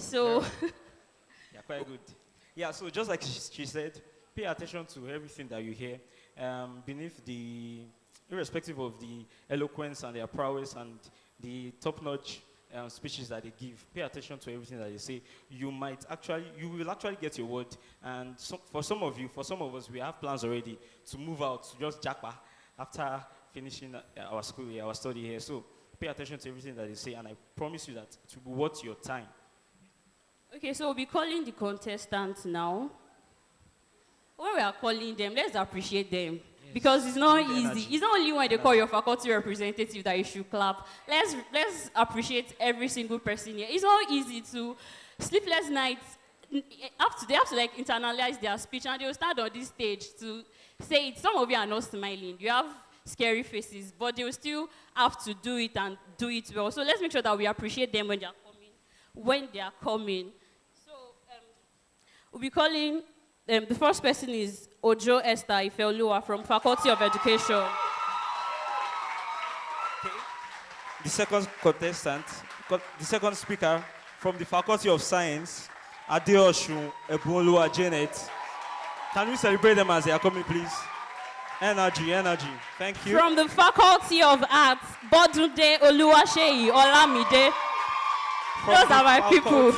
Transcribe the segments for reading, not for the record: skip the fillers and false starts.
So, Yeah, quite good. Yeah, so just like she said, pay attention to everything that you hear. Beneath the, irrespective of the eloquence and their prowess and the top-notch speeches that they give, pay attention to everything that they say. You will actually get your word. And so, for some of you, for some of us, we have plans already to move out to just Japa after finishing our school here, our study here. So pay attention to everything that they say, and I promise you that it will be worth your time. okay, so we'll be calling the contestants now. When we are calling them, let's appreciate them. Because it's not Need easy. energy. It's not only when they call your faculty representative that you should clap. Let's appreciate every single person here. It's not easy to sleepless nights. They have to like internalize their speech, and they will stand on this stage to say it. Some of you are not smiling. You have scary faces, but they will still have to do it and do it well. So let's make sure that we appreciate them when they are coming. When they are coming. So we'll be calling. The first person is Ojo Esther Ifeoluwa from Faculty of Education. The second contestant, the second speaker from the Faculty of Science, Adeosun Ebunoluwa Janet. Can we celebrate them as they are coming, please? Energy, energy. Thank you. From the Faculty of Arts, Bodunde Oluwaseyi Olamide. Those are my people.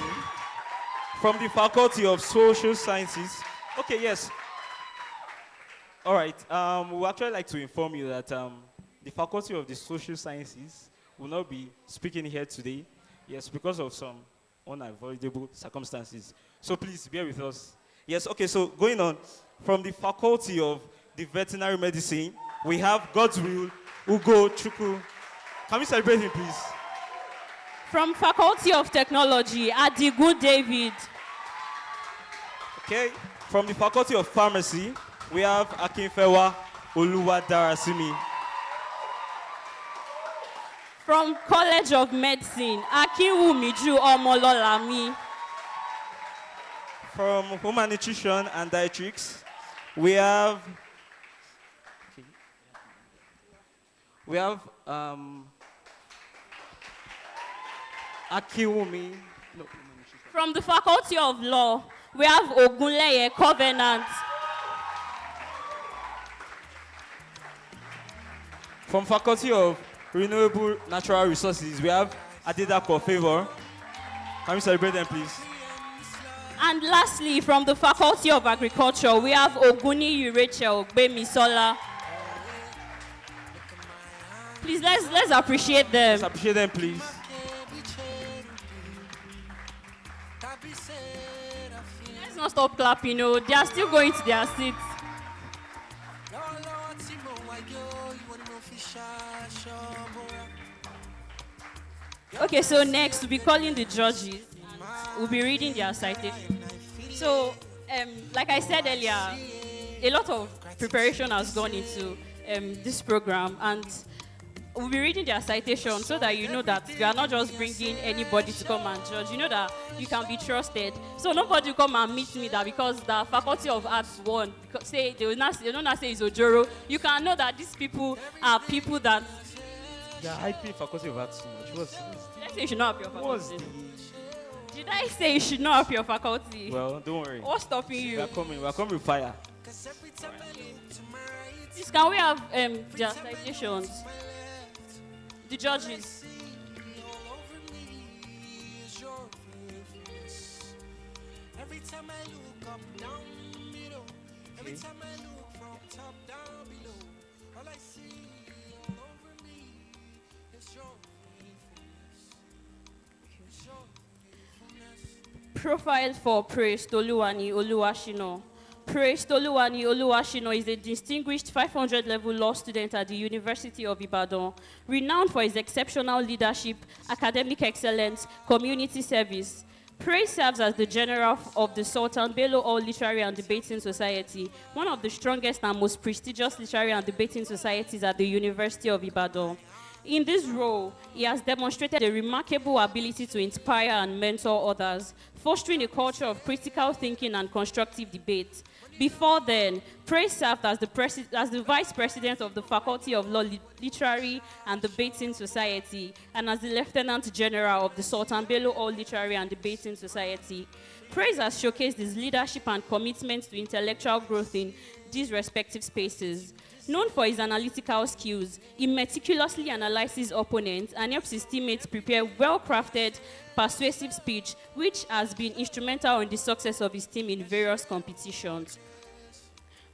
From the Faculty of Social Sciences. Okay, yes. All right. We would actually like to inform you that the Faculty of the Social Sciences will not be speaking here today. Yes, because of some unavoidable circumstances. So please bear with us. Yes, okay, so going on. From the Faculty of the Veterinary Medicine, we have God's Will, Ugo Chukwu. Can we celebrate him, please? From Faculty of Technology, Adigun David. Okay. From the Faculty of Pharmacy, we have Akinfewa Oluwadarasimi. From College of Medicine, Akinwumiju Omololami. From Human Nutrition and Dietetics, we have Akiwumi. No, From the Faculty of Law, we have Ogunleye Covenant. From Faculty of Renewable Natural Resources, we have Adedapo Favor. Can we celebrate them, please? And lastly, from the Faculty of Agriculture, we have Oguni Rachel Gbemisola. Please, let's appreciate them. Let's appreciate them, please. Let's not stop clapping, they are still going to their seats. Okay, so next we'll be calling the judges. We'll be reading their citation. So, like I said earlier, a lot of preparation has gone into this program, and we'll be reading their citation so that you know that we are not just bringing anybody to come and judge. You know that you can be trusted. So nobody will come and meet me that because the Faculty of Arts won, because they will not say it's Ojoro. You can know that these people are people that. Yeah, I pay Faculty of Arts too much. Did I say you should not have your What's faculty? the... Did I say you should not have your faculty? Well, don't worry. What's stopping you? We are coming with fire. Please, can we have their citations? The judges. Every time I look up, down, below. Every time I look from top down below. All I see all over me is your faithfulness. It's your faithfulness. Profile for Praise Toluwani Oluwashino. Praise Toluwani Oluwashino is a distinguished 500-level law student at the University of Ibadan, renowned for his exceptional leadership, academic excellence, community service. Praise serves as the general of the Sultan Bello All Literary and Debating Society, one of the strongest and most prestigious literary and debating societies at the University of Ibadan. In this role, he has demonstrated a remarkable ability to inspire and mentor others, fostering a culture of critical thinking and constructive debate. Before then, Praise served as the Vice President of the Faculty of Law Literary and Debating Society and as the Lieutenant General of the Sultan Bello All Literary and Debating Society. Praise has showcased his leadership and commitment to intellectual growth in these respective spaces. Known for his analytical skills, he meticulously analyzes opponents and helps his teammates prepare well-crafted, persuasive speech, which has been instrumental in the success of his team in various competitions.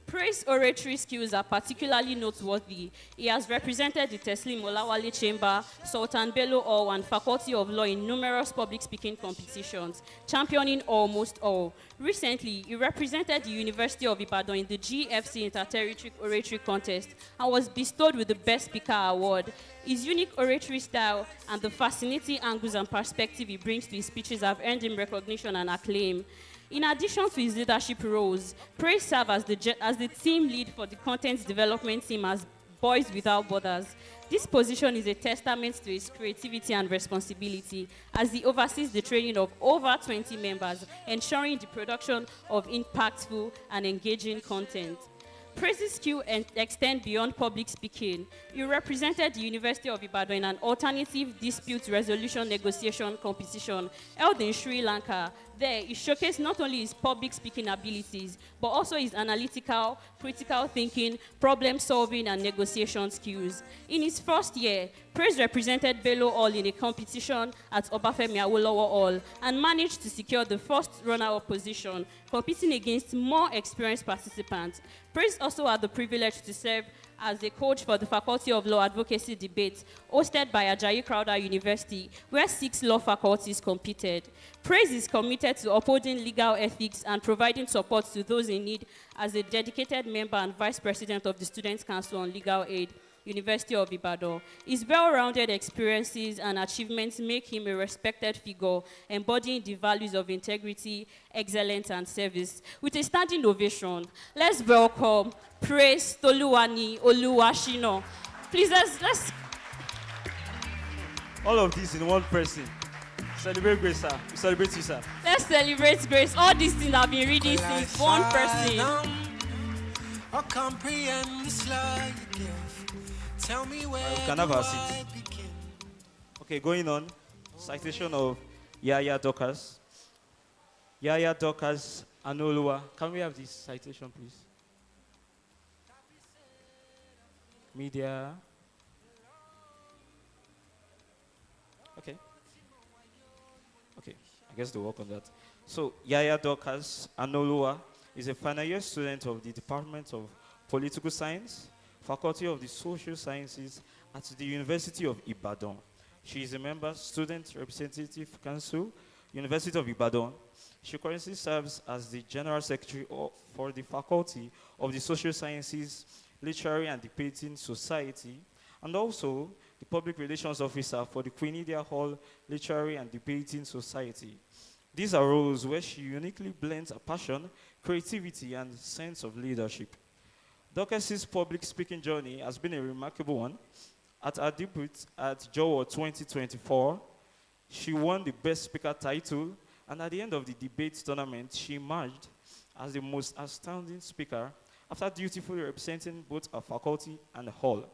Praise oratory skills are particularly noteworthy. He has represented the Teslim Olawale Chamber, Sultan Bello Hall, and Faculty of Law in numerous public speaking competitions, championing almost all. Recently, he represented the University of Ibadan in the GFC Interterritorial Oratory Contest and was bestowed with the Best Speaker Award. His unique oratory style and the fascinating angles and perspective he brings to his speeches have earned him recognition and acclaim. In addition to his leadership roles, Praise served as the team lead for the content development team as Boys Without Borders. This position is a testament to his creativity and responsibility as he oversees the training of over 20 members, ensuring the production of impactful and engaging content. Praise's skill extend beyond public speaking. He represented the University of Ibadan in an alternative dispute resolution negotiation competition held in Sri Lanka. There, he showcased not only his public speaking abilities, but also his analytical, critical thinking, problem solving, and negotiation skills. In his first year, Praise represented Bello Hall in a competition at Obafemi Awolowo Hall and managed to secure the first runner-up position, competing against more experienced participants. Praise also had the privilege to serve as a coach for the Faculty of Law Advocacy Debate, hosted by Ajayi Crowther University, where 6 law faculties competed. Praise is committed to upholding legal ethics and providing support to those in need as a dedicated member and vice president of the Students' Council on Legal Aid, University of Ibadan. His well-rounded experiences and achievements make him a respected figure, embodying the values of integrity, excellence, and service. With a standing ovation, let's welcome Praise Toluwani Oluwashino. Please, let's... All of this in one person. Celebrate grace, sir. We celebrate you, sir. Let's celebrate grace. All these things I've been reading since one person. Or comprehend this light you give. Tell me where We can have do our I seat. begin? Okay, going on. Citation of Yaya Dorcas. Yaya Dorcas Anoluwa. Can we have this citation, please? Media. Okay. Okay, I guess they'll work on that. So, Yaya Dorcas Anoluwa is a final year student of the Department of Political Science, Faculty of the Social Sciences at the University of Ibadan. She is a member, Student Representative Council, University of Ibadan. She currently serves as the General Secretary for the Faculty of the Social Sciences, Literary and Debating Society, and also the Public Relations Officer for the Queen India Hall Literary and Debating Society. These are roles where she uniquely blends her passion, creativity, and sense of leadership. Dorcas's public speaking journey has been a remarkable one. At her debut at Japa 2024, she won the Best Speaker title, and at the end of the debate tournament, she emerged as the most outstanding speaker after dutifully representing both her faculty and the hall.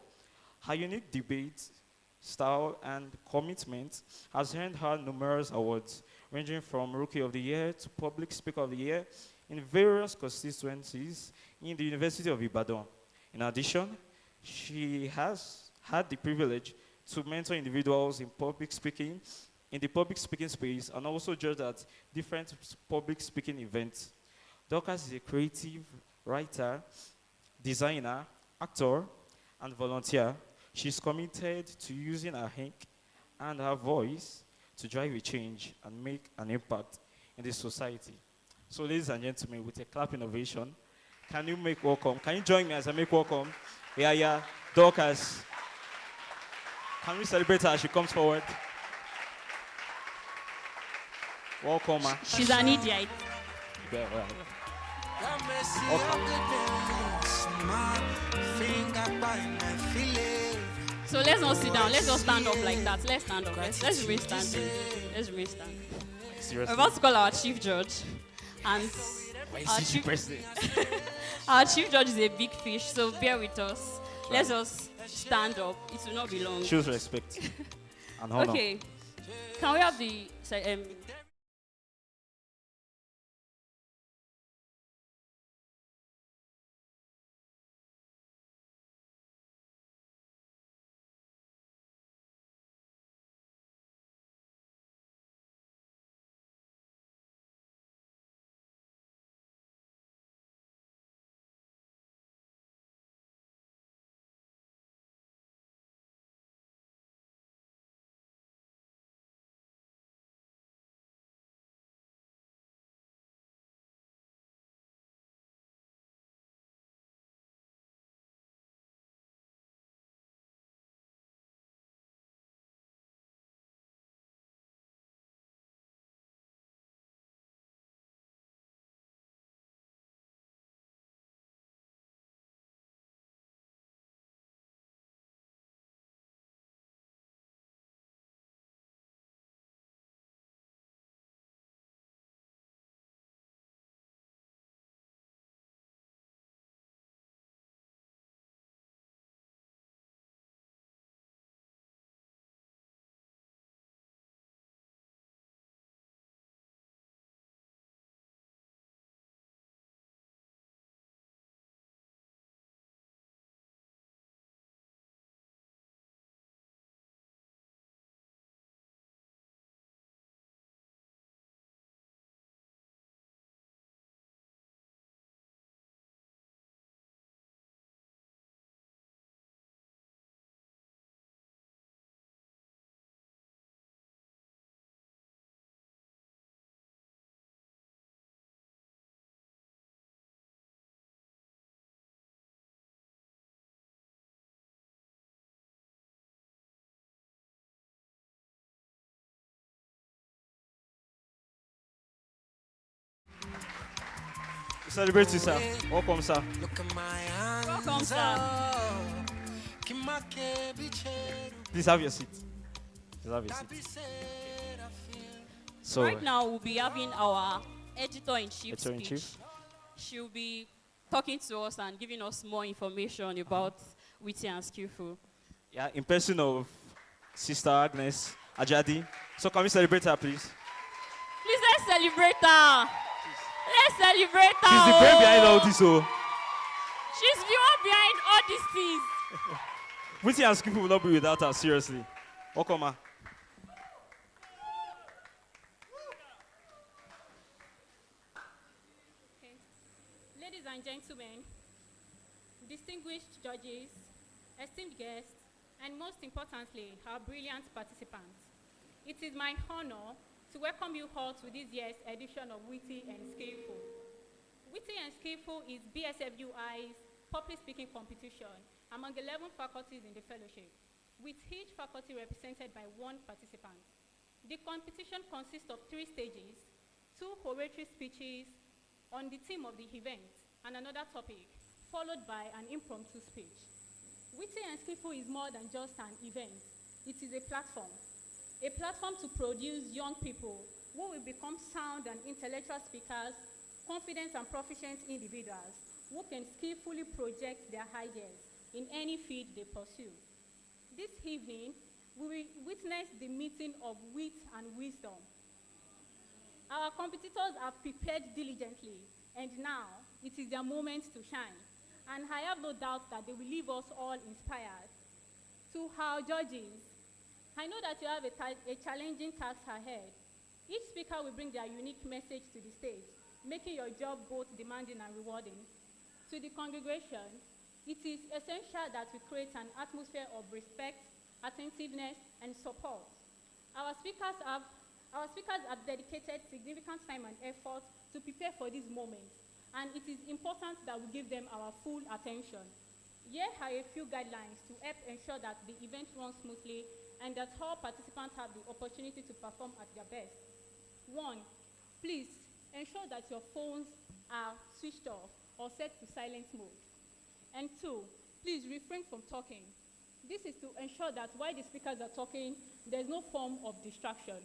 Her unique debate style and commitment has earned her numerous awards, ranging from Rookie of the Year to Public Speaker of the Year in various constituencies in the University of Ibadan. In addition, she has had the privilege to mentor individuals in the public speaking space, and also judged at different public speaking events. Dorcas is a creative writer, designer, actor, and volunteer. She's committed to using her ink and her voice to drive a change and make an impact in the society. So, ladies and gentlemen, with a clapping ovation, can you join me as I make welcome Yaya Dorcas? Can we celebrate her as she comes forward? Welcome, ma. She's an idiot. Yeah, right. Your mercy, your goodness, my finger by my feelings. So let's not sit down. Let's just stand up like that. Let's stand up. Let's remain standing. Let's remain standing. We're Seriously. about to call our chief judge. And Why our is he chief, president? our chief judge is a big fish, so bear with us. Let's just stand up. It will not be long. Shows respect and honor. Okay. Can we have the Celebrate you, sir. Welcome, sir. Look at my hands. Welcome, sir. up. Kimake bicheru. Please have your seat. Please have your That be seat. said, I feel. So, Right now, we'll be having our editor-in-chief speech. editor-in-chief. She'll be talking to us and giving us more information about Witty and Skillful. Yeah, in person of Sister Agnes Ajadi. So can we celebrate her, please? Please, let's celebrate her. Let's celebrate her. She's the brain behind all this, oh. She's the one behind all these things. Witty and Skillful will not be without her, seriously. Welcome, ma. Okay. Ladies and gentlemen, distinguished judges, esteemed guests, and most importantly, our brilliant participants. It is my honor to welcome you all to this year's edition of Witty and Skillful. Witty and Skillful is BSFUI's public speaking competition among 11 faculties in the fellowship, with each faculty represented by one participant. The competition consists of 3 stages, 2 oratory speeches on the theme of the event and another topic, followed by an impromptu speech. Witty and Skillful is more than just an event. It is a platform to produce young people who will become sound and intellectual speakers, confident and proficient individuals who can skillfully project their ideas in any field they pursue. This evening, we will witness the meeting of wit and wisdom. Our competitors have prepared diligently, and now it is their moment to shine. And I have no doubt that they will leave us all inspired. To our judges, I know that you have a challenging task ahead. Each speaker will bring their unique message to the stage, making your job both demanding and rewarding. To the congregation, it is essential that we create an atmosphere of respect, attentiveness, and support. Our speakers have dedicated significant time and effort to prepare for this moment, and it is important that we give them our full attention. Here are a few guidelines to help ensure that the event runs smoothly and that all participants have the opportunity to perform at their best. 1, please ensure that your phones are switched off or set to silent mode. And 2, please refrain from talking. This is to ensure that while the speakers are talking, there's no form of distraction.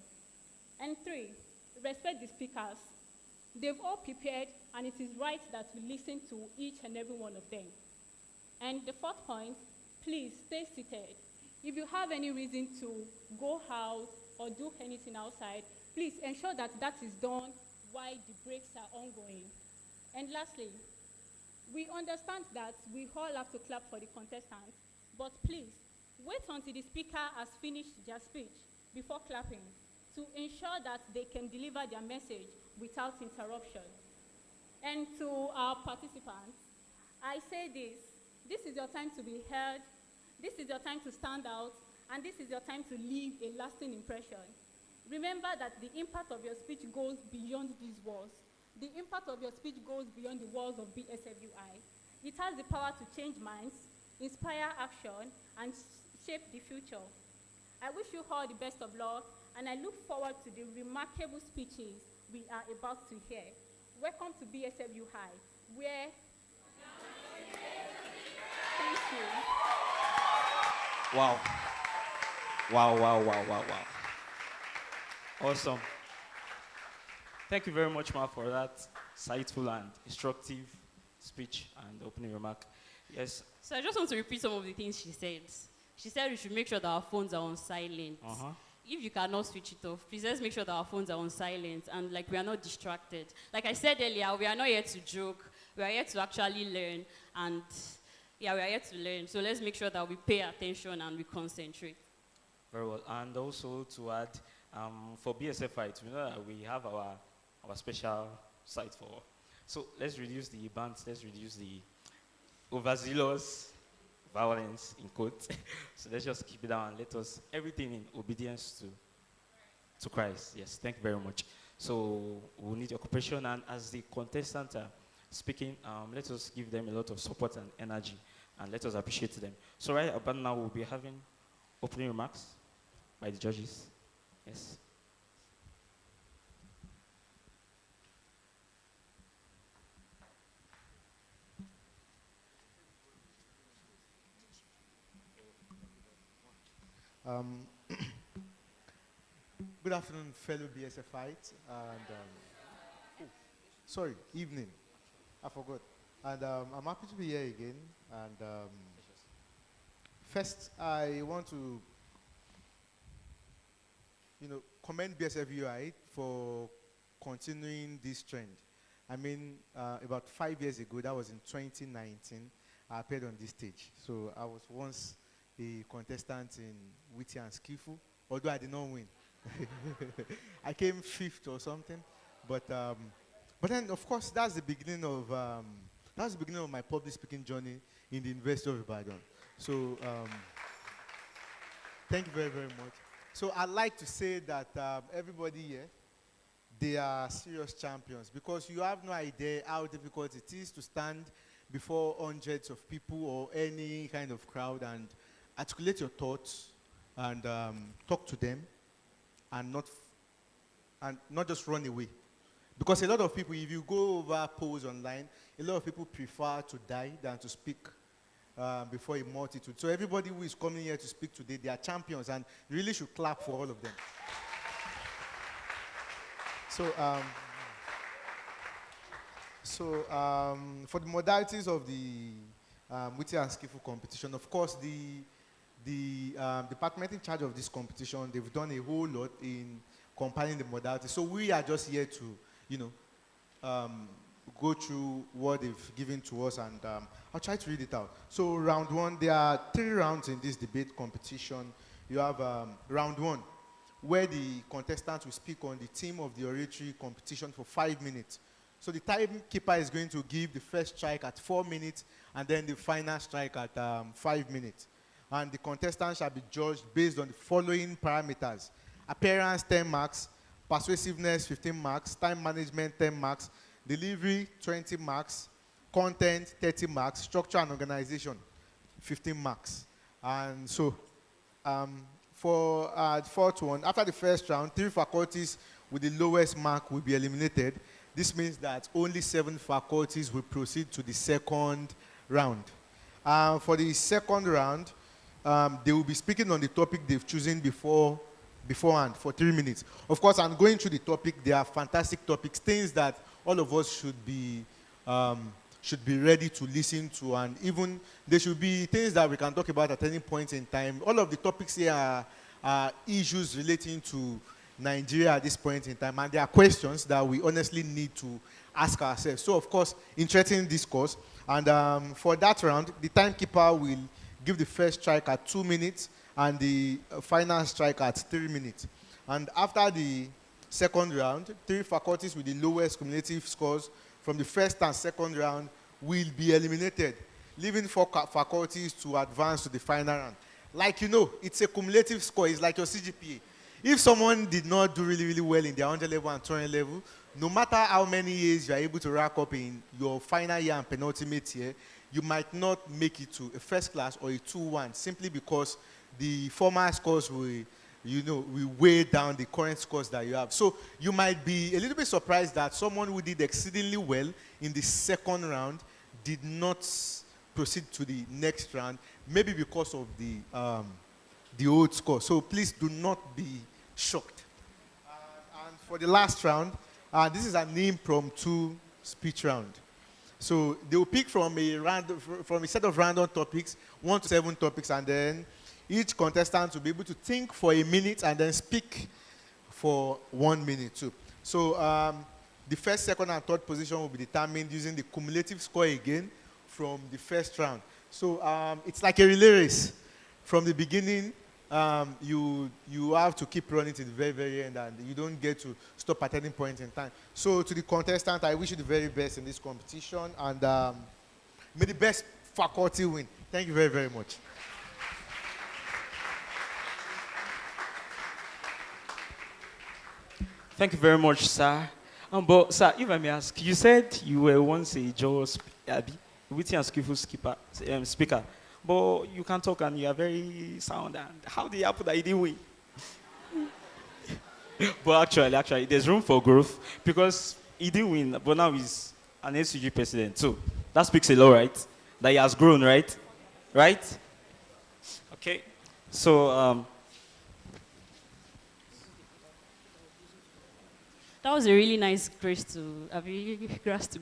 And 3, respect the speakers. They've all prepared, and it is right that we listen to each and every one of them. And the 4th point, please stay seated. If you have any reason to go out or do anything outside, please ensure that that is done while the breaks are ongoing. And lastly, we understand that we all have to clap for the contestants, but please wait until the speaker has finished their speech before clapping to ensure that they can deliver their message without interruption. And to our participants, I say this is your time to be heard, this is your time to stand out, and this is your time to leave a lasting impression. Remember that the impact of your speech goes beyond these walls. The impact of your speech goes beyond the walls of BSFUI. It has the power to change minds, inspire action, and shape the future. I wish you all the best of luck, and I look forward to the remarkable speeches we are about to hear. Welcome to BSFU High, where... Thank you. Wow. Wow, wow, wow, wow, wow. Awesome. Thank you very much, Ma, for that insightful and instructive speech and opening remark. Yes. So I just want to repeat some of the things she said. She said we should make sure that our phones are on silent. If you cannot switch it off, please let's make sure that our phones are on silent and like we are not distracted. Like I said earlier, we are not here to joke. We are here to actually learn, and we are here to learn. So let's make sure that we pay attention and we concentrate. Very well. And also to add, for BSFI, we know that we have our special site for. So let's reduce the bans, let's reduce the overzealous violence in quotes. So let's just keep it down and let us, everything in obedience to Christ. Yes, thank you very much. So we'll need your cooperation, and as the contestants are speaking, let us give them a lot of support and energy, and let us appreciate them. So right about now, we'll be having opening remarks by the judges. Yes. Good afternoon, fellow BSFites, and sorry, evening. I forgot. And I'm happy to be here again. And first, I want to, commend BSFUI for continuing this trend. I mean, about 5 years ago, that was in 2019, I appeared on this stage. So I was once a contestant in Witty and Skillful, although I did not win. I came 5th or something, but then of course that's the beginning of my public speaking journey in the University of Ibadan. So thank you very, very much. So I'd like to say that everybody here, they are serious champions, because you have no idea how difficult it is to stand before hundreds of people or any kind of crowd and articulate your thoughts and talk to them, and not just run away. Because a lot of people, if you go over polls online, a lot of people prefer to die than to speak before a multitude. So everybody who is coming here to speak today, they are champions, and you really should clap for all of them. For the modalities of the Witty and Skillful competition, of course, the department in charge of this competition, they've done a whole lot in compiling the modalities. So we are just here to, go through what they've given to us, and I'll try to read it out. So round 1, there are 3 rounds in this debate competition. You have round 1, where the contestants will speak on the theme of the oratory competition for 5 minutes. So the timekeeper is going to give the first strike at 4 minutes, and then the final strike at 5 minutes. And the contestants shall be judged based on the following parameters: appearance, 10 marks; persuasiveness, 15 marks; time management, 10 marks; delivery, 20 marks; content, 30 marks; structure and organization, 15 marks. And so for the 4th one, after the first round, 3 faculties with the lowest mark will be eliminated. This means that only 7 faculties will proceed to the 2nd round. For the 2nd round, they will be speaking on the topic they've chosen beforehand for 3 minutes. Of course, I'm going through the topic. They are fantastic topics, things that all of us should be ready to listen to, and even there should be things that we can talk about at any point in time. All of the topics here are issues relating to Nigeria at this point in time, and there are questions that we honestly need to ask ourselves. So, of course, interesting discourse. And for that round, the timekeeper will give the first strike at 2 minutes and the final strike at 3 minutes. And after the second round, 3 faculties with the lowest cumulative scores from the first and second round will be eliminated, leaving 4 faculties to advance to the final round. Like you know, it's a cumulative score. It's like your CGPA. If someone did not do really, really well in their 100 level and 200 level, no matter how many years you are able to rack up in your final year and penultimate year, you might not make it to a first class or a 2-1 simply because the former scores will weigh down the current scores that you have. So you might be a little bit surprised that someone who did exceedingly well in the second round did not proceed to the next round, maybe because of the old score. So please do not be shocked. And for the last round, this is an impromptu speech round. So they will pick from a set of random topics, 1 to 7 topics, and then each contestant will be able to think for a minute and then speak for 1 minute too. So the first, second, and third position will be determined using the cumulative score again from the first round. So it's like a relay race. From the beginning, you have to keep running to the very, very end, and you don't get to stop at any point in time. So to the contestant, I wish you the very best in this competition, and may the best faculty win. Thank you very, very much. Thank you very much, sir. But, sir, if I may ask, you said you were once a Jaws Witty and Skillful speaker, but you can talk and you are very sound. And how did it happen that you didn't win? But actually, there's room for growth because he didn't win, but now he's an SCG president. So that speaks a lot, right? That he has grown, right? Right? Okay. So, That was a really nice grace to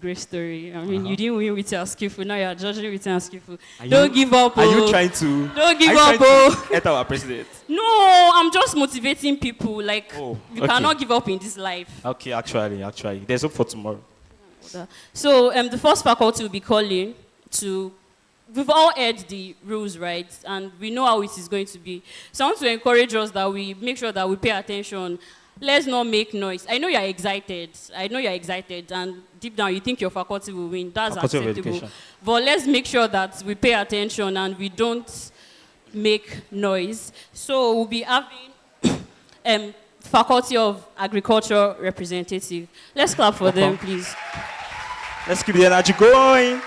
grace story. I mean, you didn't win with your Skillful, now you're judging with your Skillful. Don't give up. Are you trying to? Don't give up. Enter our president. No, I'm just motivating people. Like, you okay. cannot give up in this life. Okay, actually, there's hope for tomorrow. So the first faculty will be calling to. We've all heard the rules, right? And we know how it is going to be. So I want to encourage us that we make sure that we pay attention. Let's not make noise. I know you're excited. And deep down you think your faculty will win. That's acceptable. But let's make sure that we pay attention and we don't make noise. So we'll be having Faculty of Agriculture representative. Let's clap for them, please. Let's keep the energy going.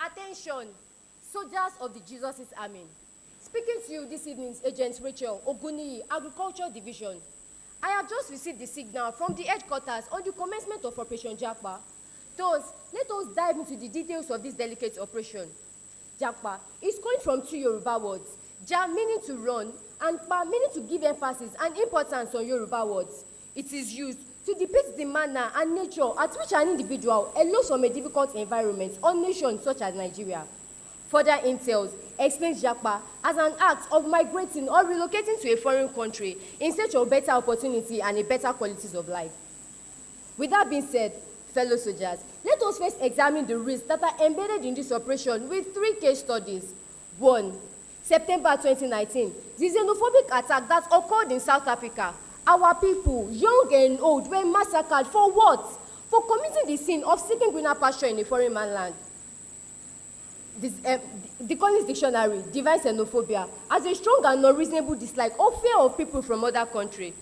Attention, soldiers of the Jesus' Army. Speaking to you this evening is Agent Rachel Oguniyi, Agriculture Division. I have just received the signal from the headquarters on the commencement of Operation Japa. Thus, let us dive into the details of this delicate operation. Japa is coined from 2 Yoruba words, Ja meaning to run, and Pa meaning to give emphasis and importance on Yoruba words. It is used to depict the manner and nature at which an individual elops from a difficult environment or nation such as Nigeria. Further entails explains Japa as an act of migrating or relocating to a foreign country in search of better opportunity and a better qualities of life. With that being said, fellow soldiers, let us first examine the risks that are embedded in this operation with 3 case studies. 1. September 2019, the xenophobic attack that occurred in South Africa. Our people, young and old, were massacred for what? For committing the sin of seeking greener pasture in a foreign land. The Collins Dictionary defines xenophobia as a strong and unreasonable dislike or fear of people from other countries.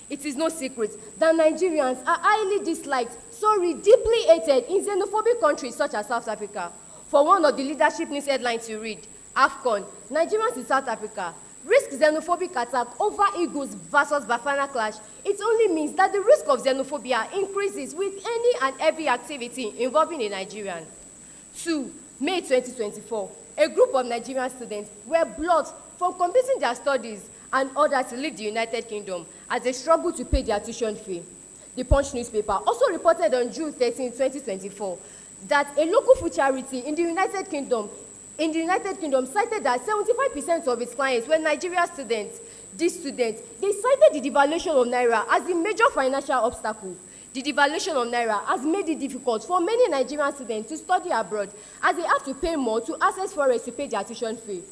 It is no secret that Nigerians are highly disliked, sorry, deeply hated in xenophobic countries such as South Africa. For one of the leadership news headlines you read, AFCON, Nigerians in South Africa risk xenophobic attack over Eagles versus Bafana clash. It only means that the risk of xenophobia increases with any and every activity involving a Nigerian. 2. May 2024, a group of Nigerian students were blocked from completing their studies and ordered to leave the United Kingdom as they struggled to pay their tuition fee. The Punch newspaper also reported on June 13, 2024, that a local food charity in the United Kingdom cited that 75% of its clients were Nigerian students. These students, they cited the devaluation of Naira as the major financial obstacle. The devaluation of Naira has made it difficult for many Nigerian students to study abroad as they have to pay more to access forex to pay their tuition fee.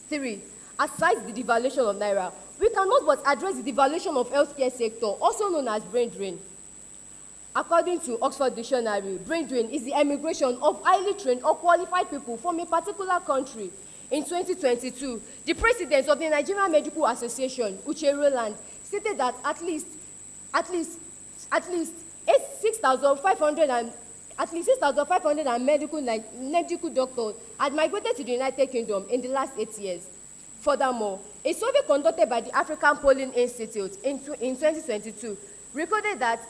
3. Aside the devaluation of Naira, we cannot but address the devaluation of healthcare sector, also known as brain drain. According to Oxford Dictionary, brain drain is the emigration of highly trained or qualified people from a particular country. In 2022, the president of the Nigerian Medical Association, Uche Roland, stated that at least 6,500 medical doctors had migrated to the United Kingdom in the last 8 years. Furthermore, a survey conducted by the African Polling Institute in 2022 recorded that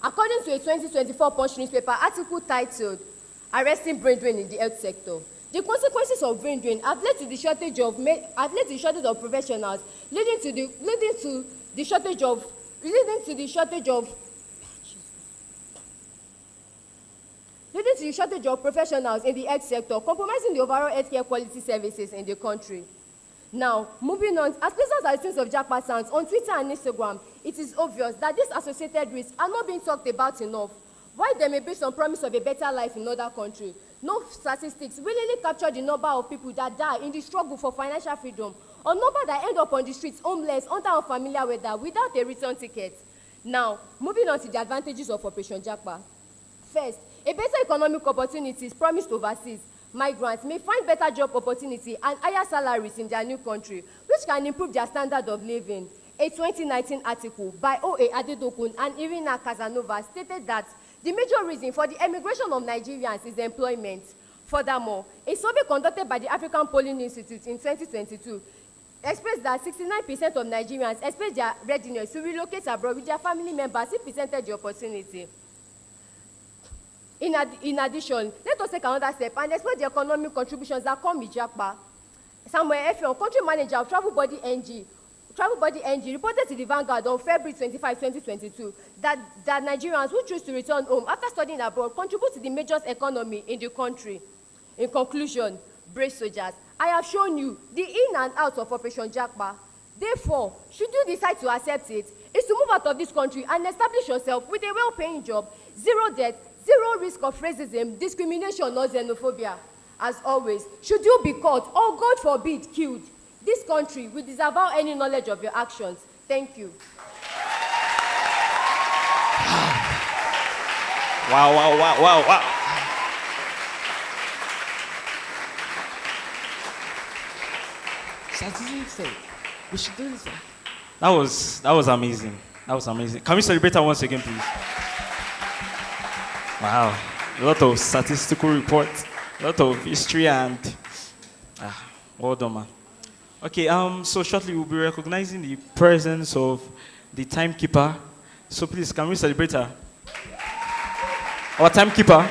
according to a 2024 Punch newspaper article titled "Arresting Brain Drain in the Health Sector," the consequences of brain drain have led to the shortage of professionals, leading to the shortage of professionals in the health sector, compromising the overall healthcare quality services in the country. Now, moving on, as pleasant as things of Japa sounds, on Twitter and Instagram, it is obvious that these associated risks are not being talked about enough. While there may be some promise of a better life in other countries, no statistics really capture the number of people that die in the struggle for financial freedom, or number that end up on the streets homeless, under unfamiliar weather, without a return ticket. Now, moving on to the advantages of Operation Japa. First, a better economic opportunities promised overseas. Migrants may find better job opportunity and higher salaries in their new country, which can improve their standard of living. A 2019 article by O.A. Adedokun and Irina Casanova stated that the major reason for the emigration of Nigerians is employment. Furthermore, a survey conducted by the African Polling Institute in 2022 expressed that 69% of Nigerians expressed their readiness to relocate abroad with their family members if presented the opportunity. In addition, let us take another step and explore the economic contributions that come with Japa. Samuel Effiong, country manager of Travel Body NG, reported to the Vanguard on February 25, 2022, that Nigerians who choose to return home after studying abroad contribute to the major economy in the country. In conclusion, brave soldiers, I have shown you the in and out of Operation Japa. Therefore, should you decide to accept it, is to move out of this country and establish yourself with a well-paying job, zero debt, zero risk of racism, discrimination, or xenophobia. As always, should you be caught or, God forbid, killed, this country will disavow any knowledge of your actions. Thank you. Wow. We should do this. That was amazing. That was amazing. Can we celebrate her once again, please? Wow. A lot of statistical reports, a lot of history, and well done, man. Okay, so shortly we'll be recognizing the presence of the timekeeper. So please, can we celebrate her? Our timekeeper.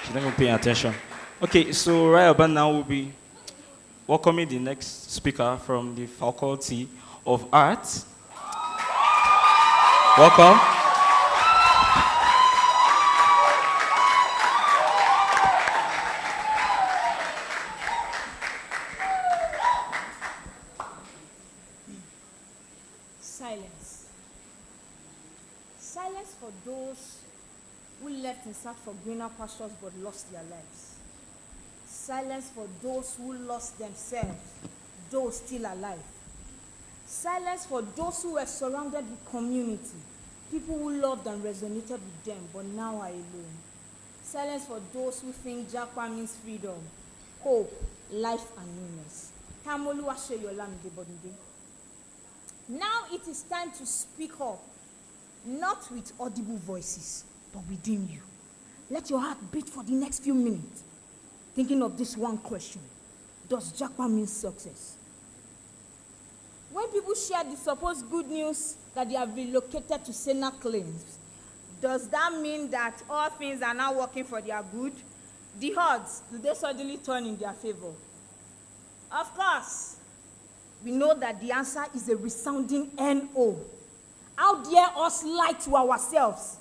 She's not even paying attention. Okay, so right about now we'll be welcoming the next speaker from the Faculty of Arts. Welcome. Silence. Silence for those who left in search for greener pastures but lost their lives. Silence for those who lost themselves, though still alive. Silence for those who were surrounded with community, People who loved and resonated with them but now are alone. Silence for those who think Japa means freedom, hope, life, and newness. Now it is time to speak up, not with audible voices, but within you. Let your heart beat for the next few minutes, thinking of this one question: does Japa mean success? When people share the supposed good news that they have relocated to Sena claims, does that mean that all things are now working for their good? The odds, do they suddenly turn in their favor? Of course, we know that the answer is a resounding no. How dare us lie to ourselves?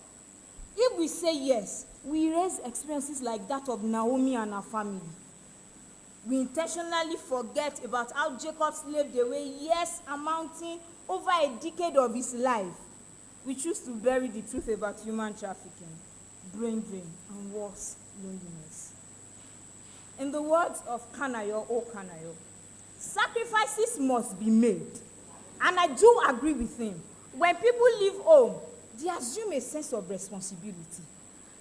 If we say yes, we erase experiences like that of Naomi and her family. We intentionally forget about how Jacob slaved away years amounting over a decade of his life. We choose to bury the truth about human trafficking, brain drain, and worse, loneliness. In the words of Kanayo O Kanayo, sacrifices must be made. And I do agree with him. When people leave home, they assume a sense of responsibility,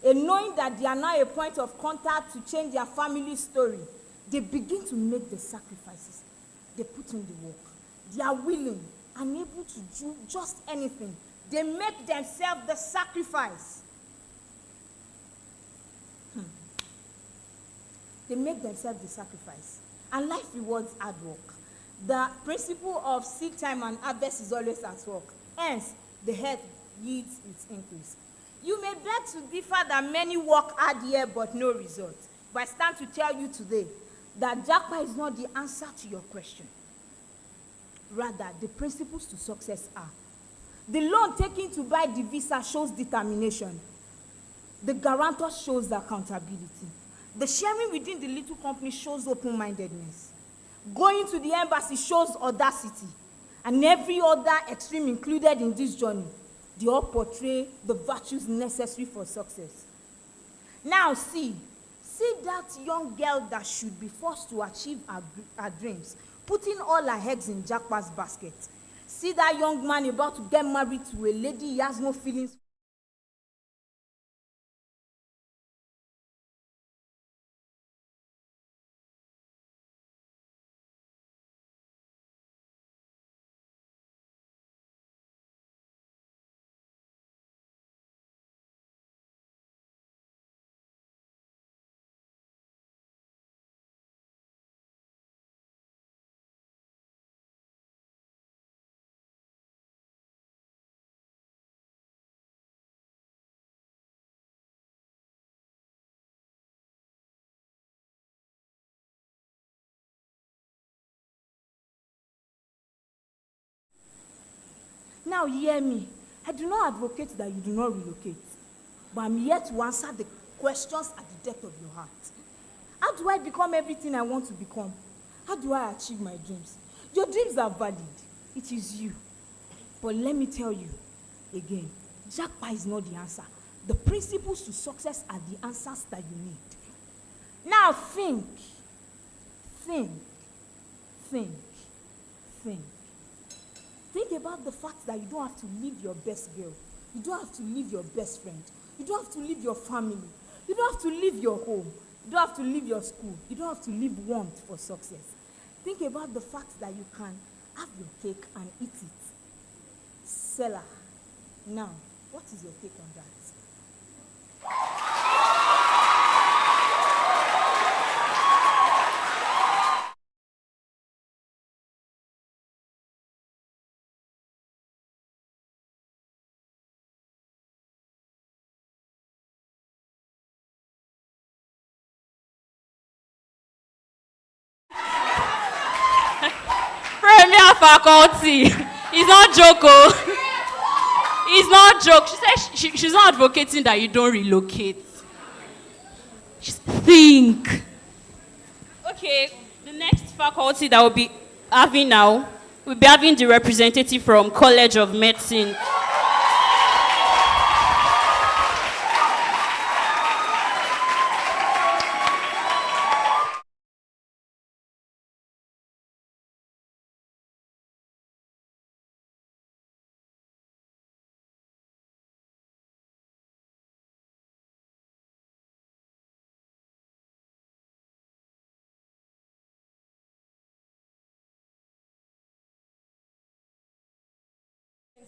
a knowing that they are now a point of contact to change their family story. They begin to make the sacrifices. They put in the work. They are willing and able to do just anything. They make themselves the sacrifice. They make themselves the sacrifice. And life rewards hard work. The principle of seed time and harvest is always at work. Hence, the head yields its increase. You may beg to differ that many work hard here but no result. But I stand to tell you today that Japa is not the answer to your question. Rather, the principles to success are: the loan taken to buy the visa shows determination. The guarantor shows accountability. The sharing within the little company shows open-mindedness. Going to the embassy shows audacity. And every other extreme included in this journey, they all portray the virtues necessary for success. Now see that young girl that should be forced to achieve her dreams, putting all her eggs in Japa's basket. See that young man about to get married to a lady he has no feelings. Now hear me. I do not advocate that you do not relocate, but I'm here to answer the questions at the depth of your heart. How do I become everything I want to become? How do I achieve my dreams? Your dreams are valid. It is you. But let me tell you again, Japa is not the answer. The principles to success are the answers that you need. Now think. Think about the fact that you don't have to leave your best girl. You don't have to leave your best friend. You don't have to leave your family. You don't have to leave your home. You don't have to leave your school. You don't have to leave want for success. Think about the fact that you can have your cake and eat it. Selah. Now, what is your take on that? Premier faculty. It's not joke. Oh. It's not joke. She said she's not advocating that you don't relocate. Just think. Okay, the next faculty that we'll be having now, we'll be having the representative from College of Medicine.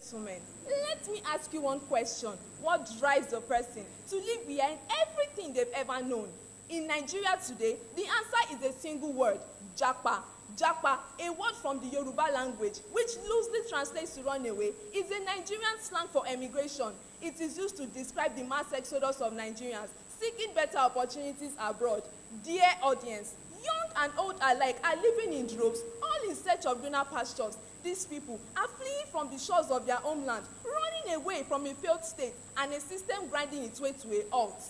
Gentlemen, let me ask you one question. What drives a person to leave behind everything they've ever known? In Nigeria today, the answer is a single word: Japa. Japa, a word from the Yoruba language, which loosely translates to run away, is a Nigerian slang for emigration. It is used to describe the mass exodus of Nigerians seeking better opportunities abroad. Dear audience, young and old alike are living in droves, all in search of greener pastures. These people are fleeing from the shores of their homeland, running away from a failed state and a system grinding its way to a halt.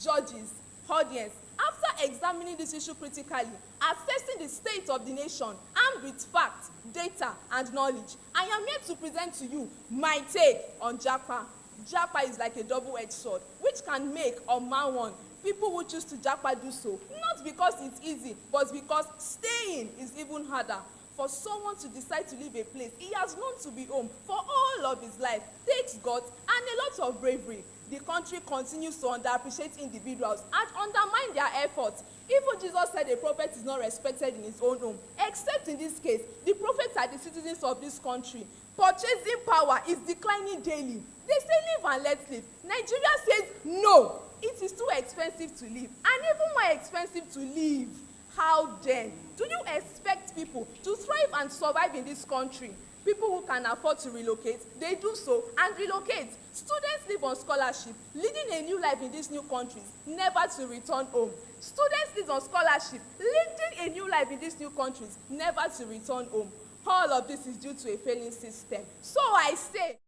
Judges, audience, after examining this issue critically, assessing the state of the nation, armed with facts, data, and knowledge, I am here to present to you my take on Japa. Japa is like a double-edged sword, which can make or mar one. People who choose to Japa do so, not because it's easy, but because staying is even harder. For someone to decide to leave a place he has known to be home for all of his life takes guts and a lot of bravery. The country continues to underappreciate individuals and undermine their efforts. Even Jesus said a prophet is not respected in his own home, except in this case, the prophets are the citizens of this country. Purchasing power is declining daily. They say live and let live. Nigeria says no, it is too expensive to live, and even more expensive to live. How then do you expect people to thrive and survive in this country? People who can afford to relocate, they do so and relocate. Students live on scholarship, leading a new life in these new countries, never to return home. Students live on scholarship, leading a new life in these new countries, never to return home. All of this is due to a failing system. So I say,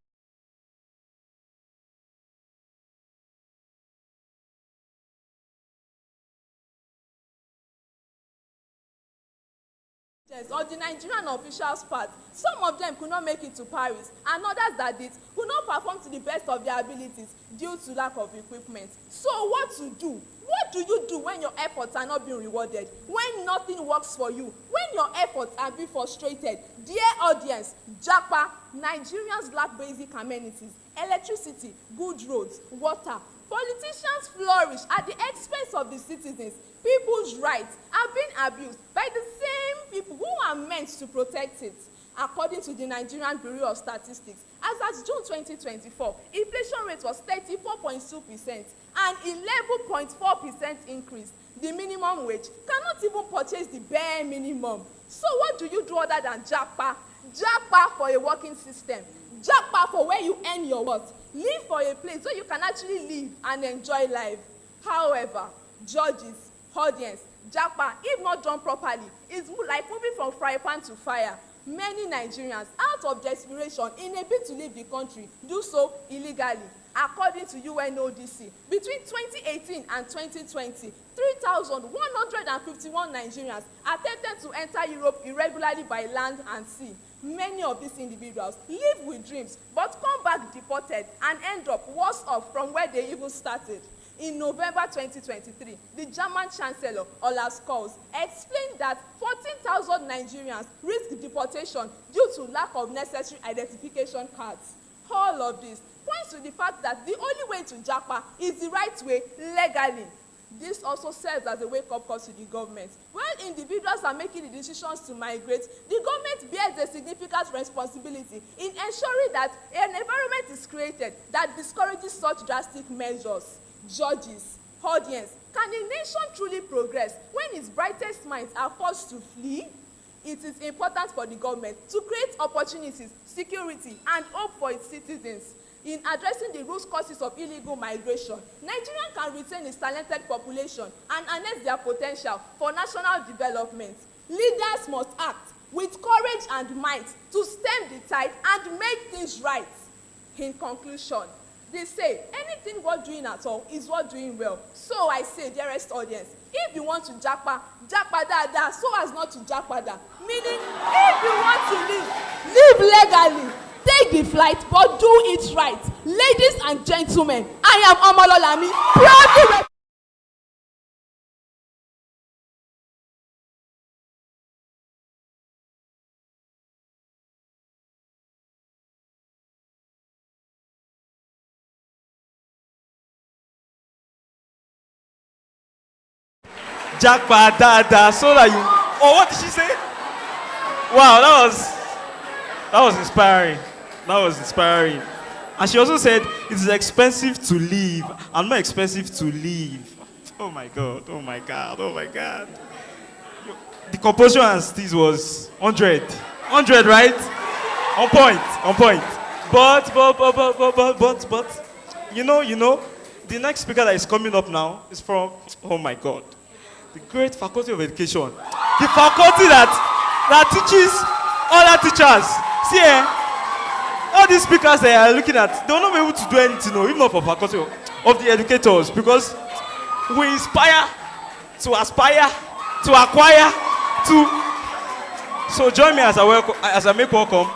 on the Nigerian officials' part, some of them could not make it to Paris, and others that did could not perform to the best of their abilities due to lack of equipment. So what to do? What do you do when your efforts are not being rewarded? When nothing works for you? When your efforts are being frustrated? Dear audience, Japa, Nigerians lack basic amenities, electricity, good roads, water. Politicians flourish at the expense of the citizens. People's rights are being abused by the same people who are meant to protect it. According to the Nigerian Bureau of Statistics, as at June 2024, inflation rate was 34.2%, an 11.4% increase. The minimum wage cannot even purchase the bare minimum. So what do you do other than Japa? Japa for a working system. Japa for where you earn your worth. Live for a place where you can actually live and enjoy life. However, judges, audience, Japa, if not done properly, is like moving from fry pan to fire. Many Nigerians, out of desperation, in a bid to leave the country, do so illegally. According to UNODC, between 2018 and 2020, 3,151 Nigerians attempted to enter Europe irregularly by land and sea. Many of these individuals live with dreams, but come back deported and end up worse off from where they even started. In November 2023, the German Chancellor, Olaf Scholz, explained that 14,000 Nigerians risk deportation due to lack of necessary identification cards. All of this points to the fact that the only way to Japa is the right way, legally. This also serves as a wake-up call to the government. While individuals are making the decisions to migrate, the government bears a significant responsibility in ensuring that an environment is created that discourages such drastic measures. Judges, audience, can a nation truly progress when its brightest minds are forced to flee? It is important for the government to create opportunities, security, and hope for its citizens. In addressing the root causes of illegal migration, Nigeria can retain its talented population and harness their potential for national development. Leaders must act with courage and might to stem the tide and make things right. In conclusion, they say anything worth doing at all is worth doing well. So I say, dearest audience, if you want to Japa, Japa da so as not to Japa da. Meaning, if you want to live legally. Take the flight, but do it right. Ladies and gentlemen, I am Omololami, proudly Japa Dada, so that you. Oh, what did she say? Wow, that was inspiring. That was inspiring. And she also said, it is expensive to live and more expensive to live. Oh my God, oh my God, oh my God. The composition and steez was 100. 100, right? On point, on point. But, you know, the next speaker that is coming up now is from, oh my God, the great Faculty of Education. The faculty that teaches other teachers. See, all these speakers they are looking at, they will not be able to do anything, no, even not for Faculty of the Educators, because we inspire to aspire, to acquire, to. So join me as I make welcome.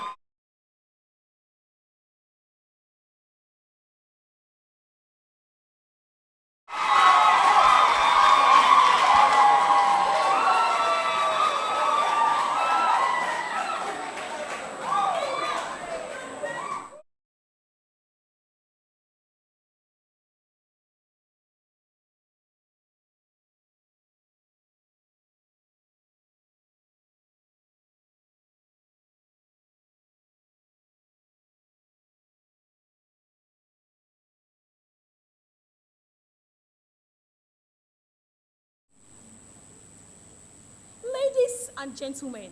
Ladies and gentlemen,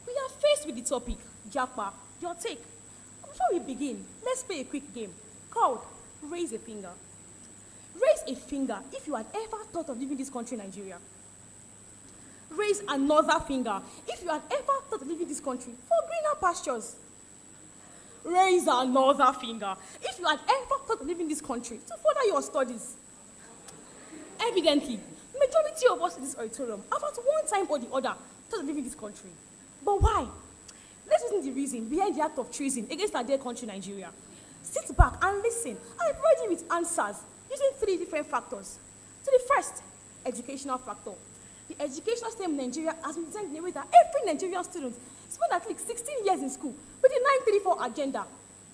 we are faced with the topic, Japa, your take. Before we begin, let's play a quick game called Raise a Finger. Raise a finger if you had ever thought of leaving this country, Nigeria. Raise another finger if you had ever thought of leaving this country for greener pastures. Raise another finger if you had ever thought of leaving this country to further your studies. Evidently, majority of us in this auditorium have at one time or the other thought of leaving this country. But why? Let's listen to the reason behind the act of treason against our dear country, Nigeria. Sit back and listen, and I provide you with answers using 3 different factors. So the first, educational factor. The educational system in Nigeria has been designed in a way that every Nigerian student spent at least 16 years in school with the 934 agenda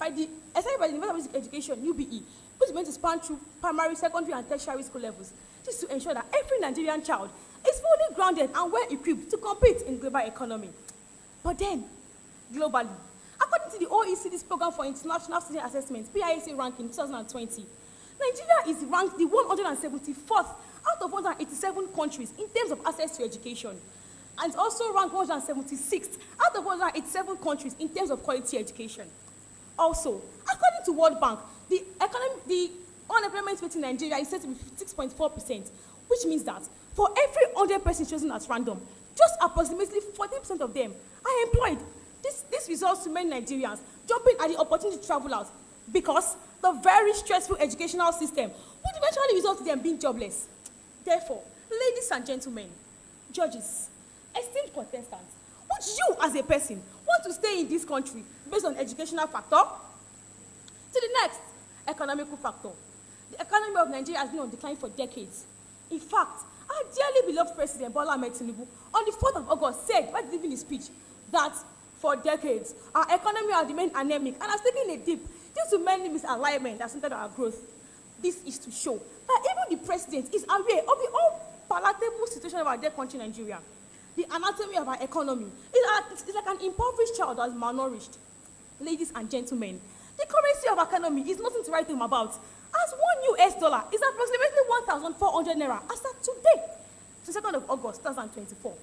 assigned by the University of Basic Education, UBE, which is meant to span through primary, secondary, and tertiary school levels. This is to ensure that every Nigerian child is fully grounded and well equipped to compete in global economy. But then, globally, according to the OECD's Program for International Student Assessment, PISA ranking 2020, Nigeria is ranked the 174th out of 187 countries in terms of access to education, and also ranked 176th out of 187 countries in terms of quality education. Also, according to World Bank, the unemployment rate in Nigeria is set to be 6.4%, which means that for every 100 persons chosen at random, just approximately 40% of them are employed. This results in many Nigerians jumping at the opportunity to travel out because the very stressful educational system would eventually result in them being jobless. Therefore, ladies and gentlemen, judges, esteemed contestants, would you as a person want to stay in this country based on educational factor? To the next, economical factor. The economy of Nigeria has been on decline for decades. In fact, our dearly beloved President Bola Ahmed Tinubu on the 4th of August said, while giving his speech, that for decades, our economy has remained anemic and has taken a dip due to many misalignment that centered our growth. This is to show that even the president is aware of the unpalatable situation of our dear country, Nigeria. The anatomy of our economy is like an impoverished child that is malnourished. Ladies and gentlemen, the currency of our economy is nothing to write home about, as $1 is approximately 1,400 naira as of today, the 2nd of August 2024.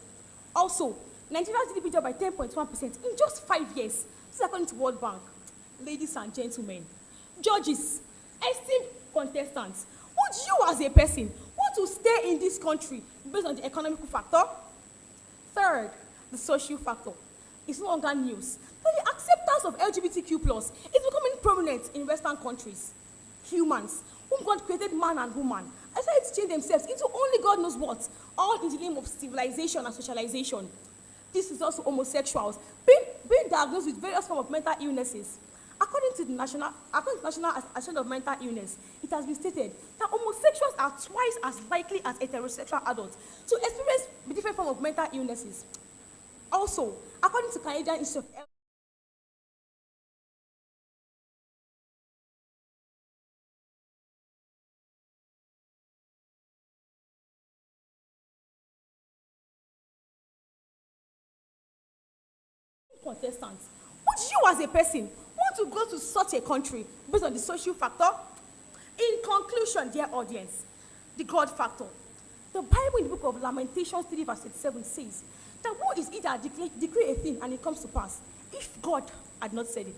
Also, Nigeria's GDP dropped by 10.1% in just 5 years. This is according to World Bank. Ladies and gentlemen, judges, esteemed contestants, would you as a person want to stay in this country based on the economical factor? Third, the social factor. It's no longer news that the acceptance of LGBTQ+ is becoming prominent in Western countries. Humans, whom God created man and woman, decided to change themselves into only God knows what, all in the name of civilization and socialization. This is also homosexuals being diagnosed with various forms of mental illnesses. According to the National Association of Mental Illness, it has been stated that homosexuals are twice as likely as heterosexual adults to experience different forms of mental illnesses. Also, according to Canadian Institute of contestants, would you as a person want want to go to such a country based on the social factor? In conclusion, dear audience, the God factor. The Bible in the book of Lamentations 3 verse 87 says that who is he that decree a thing and it comes to pass if God had not said it?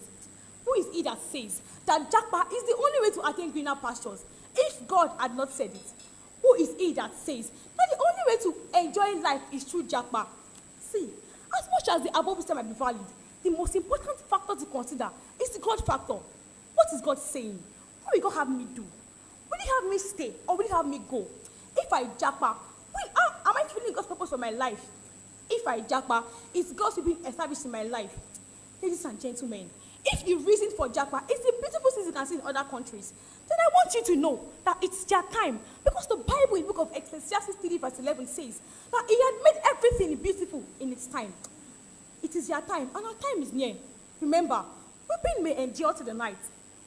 Who is he that says that Japa is the only way to attain greener pastures if God had not said it? Who is he that says that the only way to enjoy life is through Japa? See, as much as the above wisdom might be valid, the most important factor to consider is the God factor. What is God saying? What will God have me do? Will he have me stay or will he have me go? If I Japa, am I fulfilling God's purpose for my life? If I Japa, is God's will being established in my life? Ladies and gentlemen, if the reason for Japa is the beautiful things you can see in other countries, then I want you to know that it's their time. Because the Bible in the book of Ecclesiastes 3 verse 11 says that he had made everything beautiful in its time. It is their time, and our time is near. Remember, weeping may endure to the night,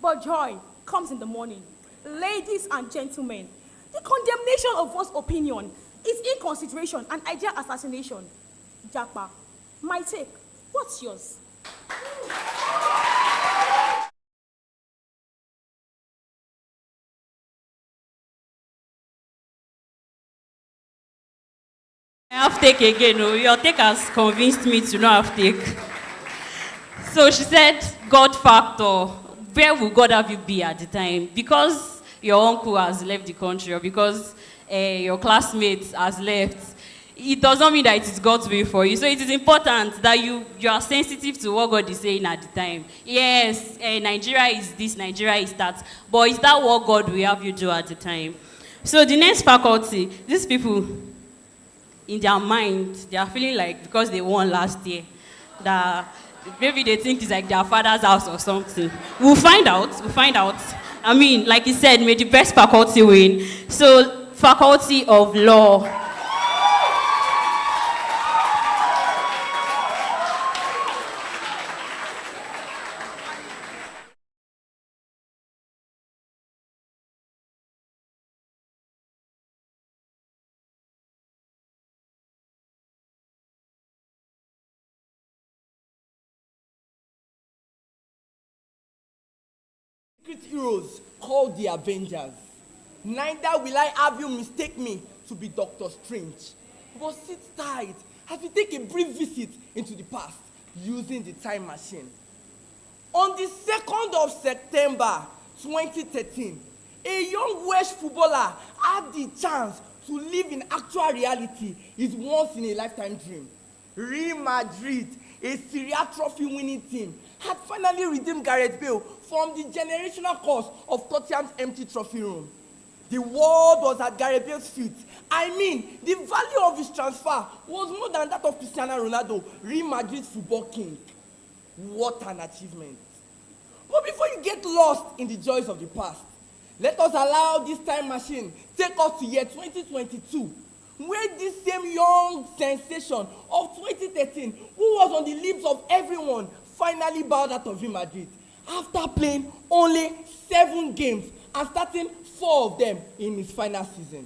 but joy comes in the morning. Ladies and gentlemen, the condemnation of one's opinion is inconsideration and idea assassination. Japa, my take, what's yours? I have take again. Oh, your take has convinced me to not have take. So she said, God factor. Where will God have you be at the time? Because your uncle has left the country or because your classmates has left, it does not mean that it is God's will for you. So it is important that you are sensitive to what God is saying at the time. Yes, Nigeria is this, Nigeria is that. But is that what God will have you do at the time? So the next faculty, these people, in their mind, they are feeling like because they won last year, that maybe they think it's like their father's house or something. We'll find out. I mean, like he said, may the best faculty win. So, faculty of law. Secret heroes called the Avengers. Neither will I have you mistake me to be Doctor Strange. But sit tight as we take a brief visit into the past using the time machine. On the 2nd of September 2013, a young Welsh footballer had the chance to live in actual reality his once-in-a-lifetime dream. Real Madrid, a Serie A trophy-winning team, had finally redeemed Gareth Bale from the generational curse of Tottenham's empty trophy room. The world was at Gareth Bale's feet. I mean, the value of his transfer was more than that of Cristiano Ronaldo, Real Madrid's football king. What an achievement. But before you get lost in the joys of the past, let us allow this time machine take us to year 2022, where this same young sensation of 2013, who was on the lips of everyone, finally bowed out of Real Madrid after playing only 7 games and starting 4 of them in his final season.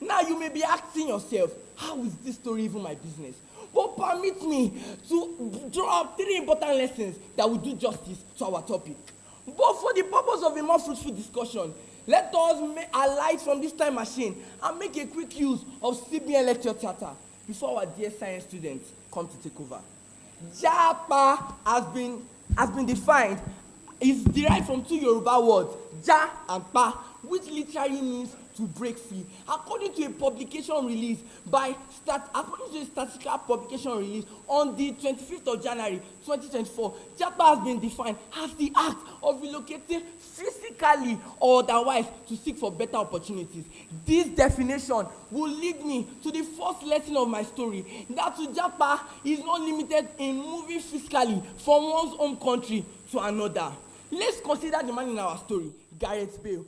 Now you may be asking yourself, how is this story even my business? But permit me to draw out 3 important lessons that will do justice to our topic. But for the purpose of a more fruitful discussion, let us alight from this time machine and make a quick use of CBN lecture theatre before our dear science students come to take over. Japa has been defined, is derived from 2 Yoruba words, ja and pa, which literally means to break free. According to a publication released according to a statistical publication released on the 25th of January 2024, Japa has been defined as the act of relocating physically or otherwise to seek for better opportunities. This definition will lead me to the first lesson of my story, that to Japa is not limited in moving physically from one's home country to another. Let's consider the man in our story, Gareth Bale.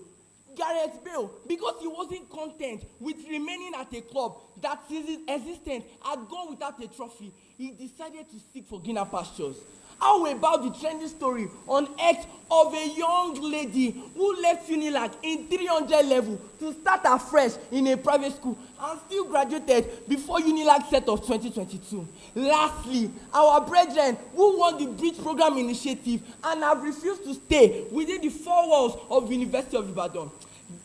Gareth Bale, because he wasn't content with remaining at a club that since its existence had gone without a trophy, he decided to seek for greener pastures. How about the trending story on X of a young lady who left Unilag in 300 level to start afresh in a private school and still graduated before Unilag set of 2022? Lastly, our brethren who won the Bridge Program Initiative and have refused to stay within the four walls of University of Ibadan.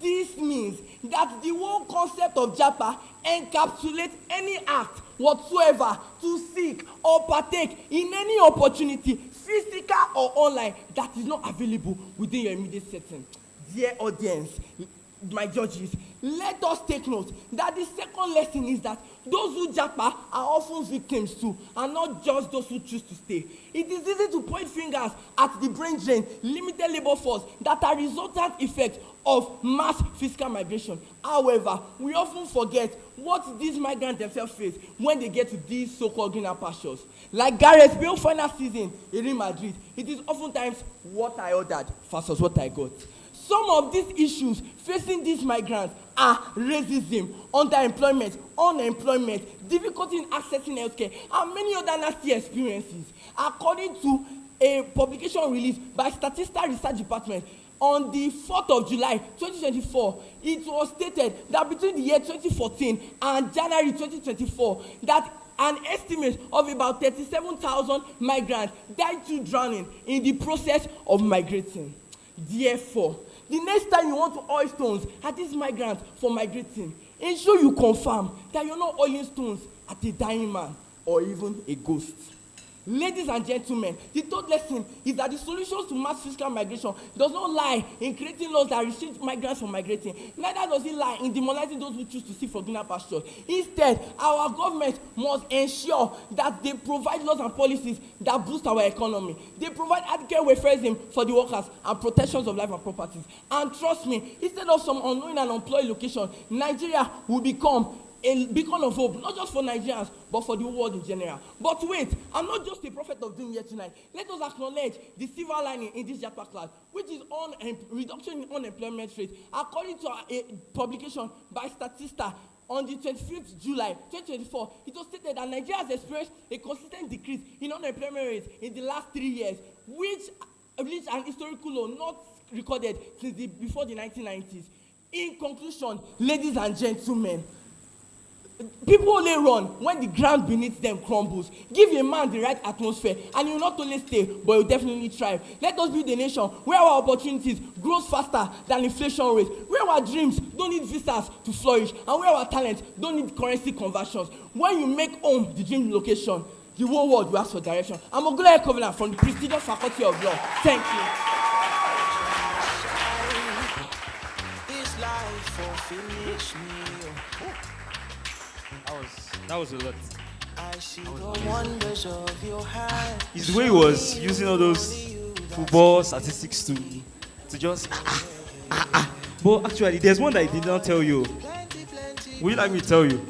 This means that the whole concept of Japa encapsulates any act whatsoever to seek or partake in any opportunity, physical or online, that is not available within your immediate setting. Dear audience, my judges, let us take note that the second lesson is that those who Japa are often victims too, and not just those who choose to stay. It is easy to point fingers at the brain drain, limited labor force that are resultant effects of mass physical migration. However, we often forget what these migrants themselves face when they get to these so-called greener pastures. Like Gareth Bale's final season in Real Madrid, it is oftentimes what I ordered versus what I got. Some of these issues facing these migrants are racism, underemployment, unemployment, difficulty in accessing healthcare, and many other nasty experiences. According to a publication released by Statistical Research Department, on the 4th of July 2024, it was stated that between the year 2014 and January 2024, that an estimate of about 37,000 migrants died through drowning in the process of migrating. Therefore, the next time you want to oil stones at these migrants for migrating, ensure you confirm that you're not oiling stones at a dying man or even a ghost. Ladies and gentlemen, the third lesson is that the solutions to mass physical migration does not lie in creating laws that restrict migrants from migrating. Neither does it lie in demonizing those who choose to seek for greener pastures. Instead, our government must ensure that they provide laws and policies that boost our economy. They provide adequate welfareism for the workers and protections of life and properties. And trust me, instead of some unknown and unemployed location, Nigeria will become a beacon of hope, not just for Nigerians, but for the world in general. But wait, I'm not just a prophet of doom here tonight. Let us acknowledge the silver lining in this Japa cloud, which is on reduction in unemployment rate. According to a publication by Statista on the 25th July 2024, it was stated that Nigeria has experienced a consistent decrease in unemployment rates in the last 3 years, which reached an historical low not recorded since before the 1990s. In conclusion, ladies and gentlemen, people only run when the ground beneath them crumbles. Give a man the right atmosphere and he will not only stay, but he will definitely thrive. Let us build a nation where our opportunities grow faster than inflation rates, where our dreams don't need visas to flourish, and where our talents don't need currency conversions. When you make home the dream location, the whole world will ask for direction. I'm Ogula Covenant from the prestigious Faculty of Law. Thank you. This life will finish me. That was a lot. I see the wonders of your hand. It's the way he was using all those football statistics to just But actually, there's one that I did not tell you. Would you like me to tell you?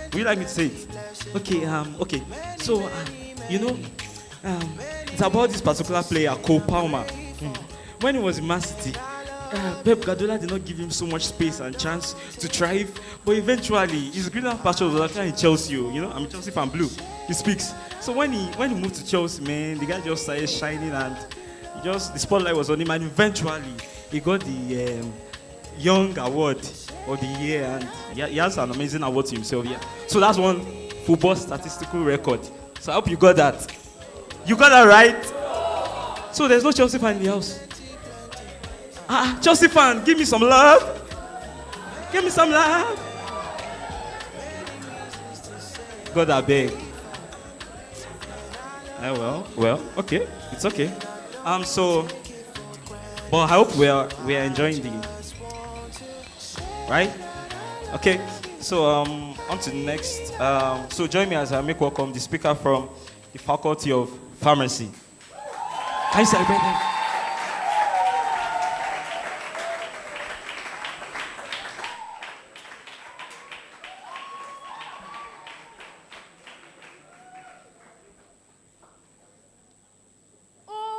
Would you like me to say it? Okay. Okay. So, it's about this particular player, Cole Palmer. When he was in Man City, Pep Guardiola did not give him so much space and chance to thrive, but eventually his greener pastures was actually in Chelsea. I'm a Chelsea fan, blue. He speaks. So when he moved to Chelsea, man, the guy just started shining, and the spotlight was on him, and eventually he got the Young Award of the Year, and he has an amazing award to himself. Yeah. So that's one football statistical record. So I hope you got that. You got that right. So there's no Chelsea fan in the house. Chelsea fan, give me some love. Give me some love. God, I beg. Well, okay, it's okay. But I hope we are enjoying right? Okay. So on to the next. So join me as I make welcome the speaker from the Faculty of Pharmacy. Can you celebrate them?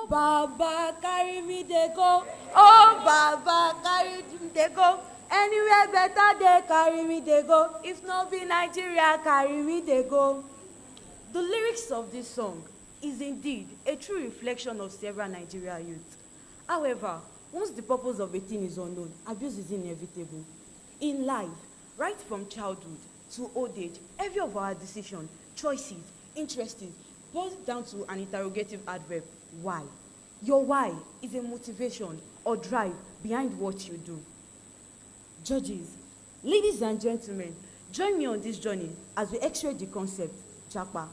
Baba carry me dey go, oh Baba carry me dey go. Anywhere better they carry me dey go. If no be Nigeria, carry me dey go. The lyrics of this song is indeed a true reflection of several Nigerian youth. However, once the purpose of a thing is unknown, abuse is inevitable. In life, right from childhood to old age, every of our decisions, choices, interests boils down to an interrogative adverb, why. Your why is a motivation or drive behind what you do. Judges, ladies and gentlemen, join me on this journey as we x-ray the concept, Japa.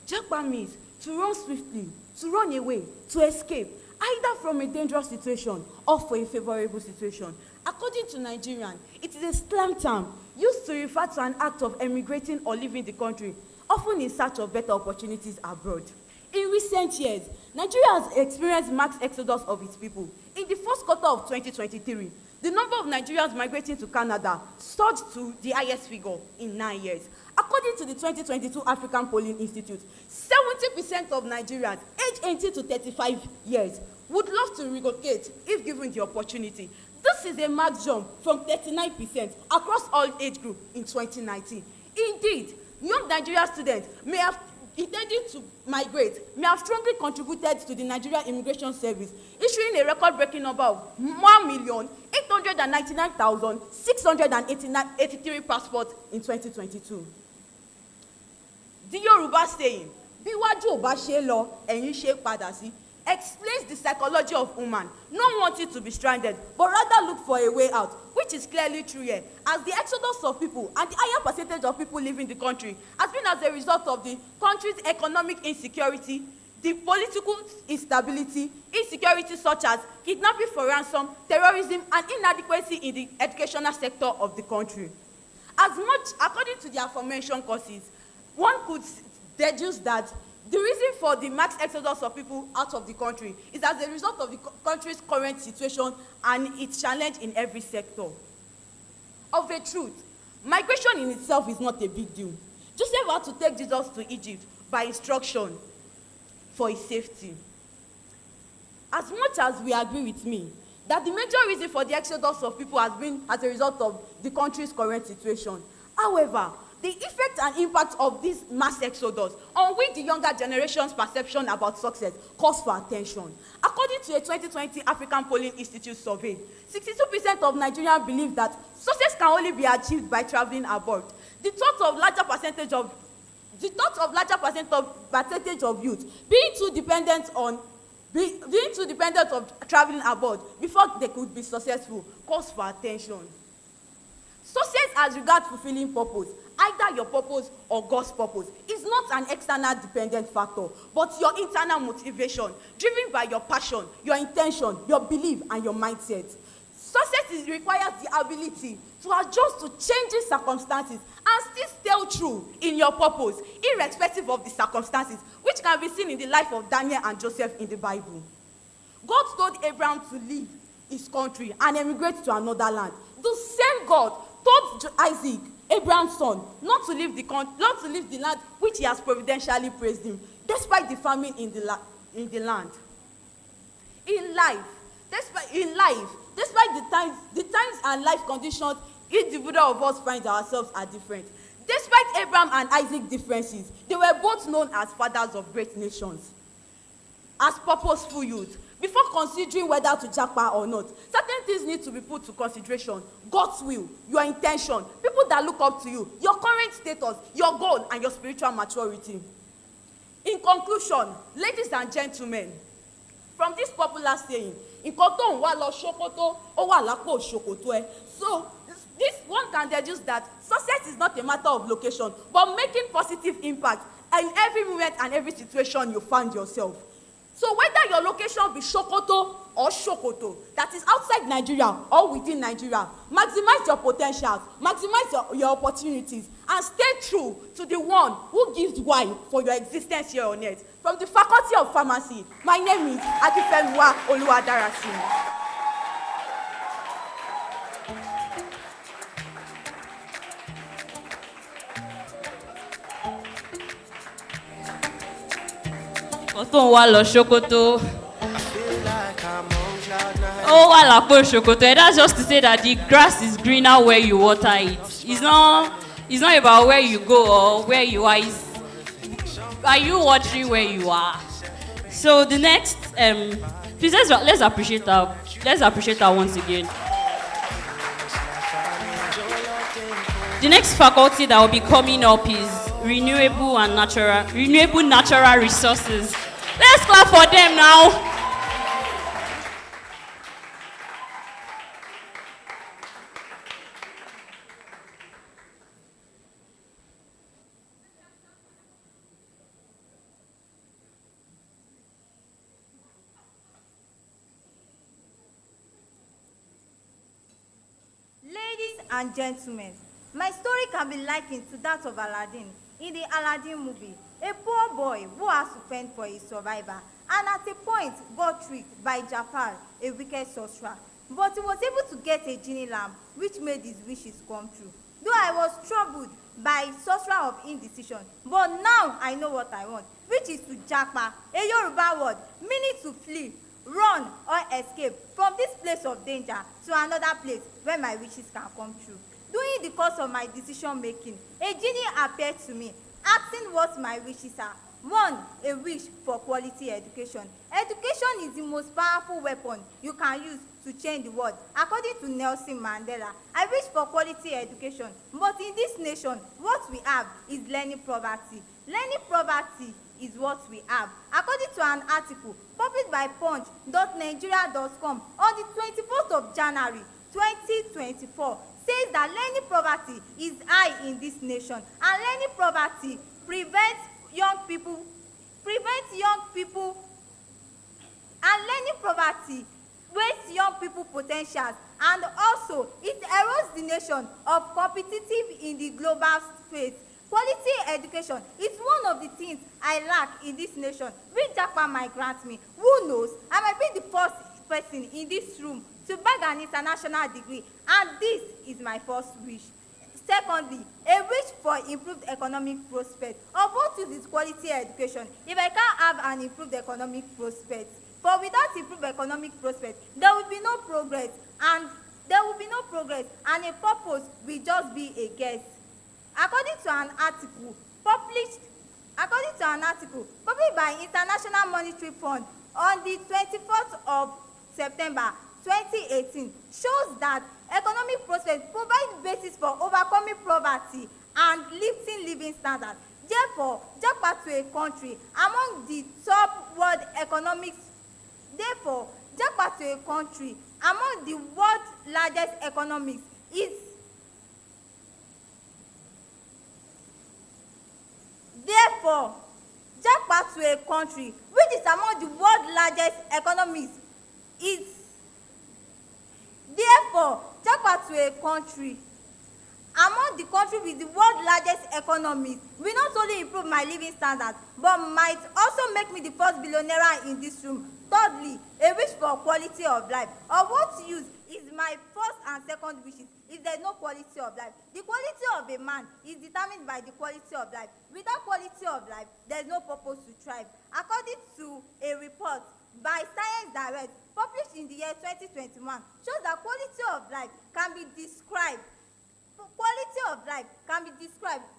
Japa means to run swiftly, to run away, to escape, either from a dangerous situation or for a favorable situation. According to Nigerian, it is a slang term used to refer to an act of emigrating or leaving the country, often in search of better opportunities abroad. In recent years, Nigeria has experienced mass exodus of its people. In the first quarter of 2023, the number of Nigerians migrating to Canada surged to the highest figure in 9 years. According to the 2022 African Polling Institute, 70% of Nigerians aged 18 to 35 years would love to relocate if given the opportunity. This is a marked jump from 39% across all age groups in 2019. Indeed, young Nigerian students may have intending to migrate may have strongly contributed to the Nigeria Immigration Service, issuing a record-breaking number of 1,899,683 passports in 2022. The Yoruba saying, "Bí wájú ò bá ṣe lọ, ẹ̀yìn ṣe padà sí," explains the psychology of woman not wanting to be stranded, but rather look for a way out, which is clearly true here, as the exodus of people and the higher percentage of people leaving the country has been as a result of the country's economic insecurity, the political instability, insecurity such as kidnapping for ransom, terrorism, and inadequacy in the educational sector of the country. As much, according to the aforementioned causes, one could deduce that the reason for the mass exodus of people out of the country is as a result of the country's current situation and its challenge in every sector. Of a truth, migration in itself is not a big deal. Joseph had to take Jesus to Egypt by instruction for his safety. As much as we agree with me that the major reason for the exodus of people has been as a result of the country's current situation, however, the effect and impact of this mass exodus on which the younger generation's perception about success calls for attention. According to a 2020 African Polling Institute survey, 62% of Nigerians believe that success can only be achieved by traveling abroad. The thought of larger percentage of youth being too dependent of traveling abroad before they could be successful calls for attention. Success as regards fulfilling purpose, either your purpose or God's purpose, is not an external dependent factor, but your internal motivation, driven by your passion, your intention, your belief, and your mindset. Success requires the ability to adjust to changing circumstances and still stay true in your purpose, irrespective of the circumstances, which can be seen in the life of Daniel and Joseph in the Bible. God told Abraham to leave his country and emigrate to another land. The same God told Isaac, Abraham's son, not to leave the land which he has providentially praised him, despite the famine in the land. In life, despite the times and life conditions individual of us find ourselves are different. Despite Abraham and Isaac's differences, they were both known as fathers of great nations. As purposeful youth, before considering whether to japa or not, certain things need to be put to consideration. God's will, your intention, people that look up to you, your current status, your goal, and your spiritual maturity. In conclusion, ladies and gentlemen, from this popular saying, nǹkan tó ń wá lọ ṣòkòtò, ó wà lápò ṣòkòtò ẹ. So, this one can deduce that success is not a matter of location, but making positive impact in every moment and every situation you find yourself. So whether your location be Sokoto or Sokoto, that is outside Nigeria or within Nigeria, maximize your potentials, maximize your opportunities, and stay true to the one who gives why for your existence here on earth. From the Faculty of Pharmacy, my name is Akifeluwa Oluwadarasin. Tó ń wá lọ Sokoto. Ó wà lápò Sokoto. And that's just to say that the grass is greener where you water it. It's not about where you go or where you are. Are you watering where you are? So the next, please let's appreciate her. Let's appreciate her once again. The next faculty that will be coming up is renewable natural resources. Let's clap for them now. Ladies and gentlemen, my story can be likened to that of Aladdin in the Aladdin movie. A poor boy who has to fend for his survival and at a point got tricked by Japa, a wicked sorcerer. But he was able to get a genie lamp which made his wishes come true. Though I was troubled by sorcerer of indecision, but now I know what I want, which is to Japa, a Yoruba word meaning to flee, run or escape from this place of danger to another place where my wishes can come true. During the course of my decision making, a genie appeared to me, asking what my wishes are. One, a wish for quality education. Education is the most powerful weapon you can use to change the world. According to Nelson Mandela, I wish for quality education, but in this nation, what we have is learning poverty. Learning poverty is what we have. According to an article published by punch.nigeria.com on the 24th of January 2024, says that learning poverty is high in this nation, and learning poverty prevents young people, and learning poverty wastes young people potentials, and also it erodes the nation of competitive in the global space. Quality education is one of the things I lack in this nation, which Japa might grant me. Who knows, I might be the first person in this room to bag an international degree, and this is my first wish. Secondly, a wish for improved economic prospect. Of what use is quality education if I can't have an improved economic prospect? For without improved economic prospect, there will be no progress, and a purpose will just be a guess. According to an article published by International Monetary Fund on the 24th of September 2018, shows that economic prospects provide basis for overcoming poverty and lifting living standards. Therefore, Japa to a country among the top world largest economies is Therefore, Japa to a country which is among the world's largest economies is Therefore, Japa to a country among the country with the world's largest economies will not only improve my living standards but might also make me the first billionaire in this room. Thirdly, a wish for quality of life. Of what use is my first and second wishes if there is no quality of life? The quality of a man is determined by the quality of life. Without quality of life, there is no purpose to thrive. According to a report by Science Direct published in the year 2021, shows that quality of life can be described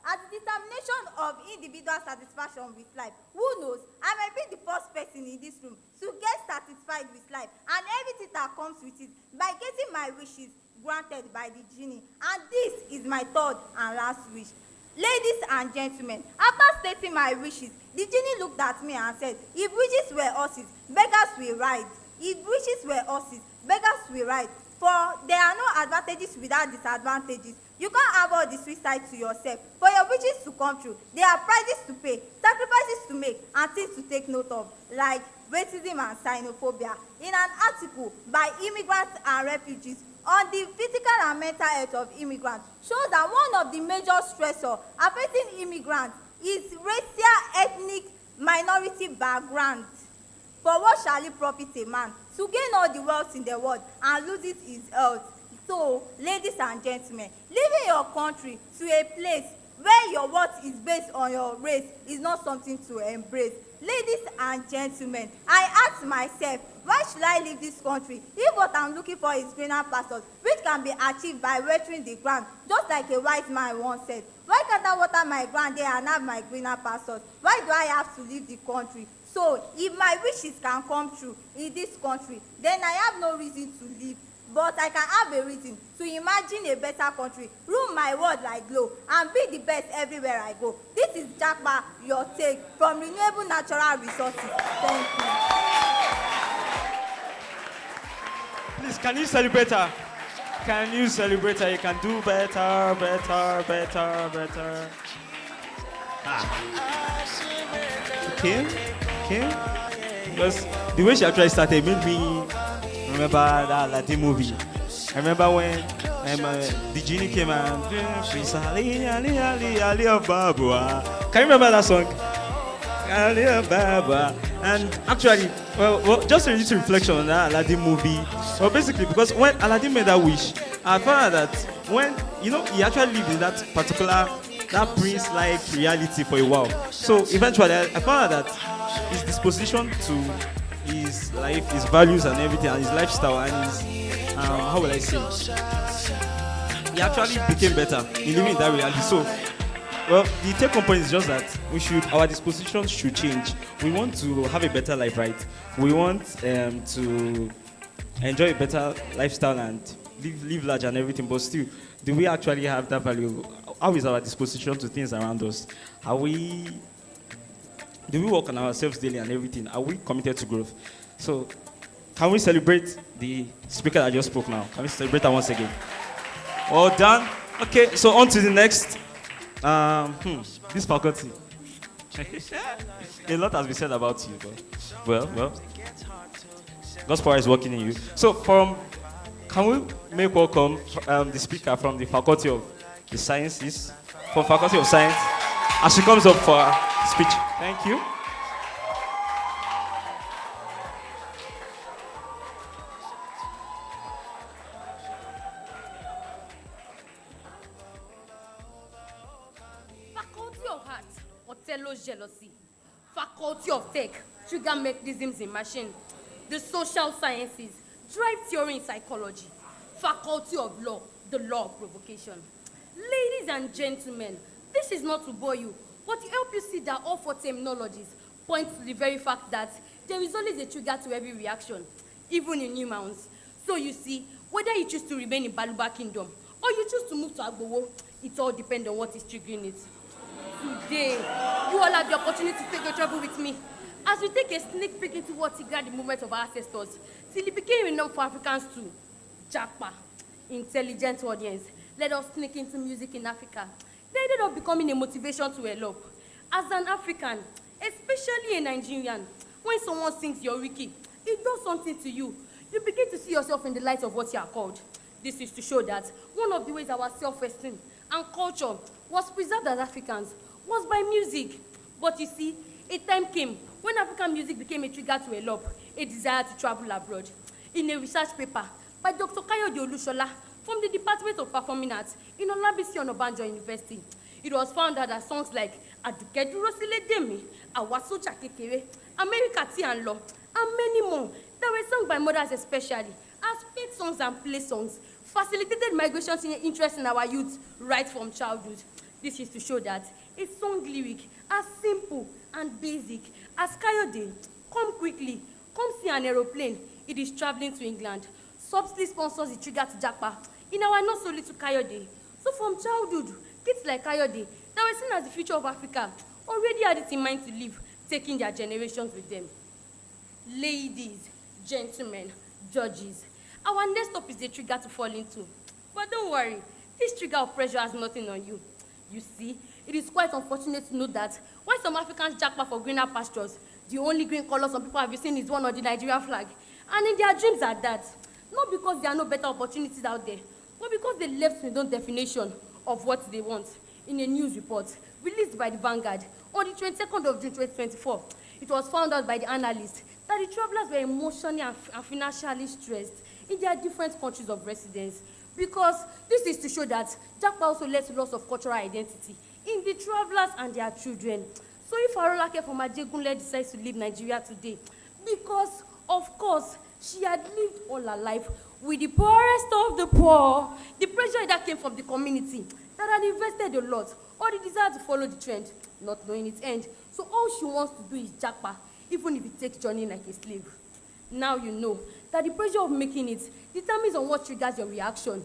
as the determination of individual satisfaction with life. Who knows, I might be the first person in this room to get satisfied with life and everything that comes with it by getting my wishes granted by the genie. And this is my third and last wish. Ladies and gentlemen, after stating my wishes, the genie looked at me and said, if wishes were horses, beggars will ride. If wishes were horses, beggars will ride. For there are no advantages without disadvantages. You can't have all the sweet side to yourself. For your wishes to come true, there are prices to pay, sacrifices to make, and things to take note of, like racism and xenophobia. In an article by Immigrants and Refugees on the physical and mental health of immigrants, shows that one of the major stressors affecting immigrants is racial ethnic minority background. For what shall it profit a man to gain all the wealth in the world and lose it his health? So, ladies and gentlemen, leaving your country to a place where your worth is based on your race is not something to embrace. Ladies and gentlemen, I ask myself, why should I leave this country if what I'm looking for is greener pastures, which can be achieved by watering the ground, just like a wise man once said? Why can't I water my ground there and have my greener pastures? Why do I have to leave the country So if my wishes can come true in this country, then I have no reason to live. But I can have a reason to imagine a better country, rule my world like glow, and be the best everywhere I go. This is Japa, your take from Renewable Natural Resources. Thank you. Please, can you celebrate her? Can you celebrate her? You can do better. Okay. Because the way she actually started made me remember that Aladdin movie. I remember when the genie came and Prince Ali of Babua. Can you remember that song? Ali of Babua. And actually, well, just a little reflection on that Aladdin movie. Well, basically, because when Aladdin made that wish, I found out that when, he actually lived in that particular, that prince-like reality for a while. So eventually, I found out that his disposition to his life, his values and everything, and his lifestyle, and his, how will I say, he actually became better in living in that reality. So, well, the take-home point is just that our disposition should change. We want to have a better life, right? We want to enjoy a better lifestyle and live large and everything, but still, do we actually have that value? How is our disposition to things around us? Do we work on ourselves daily and everything? Are we committed to growth? So, can we celebrate the speaker that just spoke now? Can we celebrate her once again? All done? Okay, so on to the next. This faculty. A lot has been said about you, but well, God's power is working in you. So, can we make welcome the speaker from the Faculty of the Sciences, from Faculty of Science, as she comes up for her speech. Thank you. Faculty of Arts, Othello's jealousy. Faculty of Tech, trigger mechanisms in machine. The Social Sciences, drive theory in psychology. Faculty of Law, the law of provocation. Ladies and gentlemen, this is not to bore you, but to help you see that all four terminologies point to the very fact that there is always a trigger to every reaction, even in humans. So you see, whether you choose to remain in Baluba Kingdom or you choose to move to Agbowo, it all depends on what is triggering it. Today, you all have the opportunity to take a travel with me as we take a sneak peek into what triggered the movement of our ancestors till it became enough for Africans to Japa, intelligent audience. Let us sneak into music in Africa. They ended up becoming a motivation to elope. As an African, especially a Nigerian, when someone sings your wiki, it does something to you. You begin to see yourself in the light of what you are called. This is to show that one of the ways our self-esteem and culture was preserved as Africans was by music. But you see, a time came when African music became a trigger to elope, a desire to travel abroad. In a research paper by Dr. Kayode Olushola from the Department of Performing Arts in Olabisi Onabanjo University, it was found out that songs like Aduke Duro Sile Demi, Awasoja Kekere, America Tea and Law, and many more that were sung by mothers especially as faith songs and play songs facilitated migration interest in our youth right from childhood. This is to show that a song lyric as simple and basic as Kayode, come quickly, come see an aeroplane, it is traveling to England. Subsidy sponsors the trigger to Japa in our not so little Kayode. So from childhood, kids like Kayode that were seen as the future of Africa already had it in mind to live, taking their generations with them. Ladies, gentlemen, judges, our next stop is a trigger to fall into. But don't worry, this trigger of pressure has nothing on you. You see, it is quite unfortunate to know that when some Africans japa for greener pastures, the only green color some people have seen is one of the Nigerian flag. And in their dreams are that. Not because there are no better opportunities out there, but because they left with no definition of what they want. In a news report released by the Vanguard on the 22nd of June 2024, it was found out by the analysts that the travelers were emotionally and financially stressed in their different countries of residence. Because this is to show that Japa also led to loss of cultural identity in the travelers and their children. So if Arolake from Ajegunle decides to leave Nigeria today, because of course she had lived all her life with the poorest of the poor, the pressure that came from the community that had invested a lot, or the desire to follow the trend, not knowing its end. So all she wants to do is Japa. even if it takes journeying like a slave. Now you know that the pressure of making it determines on what triggers your reaction.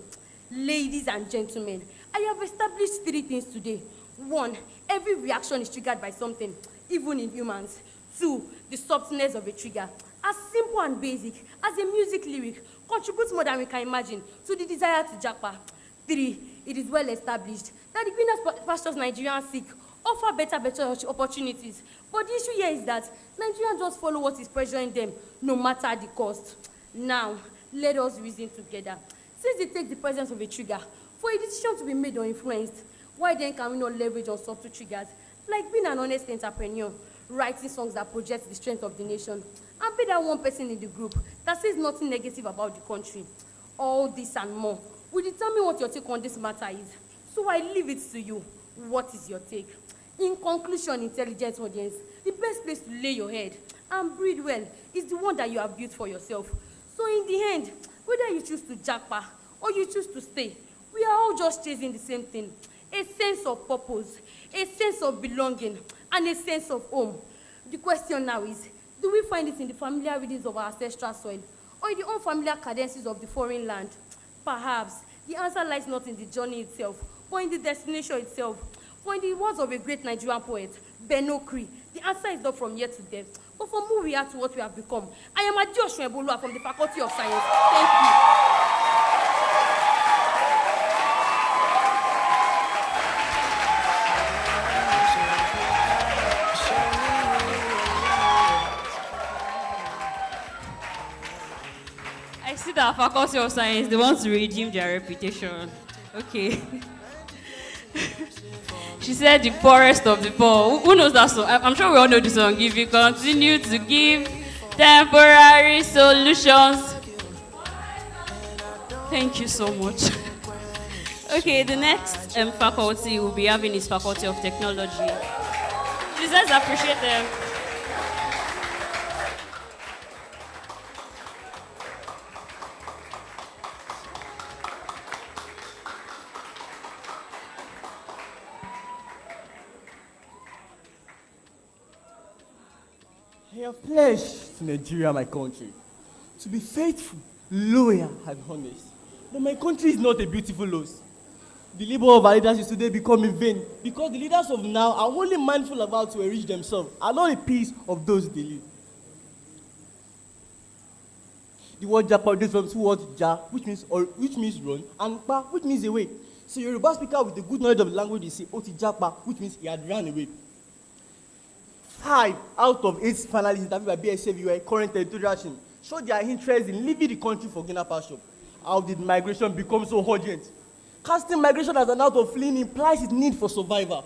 Ladies and gentlemen, I have established 3 things today. 1, every reaction is triggered by something, even in humans. 2, the subtleness of a trigger, as simple and basic as a music lyric, contributes more than we can imagine to the desire to japa. 3, it is well established that the greener pastures Nigerians seek offer better opportunities. But the issue here is that Nigerians just follow what is pressuring them, no matter the cost. Now, let us reason together. Since it takes the presence of a trigger for a decision to be made or influenced, why then can we not leverage on subtle triggers, like being an honest entrepreneur, writing songs that project the strength of the nation, and be that one person in the group that says nothing negative about the country? All this and more will determine what your take on this matter is. So I leave it to you. What is your take? In conclusion, intelligent audience, the best place to lay your head and breathe well is the one that you have built for yourself. So in the end, whether you choose to japa or you choose to stay, we are all just chasing the same thing: a sense of purpose, a sense of belonging, and a sense of home. The question now is, do we find it in the familiar rhythms of our ancestral soil or in the unfamiliar cadences of the foreign land? Perhaps the answer lies not in the journey itself, but in the destination itself. For in the words of a great Nigerian poet, Benokri, the answer is not from here to there, but from who we are to what we have become. I am Adeosun Ebolua from the Faculty of Science. Thank you. I see that Faculty of Science, they want to redeem their reputation. Okay. She said the poorest of the poor. Who knows that song? I'm sure we all know the song. If you continue to give temporary solutions. Thank you so much. Okay, the next faculty we'll be having is Faculty of Technology. Please, let's appreciate them. I have pledged to Nigeria, my country, to be faithful, loyal, and honest. But my country is not a beautiful loss. The labor of our leaders is today becoming vain because the leaders of now are only mindful of how to enrich themselves and not the peace of those they lead. The word Japa is from two words Ja, which means run, and Pa, which means away. So Yoruba speaker with a good knowledge of the language, they say Oti Japa, which means he had run away. 5 out of 8 finalists interviewed by BSF current territorial team showed their interest in leaving the country for greener pasture. How did migration become so urgent? Casting migration as an out of fleeing implies its need for survival.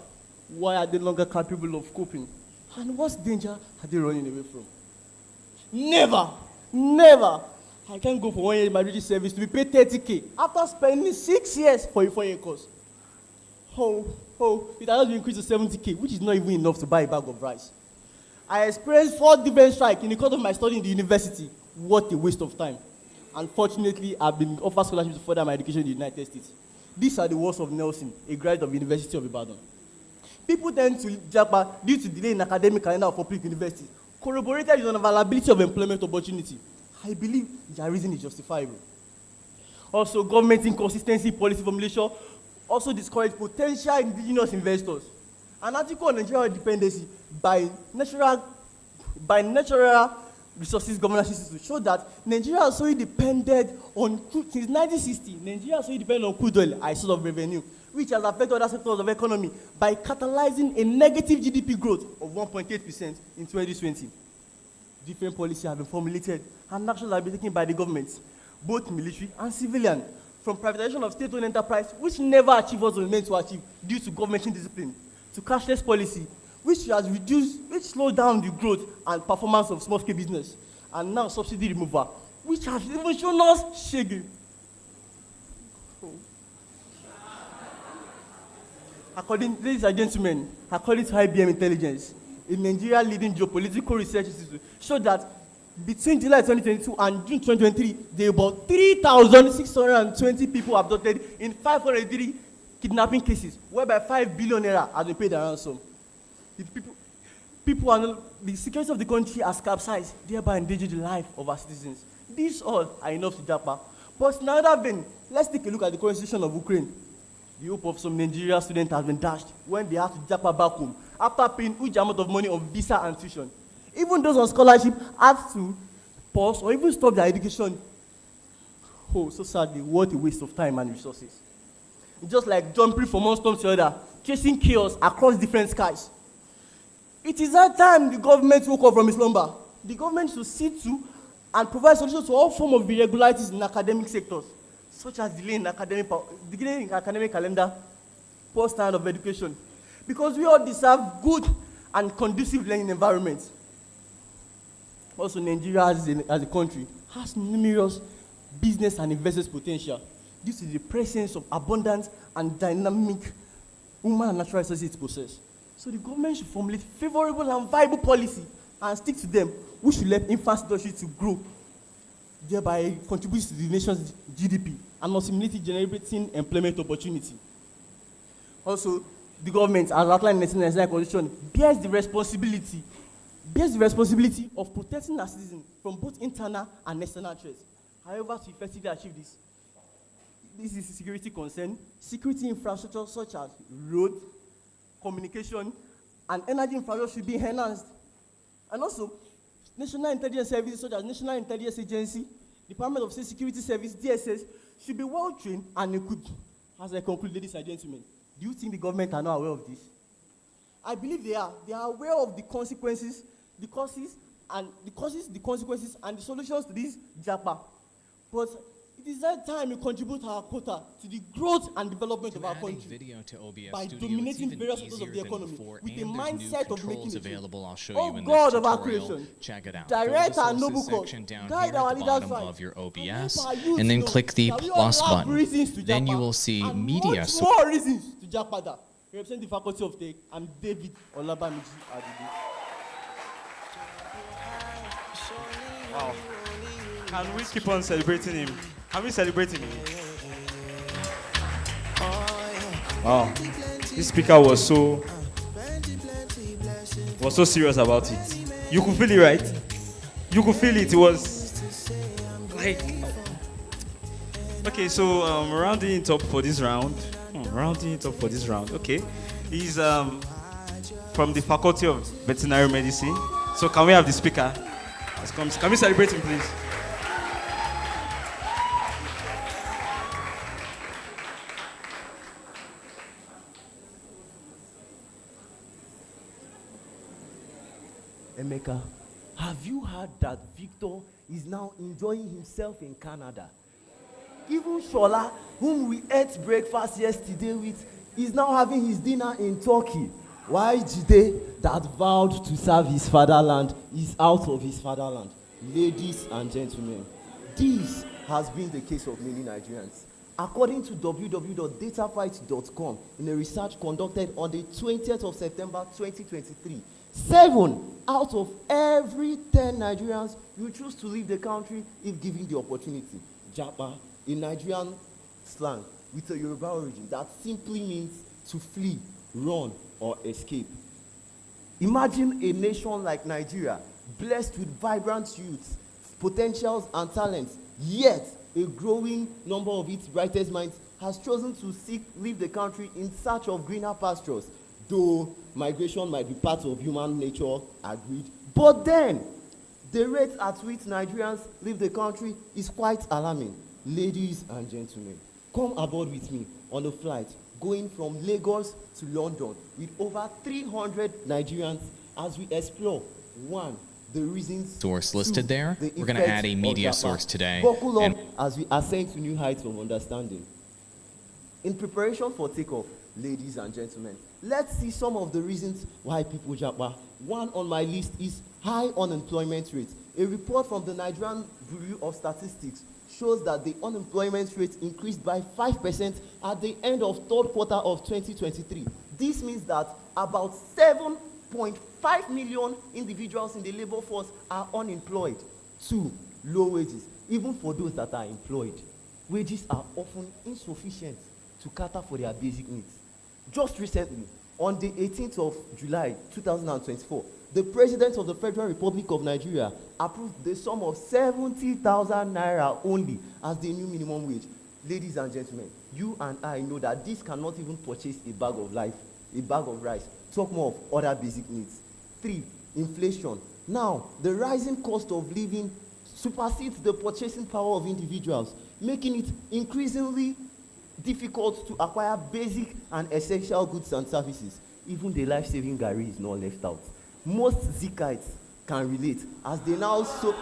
Why are they no longer capable of coping? And what danger are they running away from? Never. I can't go for 1 year in my military service to be paid 30K after spending 6 years for a 4-year course. It has been increased to 70K, which is not even enough to buy a bag of rice. I experienced 4 different strikes in the course of my study in the university. What a waste of time. Unfortunately, I've been offered scholarships to further my education in the United States. These are the words of Nelson, a graduate of the University of Ibadan. People tend to Japa due to delay in academic calendar of public universities, corroborated with unavailability of employment opportunity. I believe their reason is justifiable. Also, government inconsistency policy formulation also discourage potential indigenous investors. An article on Nigerian dependency by natural resources governance institute showed that Nigeria has solely depended on crude since 1960. Nigeria has solely depended on crude oil as a source of revenue, which has affected other sectors of the economy by catalyzing a negative GDP growth of 1.8% in 2020. Different policies have been formulated and actions have been taken by the government, both military and civilian, from privatization of state-owned enterprise, which never achieved what was meant to achieve due to government indiscipline, to cashless policy, which slowed down the growth and performance of small-scale business, and now subsidy removal, which has even shown us shaggy. Ladies and gentlemen, according to IBM Intelligence, a Nigeria leading geopolitical research institute showed that between July 2022 and June 2023, there were about 3,620 people abducted in 503 kidnapping cases, whereby 5 billion naira has been paid a ransom. people are the security of the country has capsized, thereby endangering the life of our citizens. These all are enough to Japa. But in another vein, let's take a look at the current situation of Ukraine. The hope of some Nigerian students has been dashed when they have to Japa back home after paying huge amount of money on visa and tuition. Even those on scholarship have to pause or even stop their education. Oh, so sadly, what a waste of time and resources. Just like jumping from one storm to the other, chasing chaos across different skies. It is that time the government woke up from its slumber. The government should see to and provide solutions to all forms of irregularities in academic sectors, such as delay in academic calendar, poor standard of education, because we all deserve good and conducive learning environments. Also, Nigeria as a country has numerous business and investment potential due to the presence of abundant and dynamic human and natural resources it possesses. So the government should formulate favorable and viable policy and stick to them, which should let infant industry to grow, thereby contribute to the nation's GDP and ultimately generating employment opportunity. Also, the government, as outlined in the 1999 Constitution, bears the responsibility of protecting our citizens from both internal and external threats. However, to effectively achieve this is security concern, security infrastructure such as road, communication, and energy infrastructure should be enhanced. And also, national intelligence services such as National Intelligence Agency, Department of State Security Service, DSS, should be well trained and equipped. As I conclude, ladies and gentlemen, do you think the government are not aware of this? I believe they are. They are aware of the consequences, the consequences, and the solutions to this Japa. But it is that time we contribute our quota to the growth and development of our country video to OBS by Studio, dominating it's various even sectors of the easier than economy before, with a and there's new mindset of making controls it. available. I'll show Oh you in God this of our tutorial. creation, Check it out. direct Go to our the noble sources cause, section down guide here at our the leaders bottom right. of your Enable OBS, our youth and then to know click the that we all plus have button. reasons to Then you Japa will see and media much support. more reasons to Japada. Represent the Faculty of Tech. I'm David Olabamiji Adidi. Wow. Can we keep on celebrating him? Can we celebrate him? Wow. This speaker was so serious about it. You could feel it, right? You could feel it. It was like, okay. So rounding it up for this round. Okay. He's from the Faculty of Veterinary Medicine. So can we have the speaker? Can we celebrate him, please? Emeka, have you heard that Victor is now enjoying himself in Canada? Even Shola, whom we ate breakfast yesterday with, is now having his dinner in Turkey. Why Jide, that vowed to serve his fatherland, is out of his fatherland? Ladies and gentlemen, this has been the case of many Nigerians. According to www.datafight.com, in a research conducted on the 20th of September 2023, 7 out of every 10 Nigerians will choose to leave the country if given the opportunity. Japa, a Nigerian slang with a Yoruba origin that simply means to flee, run, or escape. Imagine a nation like Nigeria, blessed with vibrant youths, potentials, and talents, yet a growing number of its brightest minds has chosen to leave the country in search of greener pastures. Though migration might be part of human nature, agreed. But then, the rate at which Nigerians leave the country is quite alarming. Ladies and gentlemen, come aboard with me on a flight going from Lagos to London with over 300 Nigerians as we explore, 1, the reasons, Source 2, listed there. the We're going to add a effects media of Japa. source today. Buckle And up as we ascend to new heights of understanding. In preparation for takeoff, ladies and gentlemen, let's see some of the reasons why people Japa. One on my list is high unemployment rate. A report from the Nigerian Bureau of Statistics shows that the unemployment rate increased by 5% at the end of third quarter of 2023. This means that about 7.5 million individuals in the labor force are unemployed. 2, low wages. Even for those that are employed, wages are often insufficient to cater for their basic needs. Just recently, On the 18th of July 2024, the President of the Federal Republic of Nigeria approved the sum of 70,000 naira only as the new minimum wage. Ladies and gentlemen, you and I know that this cannot even purchase a bag of rice. Talk more of other basic needs. 3, inflation. Now, the rising cost of living supersedes the purchasing power of individuals, making it increasingly difficult to acquire basic and essential goods and services. Even the life-saving Gary is not left out. Most Zikites can relate as they now soak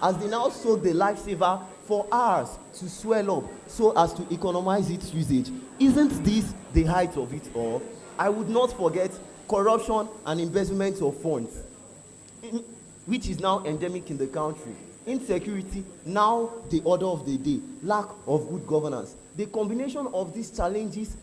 the lifesaver for hours to swell up so as to economize its usage. Isn't this the height of it all? I would not forget corruption and embezzlement of funds, which is now endemic in the country. Insecurity, now the order of the day. Lack of good governance. The combination of these challenges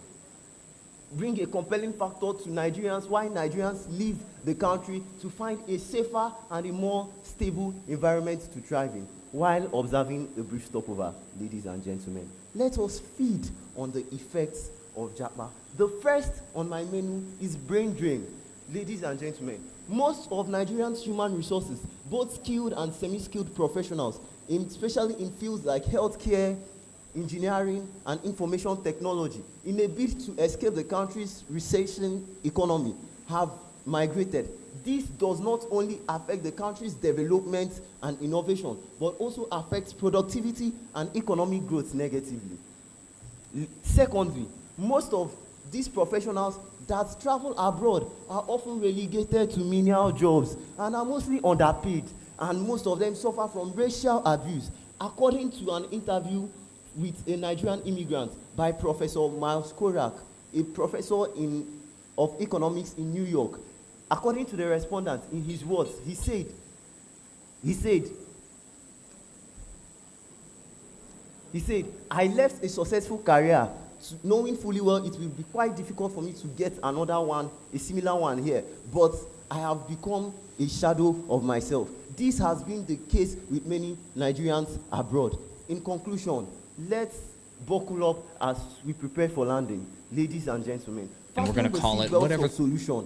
bring a compelling factor to Nigerians why Nigerians leave the country to find a safer and a more stable environment to thrive in. While observing a brief stopover, ladies and gentlemen, let us feed on the effects of Japa. The first on my menu is brain drain. Ladies and gentlemen, most of Nigerians' human resources, both skilled and semi-skilled professionals, especially in fields like healthcare, engineering, and information technology, in a bid to escape the country's recession economy, have migrated. This does not only affect the country's development and innovation, but also affects productivity and economic growth negatively. Secondly, most of these professionals that travel abroad are often relegated to menial jobs and are mostly underpaid, and most of them suffer from racial abuse. According to an interview with a Nigerian immigrant by Professor Miles Korak, a professor of economics in New York, according to the respondent, in his words, he said, I left a successful career knowing fully well it will be quite difficult for me to get another one, a similar one here, but I have become a shadow of myself. This has been the case with many Nigerians abroad. In conclusion, let's buckle up as we prepare for landing. Ladies and gentlemen, and we're going to call it whatever solution.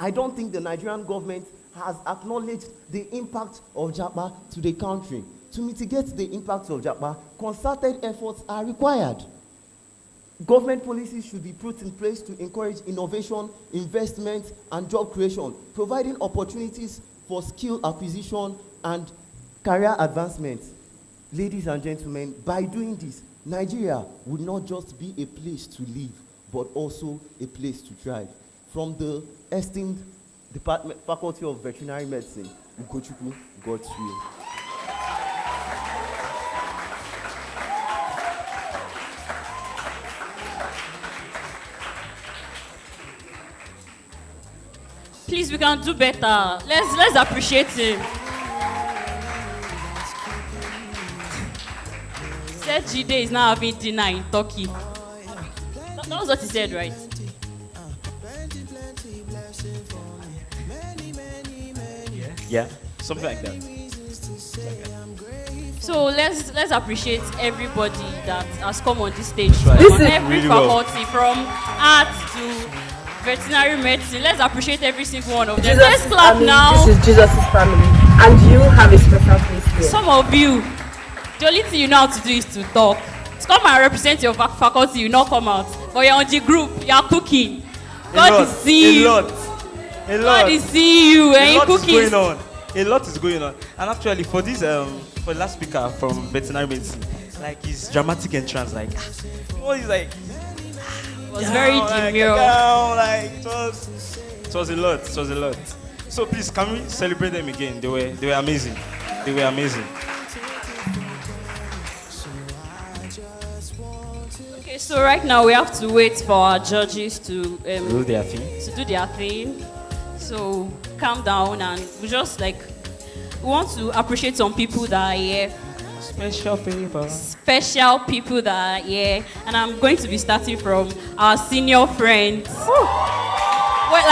I don't think the Nigerian government has acknowledged the impact of Japa to the country. To mitigate the impact of Japa, concerted efforts are required. Government policies should be put in place to encourage innovation, investment, and job creation, providing opportunities for skill acquisition and career advancement. Ladies and gentlemen, by doing this, Nigeria would not just be a place to live, but also a place to thrive. From the esteemed Faculty of Veterinary Medicine, Ugochukwu, God's will. Please, we can do better. Let's appreciate him. Said Jide is now having dinner in Turkey. That was what he said, right? Yeah, something like that. So let's appreciate everybody that has come on this stage. Right. From every really faculty, from art to veterinary medicine. Let's appreciate every single one of them. Jesus Let's clap family, now. This is Jesus' family, and you have a special place here. Some of you, the only thing you know how to do is to talk. To come and represent your faculty, you not come out. But you're on the group, you're cooking. God is seeing you. A lot. God is seeing you, and you're cooking. Is going on. A lot is going on. And actually, for this, for the last speaker from veterinary medicine, like his dramatic entrance, like, what is like. It was very demure. It was a lot. It was a lot. So please, can we celebrate them again? They were amazing. They were amazing. Okay, so right now we have to wait for our judges to do their thing. So calm down, and we just we want to appreciate some people that are here. Special people that are here, and I'm going to be starting from our senior friends. When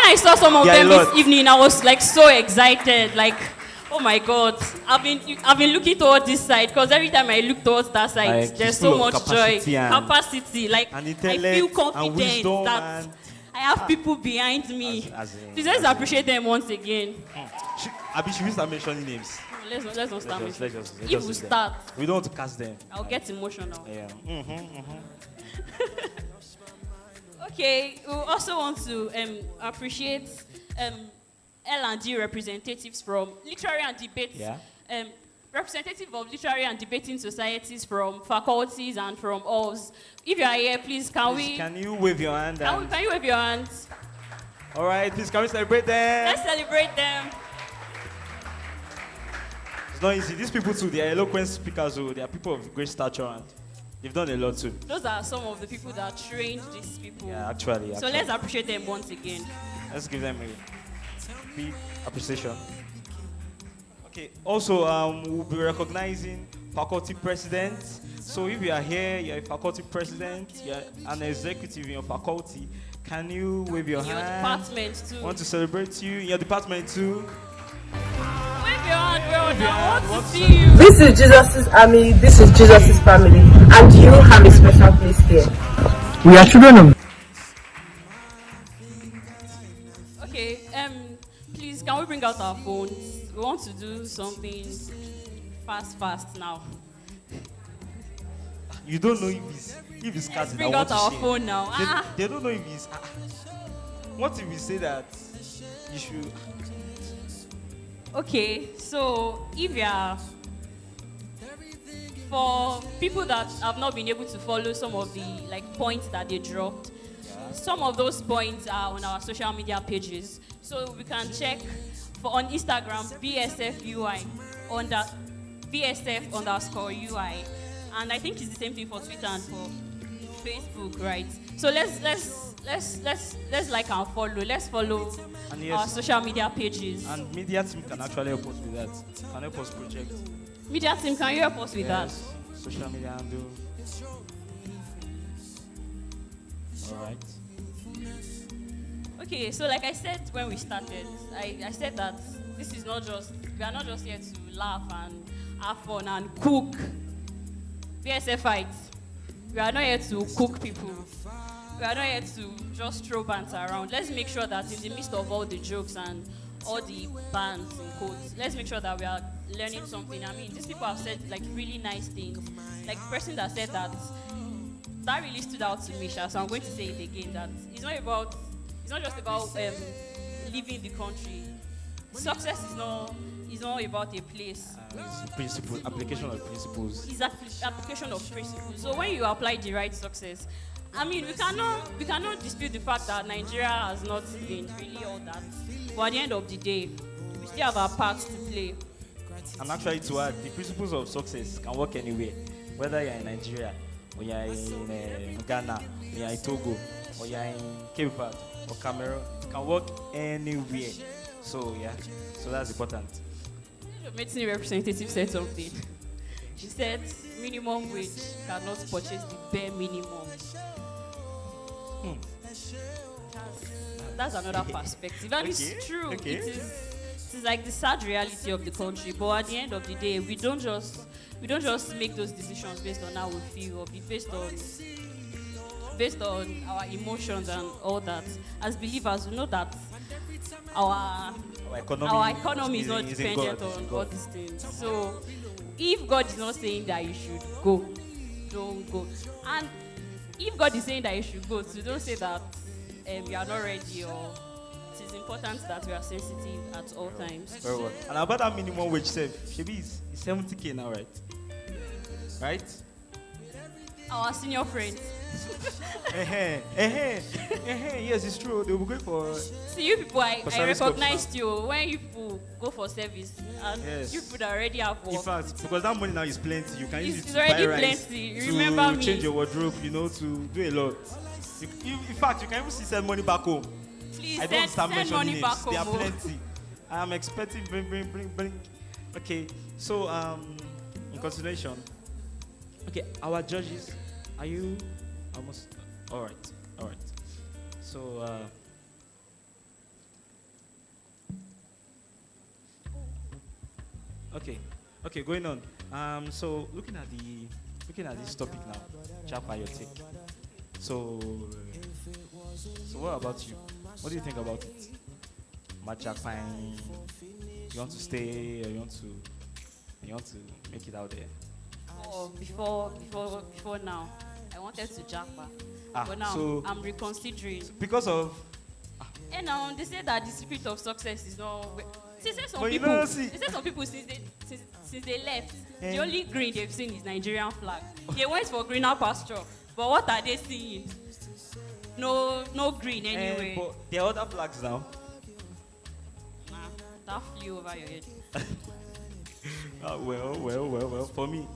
I saw some of them this evening, I was so excited. Oh my God, I've been looking towards this side because every time I look towards that side, Like, there's it's so full of much joy, capacity and capacity. Like and I feel intellect and confident wisdom that and- I have people behind me. As in- Please let's as in- appreciate them once again. Should we start mentioning names? Let's not start. Let's just If we leave them. start, We don't want to cast them. I'll get emotional. Yeah. Okay, we also want to appreciate L&D representatives from literary and debate. Yeah. Representative of literary and debating societies from faculties and from halls. If you are here, please Can you wave your hand? And... can you wave your hands? All right, please can we celebrate them? Let's celebrate them. It's not easy. These people too, they are eloquent speakers. They are people of great stature and they've done a lot too. Those are some of the people that trained these people. Yeah, actually. So let's appreciate them once again. Let's give them a big appreciation. Okay, also we'll be recognizing faculty presidents. So if you are here, you're a faculty president, you're an executive in your faculty, can you wave your In your hand? department too. Want to celebrate you in your department too? Wave your hand, I want to see you. This is Jesus' army, this is Jesus' family, and you have a special place here. We are children of... Okay, please can we bring out our phones? We want to do something fast now. You don't know if it's casting. Bring out our phone now. They don't know if it's. What if we say that you should? Okay, so if you are, for people that have not been able to follow some of the points that they dropped, some of those points are on our social media pages. So we can check on Instagram BSFUI under BSF_UI, and I think it's the same thing for Twitter and for Facebook, right? So let's like and follow. Let's follow And yes, our social media pages. And media team can actually help us with that. Can help us project. Media team, can you help us with that? Social media handle. All right. Okay, so like I said when we started, I said that this is not just, we are not just here to laugh and have fun and cook. BSFites, we are not here to cook people. We are not here to just throw banter around. Let's make sure that in the midst of all the jokes and all the bans and quotes, let's make sure that we are learning something. I mean, these people have said really nice things. Like the person that said that really stood out to me, so I'm going to say it again, that it's not just about leaving the country. Success is not about a place. It's principle, application of principles. It's application of principles. So when you apply the right success, I mean, we cannot dispute the fact that Nigeria has not been really all that. But at the end of the day, we still have our part to play. And actually, to add, the principles of success can work anywhere, whether you're in Nigeria, or you're in Ghana, or you're in Togo, or you're in Cape Verde, or Cameroon. It can work anywhere. So yeah, so that's important. The Medicine representative said something. She said minimum wage cannot purchase the bare minimum. That's another perspective, and it's true. Okay. It is like the sad reality of the country. But at the end of the day, we don't just make those decisions based on how we feel, or based on our emotions and all that. As believers, we know that our economy is not dependent on all these things. So if God is not saying that you should go, don't go. And if God is saying that you should go, so don't say that you are not ready, or it is important that we are sensitive at all times. Very well. And about that minimum wage, Shebi is 70K now, right? Right? Our senior friends. Yes, it's true. They will go for. See, you people, I recognized you when you people go for service, and yes. you people that already have work. In fact, because that money now is plenty, you can use it It's to buy already rice, plenty. You to remember me. change your wardrobe, to do a lot. In fact, you can even send money back home. Please I don't start send mentioning money back names. There are home. plenty. I'm expecting bring. Okay, so in continuation. Okay, our judges, are you almost all right? So Okay. Okay, going on. So looking at this topic now, Japa, your take. So, so what about you? What do you think about it? Japan, you want to stay, or you want to make it out there? Oh, before now, I wanted to Japa, but now so I'm reconsidering. because of And now they say that the secret of success is not. They say some But you people. know, see- They say some people since they left, Eh. the only green they've seen is Nigerian flag. They went for greener pasture, but what are they seeing? No green anyway. but there are other flags now. Nah, that flew over your head. Well. For me,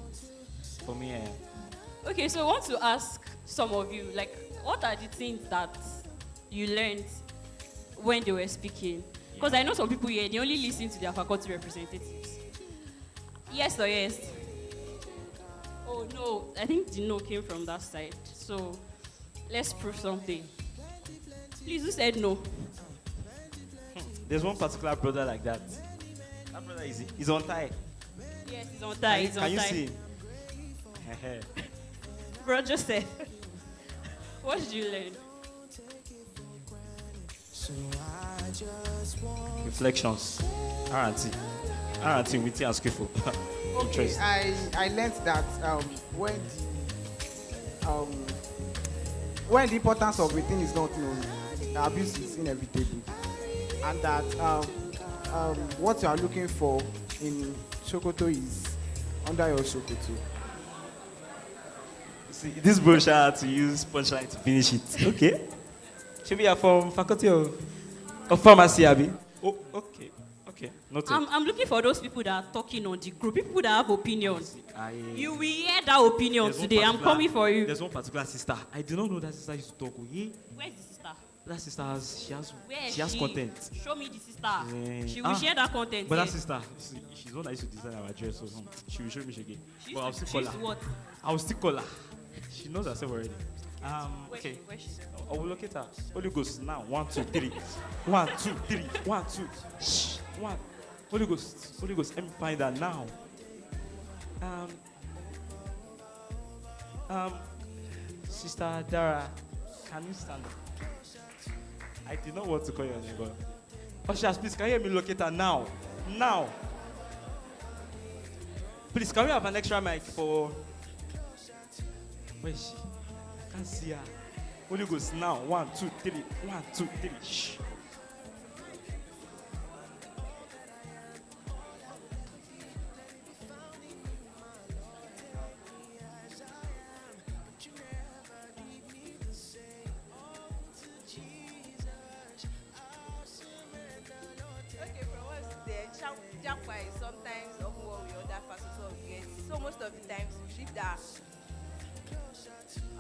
Okay, so I want to ask some of you, like, what are the things that you learned when they were speaking? Because I know some people here, they only listen to their faculty representatives. Yes or yes? Oh no, I think the no came from that side. So let's prove something. Please, who said no? there's one particular brother like that. That brother is on tie. Yes, he's on tie. He's on Can you tie. see him? Bro Joseph, what did you learn? Reflections. R&T, Witty and Skillful. Okay, Interest. I learned that when the importance of a thing is not known, abuse is inevitable, and that what you are looking for in Sokoto is under your Sokoto. See, this bro had to use punchline to finish it. Okay. Should be from faculty of pharmacy, Abi. Oh, okay. Noted. I'm looking for those people that are talking on the group, people that have opinions. You will hear that opinion There's one today. I'm particular- coming for you. There's one particular sister. I did not know that sister used to talk. Yeah. Where's the sister? That sister Where is she has content. Show me the sister. Eh, She will share that content. But that here. sister, she's the one that used to design our dress. So she will show me again. She But I'll used to- still she call used to her. what? I'll still call her. She knows herself already. Okay. Where she? I will locate her. Holy Ghost now. 1, 2, 3. 1, 2, 3. 1, 2. Shh. 1. Holy Ghost. Let me find her now. Sister Dara, can you stand up? I did not want to call your name, but Ushers, please, can you help me locate her now? Now. Please, can we have an extra mic for... Where is she? I can't see her. Holy Ghost, now. 1, 2, 3. 1, 2, 3. Shh. Okay, from what's there, Japa is sometimes of what we other facets of get. So most of the times we feel that.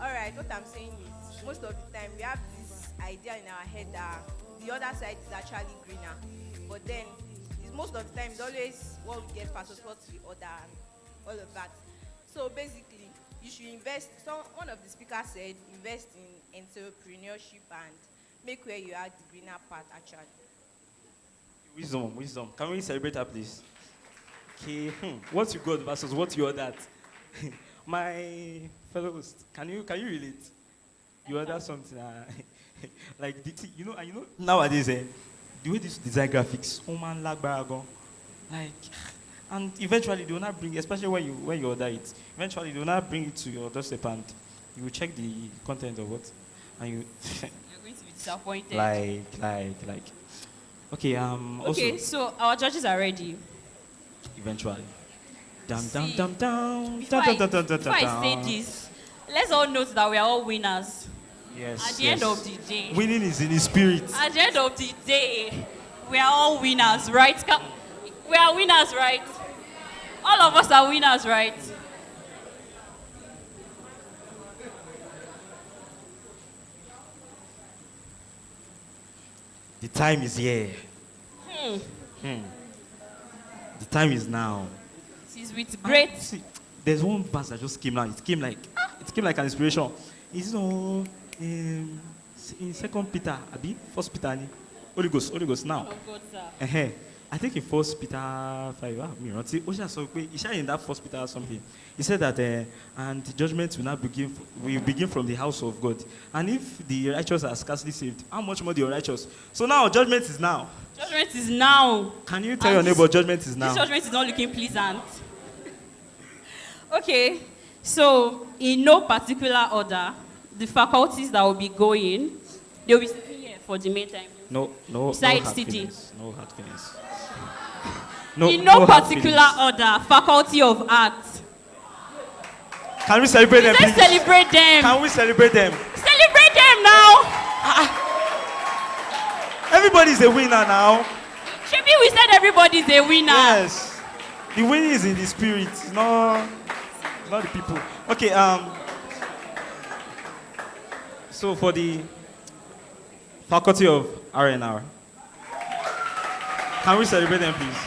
Alright, what I'm saying is most of the time we have this idea in our head that the other side is actually greener. But then it's most of the time it's always what we get versus what the other and all of that. So basically you should invest. One of the speakers said invest in entrepreneurship and make where you are the greener part actually. Wisdom. Can we celebrate her, please? Okay. What you got versus what you are that. My fellow host, can you relate? You order something like you know nowadays the way this design graphics, man lag baragon, like, and eventually they will not bring, especially when you order it. Eventually they will not bring it to your doorstep and you will check the content of what, and you You're going to be disappointed. like. Okay. Also, Okay, so our judges are ready. eventually. Dum See, dum dum Before I say this, let's all note that we are all winners. Yes. At the end of the day. Winning is in the spirit. At the end of the day, we are all winners, right? We are winners, right? All of us are winners, right? The time is here. The time is now. It is with great. See, there's one verse that just came now. It came like an inspiration. It's in 2 Peter, First Peter, Holy Ghost now. Oh God, sir. I think in First Peter 5, in that First Peter something, he said that, and judgment will not begin from the house of God. And if the righteous are scarcely saved, how much more the unrighteous? So now judgment is now. Judgment is now. Can you tell your neighbor judgment is now? This judgment is not looking pleasant. Okay, so in no particular order, the faculties that will be going, they will be sitting here for the main time. No Besides hard city. feelings. No hard feelings. In no hard particular feelings. order, faculty of arts. Can we celebrate them, Let's please? celebrate them. Can we celebrate them? Celebrate them now. Everybody's a winner now. Maybe we said everybody's a winner. Yes. The winning is in the spirit, it's not the people. Okay, so for the faculty of R&R, can we celebrate them, please?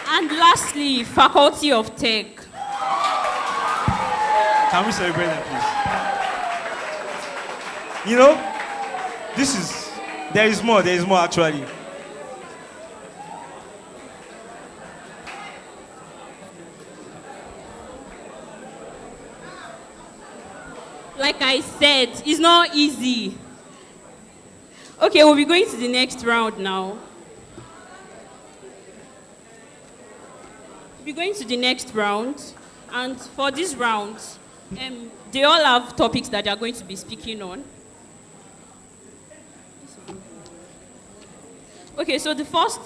And lastly, faculty of tech. Can we celebrate them, please? You know, there is more actually. Like I said, it's not easy. Okay, we'll be going to the next round now. We'll be going to the next round. And for this round, they all have topics that they are going to be speaking on. Okay, so the first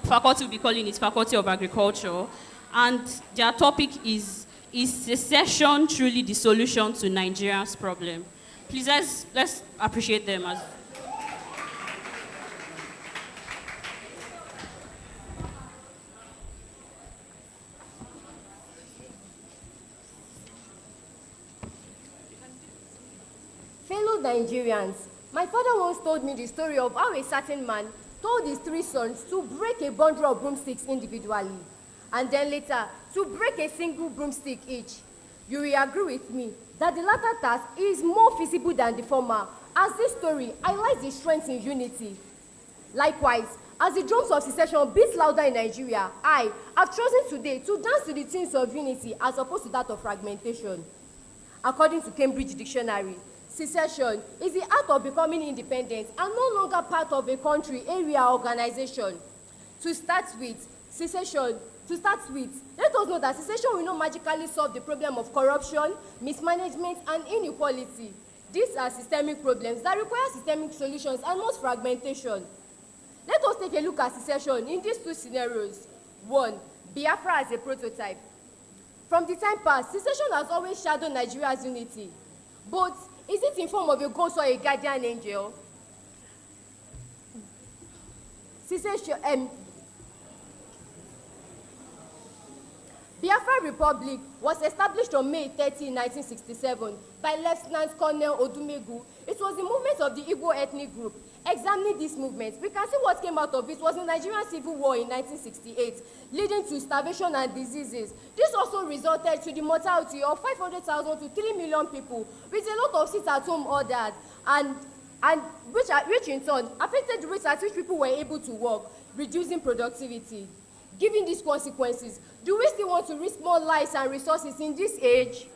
faculty we'll be calling is Faculty of Agriculture. And their topic is secession truly the solution to Nigeria's problem? Please, let's appreciate them as... Fellow Nigerians, my father once told me the story of how a certain man told his 3 sons to break a bundle of broomsticks individually, and then later to break a single broomstick each. You will agree with me that the latter task is more feasible than the former, as this story highlights the strength in unity. Likewise, as the drums of secession beat louder in Nigeria, I have chosen today to dance to the tunes of unity as opposed to that of fragmentation. According to Cambridge Dictionary, secession is the act of becoming independent and no longer part of a country, area, or organization. To start with, let us know that secession will not magically solve the problem of corruption, mismanagement, and inequality. These are systemic problems that require systemic solutions and not fragmentation. Let us take a look at secession in these 2 scenarios. 1. Biafra as a prototype. From the time past, secession has always shadowed Nigeria's unity. But is it in form of a ghost or a guardian angel? Biafra Republic was established on May 30, 1967 by Lieutenant Colonel Odumegu. It was the movement of the Igbo ethnic group. Examining this movement, we can see what came out of it was the Nigerian Civil War in 1968, leading to starvation and diseases. This also resulted to the mortality of 500,000 to 3 million people, with a lot of sit-at-home orders, and which in turn affected the rate at which people were able to work, reducing productivity. Given these consequences, do we still want to risk more lives and resources in this age?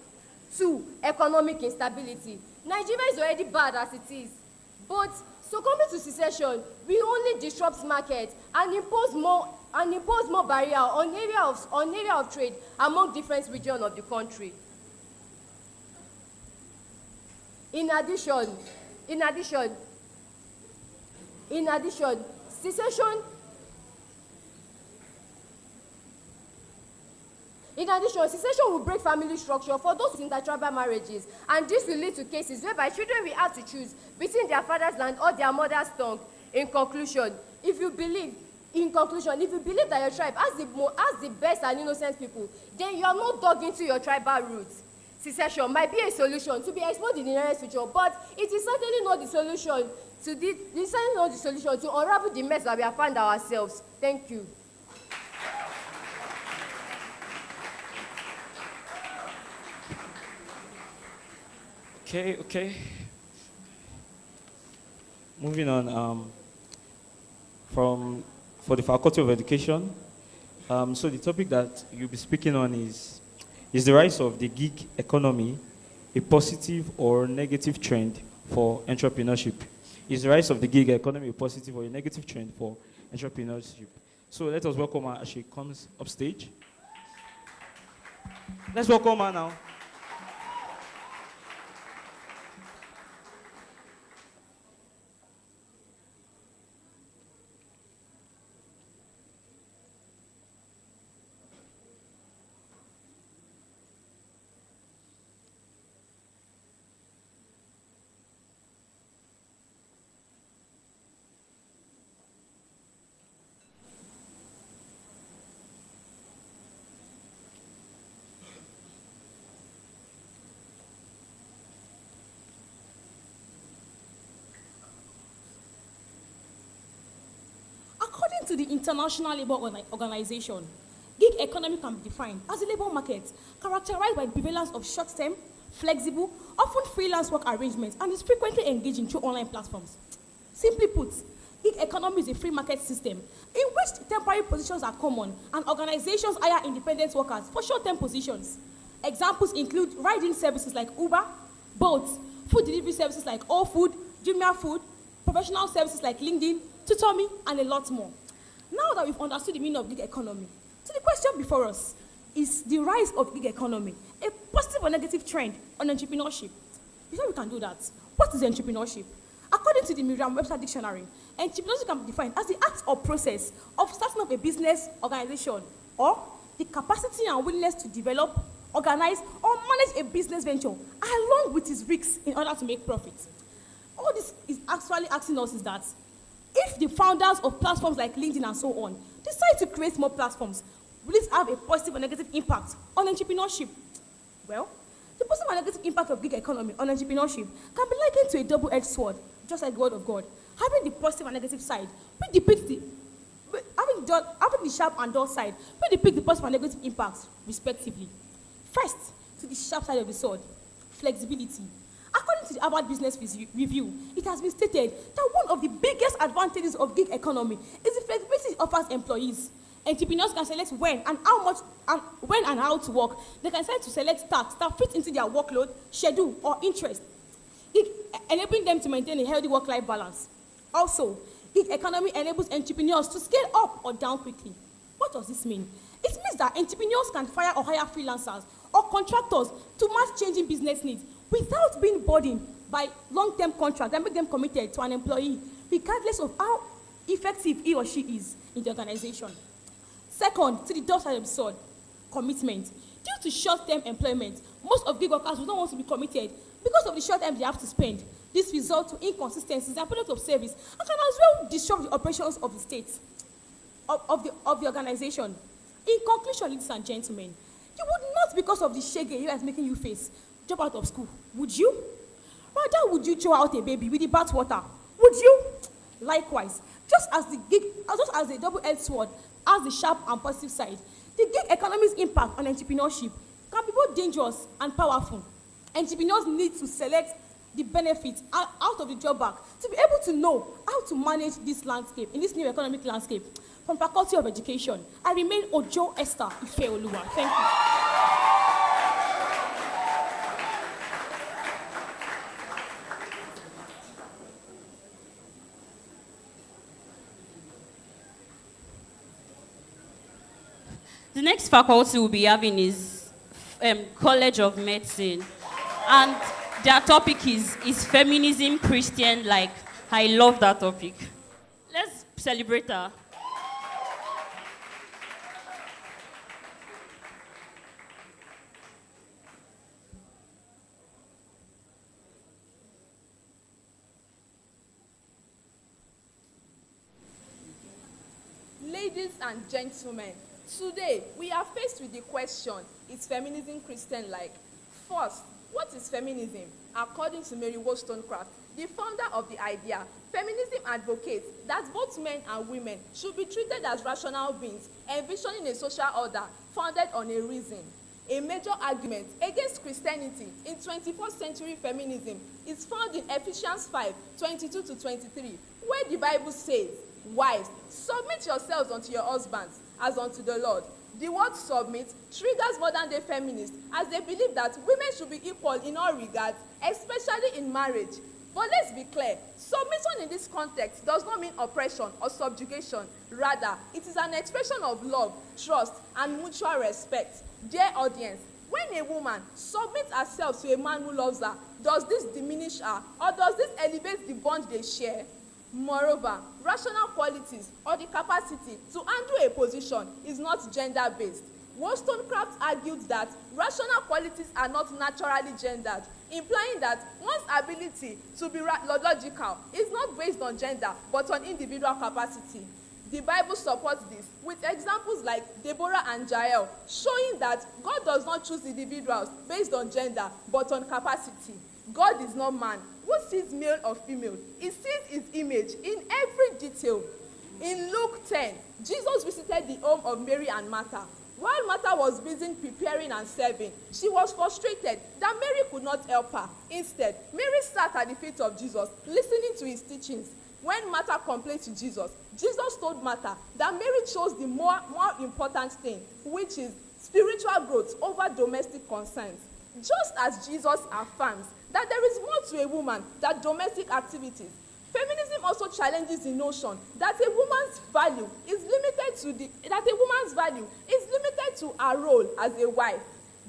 2. Economic instability. Nigeria is already bad as it is, but succumbing to secession, we only disrupt markets and impose more barrier on area of trade among different regions of the country. In addition, secession will break family structure for those with intertribal marriages, and this will lead to cases whereby children will have to choose between their father's land or their mother's tongue. In conclusion, if you believe that your tribe has the best and innocent people, then you are not dug into your tribal roots. Secession might be a solution to be explored in the nearest future, but it is certainly not the solution to unravel the mess that we have found ourselves. Thank you. Okay. moving on, from for the Faculty of Education. So the topic that you'll be speaking on is the rise of the gig economy a positive or negative trend for entrepreneurship? Is the rise of the gig economy a positive or a negative trend for entrepreneurship? So let us welcome her as she comes upstage. Let's welcome her now. According to the International Labour Organization, gig economy can be defined as a labor market characterized by the prevalence of short-term, flexible, often freelance work arrangements, and is frequently engaging through online platforms. Simply put, gig economy is a free market system in which temporary positions are common and organizations hire independent workers for short-term positions. Examples include ride-in services like Uber, Bolt, food delivery services like All Food, Jumia Food, professional services like LinkedIn, Tutomi, and a lot more. Now that we've understood the meaning of gig economy, so the question before us is the rise of gig economy a positive or negative trend on entrepreneurship? Before we can do that, what is entrepreneurship? According to the Merriam-Webster dictionary, entrepreneurship can be defined as the act or process of starting up a business organization or the capacity and willingness to develop, organize, or manage a business venture along with its risks in order to make profit. All this is actually asking us is that if the founders of platforms like LinkedIn and so on decide to create more platforms, will it have a positive or negative impact on entrepreneurship? Well, the positive or negative impact of gig economy on entrepreneurship can be likened to a double-edged sword, just like the word of God, having the positive and negative side, which depicts having the sharp and dull side, which depict the positive and negative impacts, respectively. First, to the sharp side of the sword, flexibility. According to the Harvard Business Review, it has been stated that one of the biggest advantages of gig economy is the flexibility it offers employees. Entrepreneurs can select when and how to work. They can decide to select tasks that fit into their workload, schedule, or interest, enabling them to maintain a healthy work-life balance. Also, gig economy enables entrepreneurs to scale up or down quickly. What does this mean? It means that entrepreneurs can fire or hire freelancers or contractors to match changing business needs without being burdened by long-term contracts that make them committed to an employee, regardless of how effective he or she is in the organization. Second, to the dull side of the sword, commitment. Due to short-term employment, most of gig workers will not want to be committed because of the short time they have to spend. This results to inconsistencies in product of service and can as well disrupt the operations of the state, of the organization. In conclusion, ladies and gentlemen, you would not, because of the shege you is making you face, drop out of school, would you? Rather, would you throw out a baby with the bath water? Would you? Likewise, just as the double-edged sword has the sharp and positive side, the gig economy's impact on entrepreneurship can be both dangerous and powerful. Entrepreneurs need to select the benefits out of the drawback to be able to know how to manage this landscape, in this new economic landscape. From Faculty of Education, I remain Ojo Esther Ifeoluwa. Thank you. The next faculty we'll be having is College of Medicine. And their topic is feminism Christian like. I love that topic. Let's celebrate her. Ladies and gentlemen, today we are faced with the question, is feminism Christian-like? First, what is feminism? According to Mary Wollstonecraft, the founder of the idea, feminism advocates that both men and women should be treated as rational beings, envisioning a social order founded on a reason. A major argument against Christianity in 21st century feminism is found in Ephesians 5:22-23, where the Bible says, "Wives, submit yourselves unto your husbands as unto the Lord." The word submit triggers modern-day feminists as they believe that women should be equal in all regards, especially in marriage. But let's be clear, submission in this context does not mean oppression or subjugation. Rather, it is an expression of love, trust, and mutual respect. Dear audience, when a woman submits herself to a man who loves her, does this diminish her or does this elevate the bond they share? Moreover, rational qualities or the capacity to handle a position is not gender-based. Wollstonecraft argued that rational qualities are not naturally gendered, implying that one's ability to be logical is not based on gender but on individual capacity. The Bible supports this with examples like Deborah and Jael, showing that God does not choose individuals based on gender but on capacity. God is not man who sees male or female. He sees his image in every detail. In Luke 10, Jesus visited the home of Mary and Martha. While Martha was busy preparing and serving, she was frustrated that Mary could not help her. Instead, Mary sat at the feet of Jesus, listening to his teachings. When Martha complained to Jesus, Jesus told Martha that Mary chose the more important thing, which is spiritual growth over domestic concerns. Just as Jesus affirms that there is more to a woman than domestic activities, feminism also challenges the notion that a woman's value is limited to her role as a wife.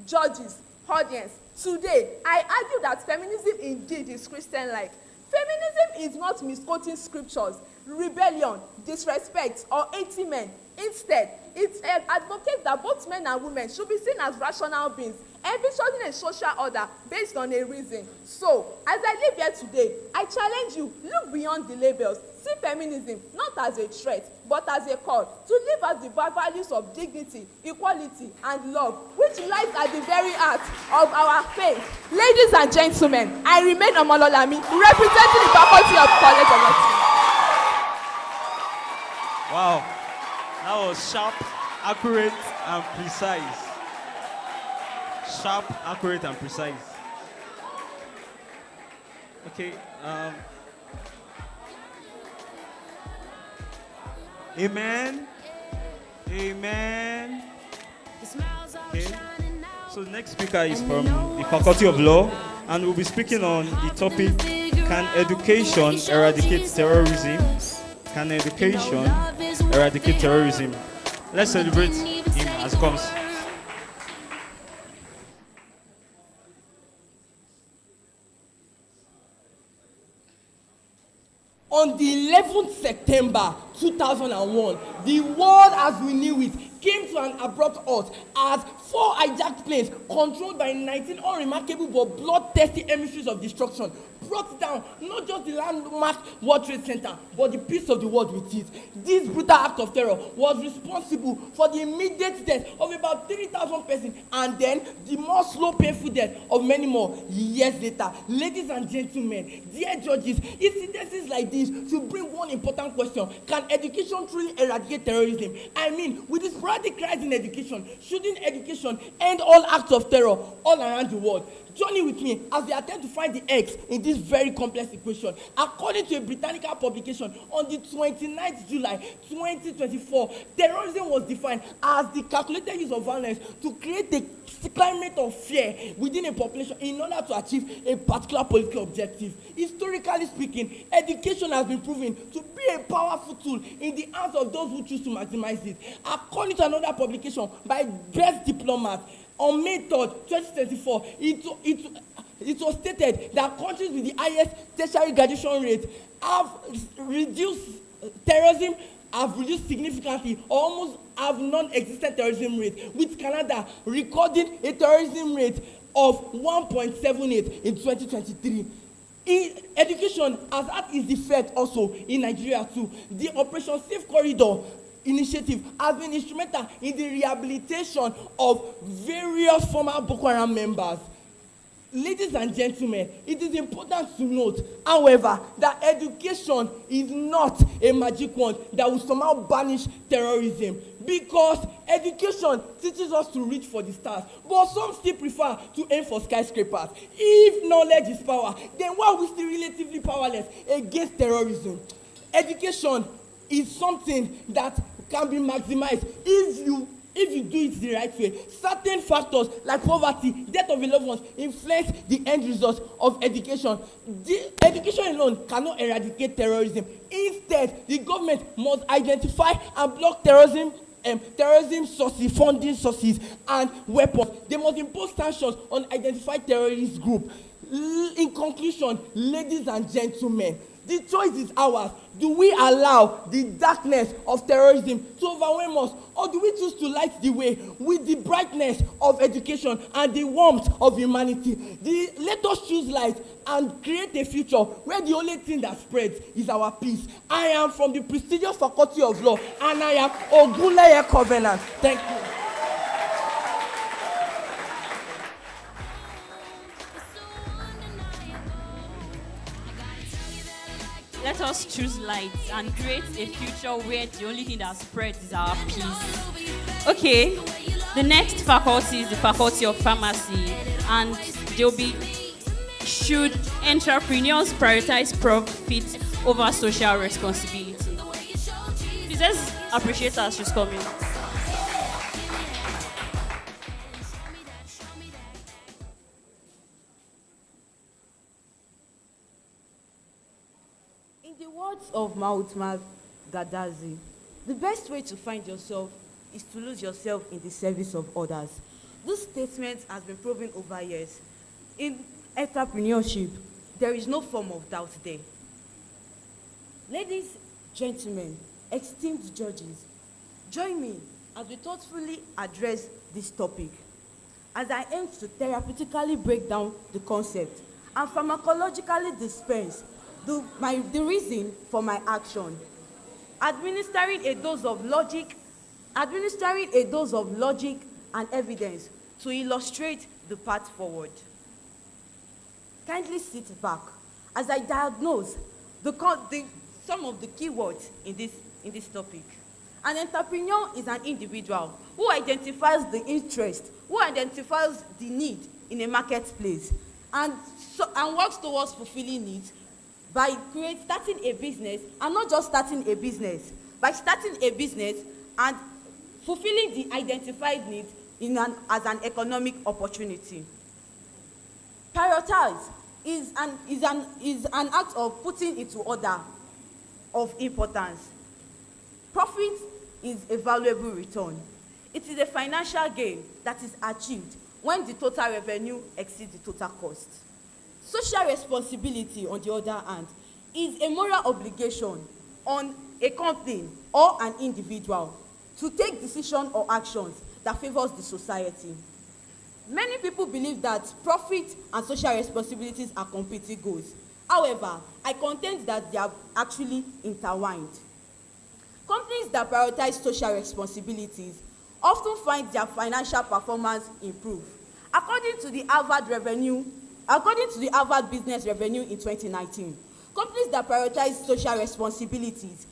Judges, audience, today I argue that feminism indeed is Christian-like. Feminism is not misquoting scriptures, rebellion, disrespect, or hating men. Instead, it advocates that both men and women should be seen as rational beings, envisioning a social order based on a reason. So, as I live here today, I challenge you, look beyond the labels. See feminism not as a threat, but as a call to live as the values of dignity, equality, and love, which lies at the very heart of our faith. Ladies and gentlemen, I remain Omololami, representing the faculty of College of Nursing. Wow, that was sharp, accurate, and precise. Sharp, accurate, and precise. Okay. Amen. Amen. Okay. So the next speaker is from the Faculty of Law, and we'll be speaking on the topic: Can education eradicate terrorism? Can education eradicate terrorism? Let's celebrate him as he comes. On the 11th September 2001, the world as we knew it came to an abrupt halt as 4 hijacked planes controlled by 19 unremarkable but bloodthirsty emissaries of destruction brought down not just the landmark World Trade Center, but the peace of the world with it. This brutal act of terror was responsible for the immediate death of about 3,000 persons and then the more slow, painful death of many more years later. Ladies and gentlemen, dear judges, incidences like this should bring one important question: can education truly eradicate terrorism? I mean, with the sporadic rise in education, shouldn't education end all acts of terror all around the world? Journey with me as we attempt to find the X in this very complex equation. According to a Britannica publication on the 29th July 2024, terrorism was defined as the calculated use of violence to create a climate of fear within a population in order to achieve a particular political objective. Historically speaking, education has been proven to be a powerful tool in the hands of those who choose to maximize it. According to another publication by Best Diplomat, on May 3rd, 2024, it was stated that countries with the highest tertiary graduation rate have reduced terrorism, have reduced significantly, or almost have non-existent terrorism rate, with Canada recording a terrorism rate of 1.78 in 2023. Education has had its effect also in Nigeria too. The Operation Safe Corridor initiative has been instrumental in the rehabilitation of various former Boko Haram members. Ladies and gentlemen, it is important to note, however, that education is not a magic wand that will somehow banish terrorism. because education teaches us to reach for the stars, but some still prefer to aim for skyscrapers. If knowledge is power, then why are we still relatively powerless against terrorism? Education is something that can be maximized if you do it the right way. Certain factors like poverty, death of loved ones influence the end result of education. The education alone cannot eradicate terrorism. Instead, the government must identify and block terrorism sources, funding sources, and weapons. They must impose sanctions on identified terrorist groups. In conclusion, ladies and gentlemen, the choice is ours. Do we allow the darkness of terrorism to overwhelm us, or do we choose to light the way with the brightness of education and the warmth of humanity? Let us choose light and create a future where the only thing that spreads is our peace. I am from the prestigious Faculty of Law, and I am Ogunleye Covenant. Thank you. Let us choose light and create a future where the only thing that spreads is our peace. Okay, the next faculty is the Faculty of Pharmacy, and should entrepreneurs prioritize profit over social responsibility? Please let's appreciate her, she's coming. In the words of Mahatma Gandhi, the best way to find yourself is to lose yourself in the service of others. This statement has been proven over years. In entrepreneurship, there is no form of doubt there. Ladies, gentlemen, esteemed judges, join me as we thoughtfully address this topic, as I aim to therapeutically break down the concept and pharmacologically dispense the reason for my action, administering a dose of logic and evidence to illustrate the path forward. Kindly sit back as I diagnose some of the key words in this topic. An entrepreneur is an individual who identifies the interest, who identifies the need in a marketplace, and works towards fulfilling it by starting a business, and not just starting a business, by starting a business and fulfilling the identified need as an economic opportunity. Prioritize is an act of putting into order of importance. Profit is a valuable return. It is a financial gain that is achieved when the total revenue exceeds the total cost. Social responsibility, on the other hand, is a moral obligation on a company or an individual to take decisions or actions that favors the society. Many people believe that profit and social responsibilities are competing goals. However, I contend that they are actually intertwined. Companies that prioritize social responsibilities often find their financial performance improve. According to the Harvard Business Review in 2019, companies that prioritize social responsibilities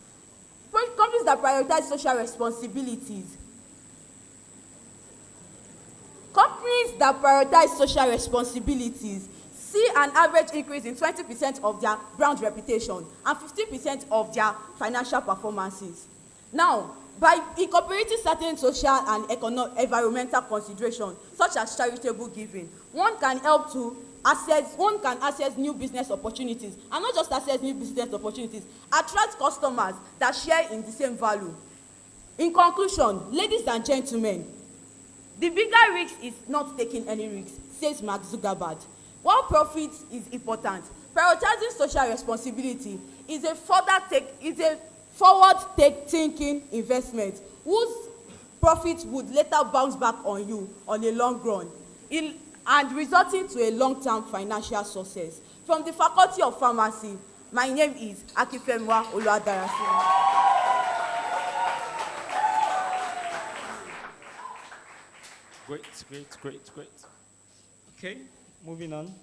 see an average increase in 20% of their brand reputation and 15% of their financial performances. Now, by incorporating certain social and environmental considerations, such as charitable giving, one can access new business opportunities, and not just access new business opportunities, attract customers that share in the same value. In conclusion, ladies and gentlemen, the bigger risk is not taking any risk, says Mark Zuckerberg. While profit is important, prioritizing social responsibility is a forward-thinking investment whose profits would later bounce back on you on a long run, and resulting to a long-term financial success. From the Faculty of Pharmacy, my name is Akifemwa Oluwadarasimi. Great. Okay, moving on.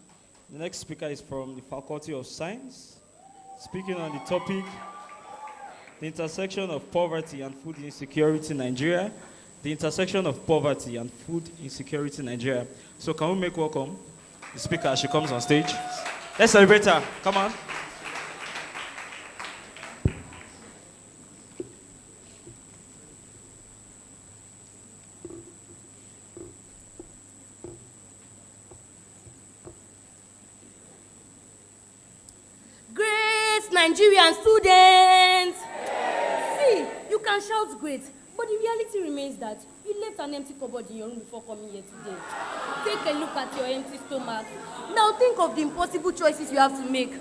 The next speaker is from the Faculty of Science, speaking on the topic the intersection of poverty and food insecurity in Nigeria. The intersection of poverty and food insecurity in Nigeria. So can we make welcome the speaker as she comes on stage? Let's celebrate her. Come on. Great Nigerian students! See, you can shout great, but the reality remains that you left an empty cupboard in your room before coming here today. Take a look at your empty stomach. Now think of the impossible choices you have to make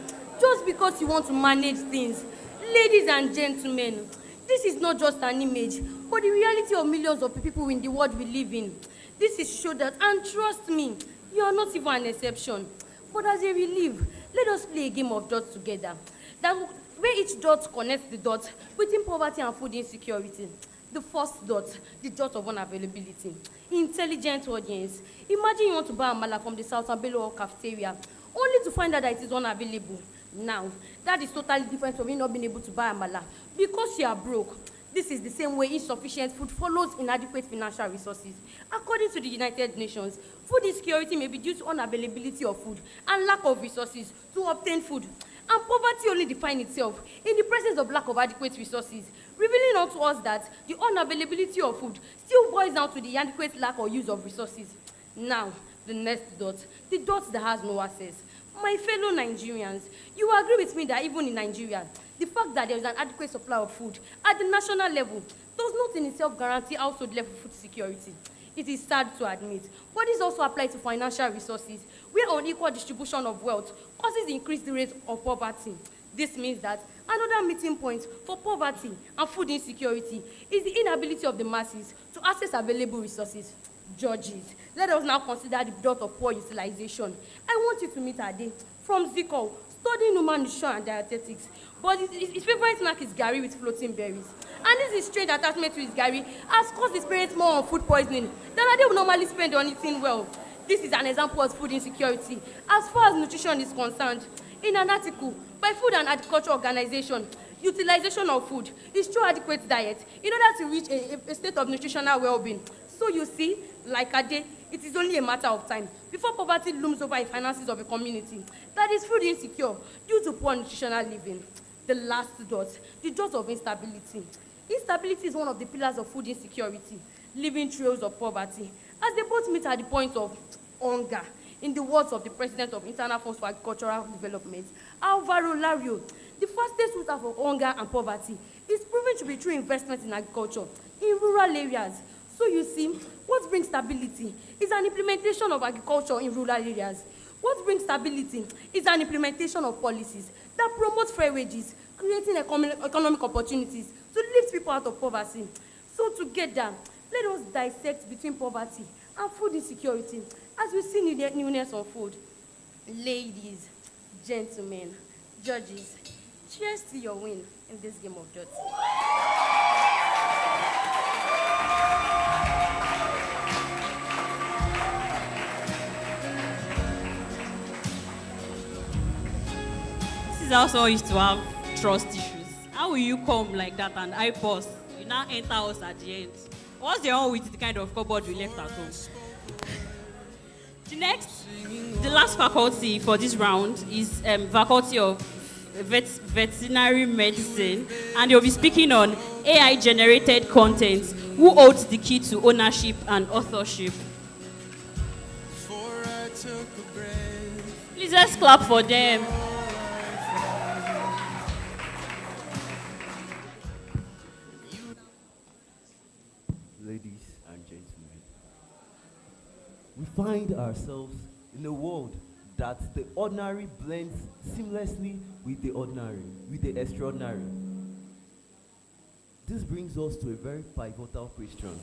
just because you want to manage things. Ladies and gentlemen, this is not just an image, but the reality of millions of people in the world we live in. This is show that, and trust me, you are not even an exception. But as a relief, let us play a game of dots together. That where each dot connects the dot between poverty and food insecurity. The first dot, the dot of unavailability. Intelligent audience. Imagine you want to buy amala from the South Abelo cafeteria, only to find out that it is unavailable. Now, that is totally different from you not being able to buy amala because you are broke. This is the same way insufficient food follows inadequate financial resources. According to the United Nations, food insecurity may be due to unavailability of food and lack of resources to obtain food. And poverty only defines itself in the presence of lack of adequate resources, revealing unto us that the unavailability of food still boils down to the inadequate lack or use of resources. Now, the next dot, the dot that has no access. My fellow Nigerians, you agree with me that even in Nigeria, the fact that there is an adequate supply of food at the national level does not in itself guarantee household level food security. It is sad to admit, but this also applies to financial resources, where unequal distribution of wealth causes increased rate of poverty. This means that another meeting point for poverty and food insecurity is the inability of the masses to access available resources. Judges, let us now consider the dot of poor utilization. I want you to meet Ade from Ziko, studying human nutrition and dietetics, but his favorite snack is Gary with floating berries. And this strange attachment to his Gary has caused his parents more on food poisoning than Ade would normally spend on eating well. This is an example of food insecurity as far as nutrition is concerned. In an article by Food and Agriculture Organization, utilization of food is through adequate diet in order to reach a state of nutritional well-being. So you see, like Ade, it is only a matter of time before poverty looms over the finances of a community that is food insecure due to poor nutritional living. The last dot, the dot of instability. Instability is one of the pillars of food insecurity, living trails of poverty, as they both meet at the point of hunger. In the words of the President of Internal Funds for Agricultural Development, Alvaro Lario, the fastest route of hunger and poverty is proven to be through investment in agriculture in rural areas. So you see, what brings stability is an implementation of agriculture in rural areas. What brings stability is an implementation of policies that promote fair wages, creating economic opportunities to lift people out of poverty. So together, let us dissect between poverty and food insecurity as we see newness of food. Ladies, gentlemen, judges, cheers to your win in this game of dots. This is also used to have trust issues. How will you come like that and I pause? You now enter us at the end. What's the wrong with the kind of cupboard we left at home? The last faculty for this round is faculty of veterinary medicine, and they'll be speaking on AI-generated content. Who holds the key to ownership and authorship? Please let's clap for them. Ladies and gentlemen, we find ourselves in a world that the ordinary blends seamlessly with the ordinary, with the extraordinary. This brings us to a very pivotal question.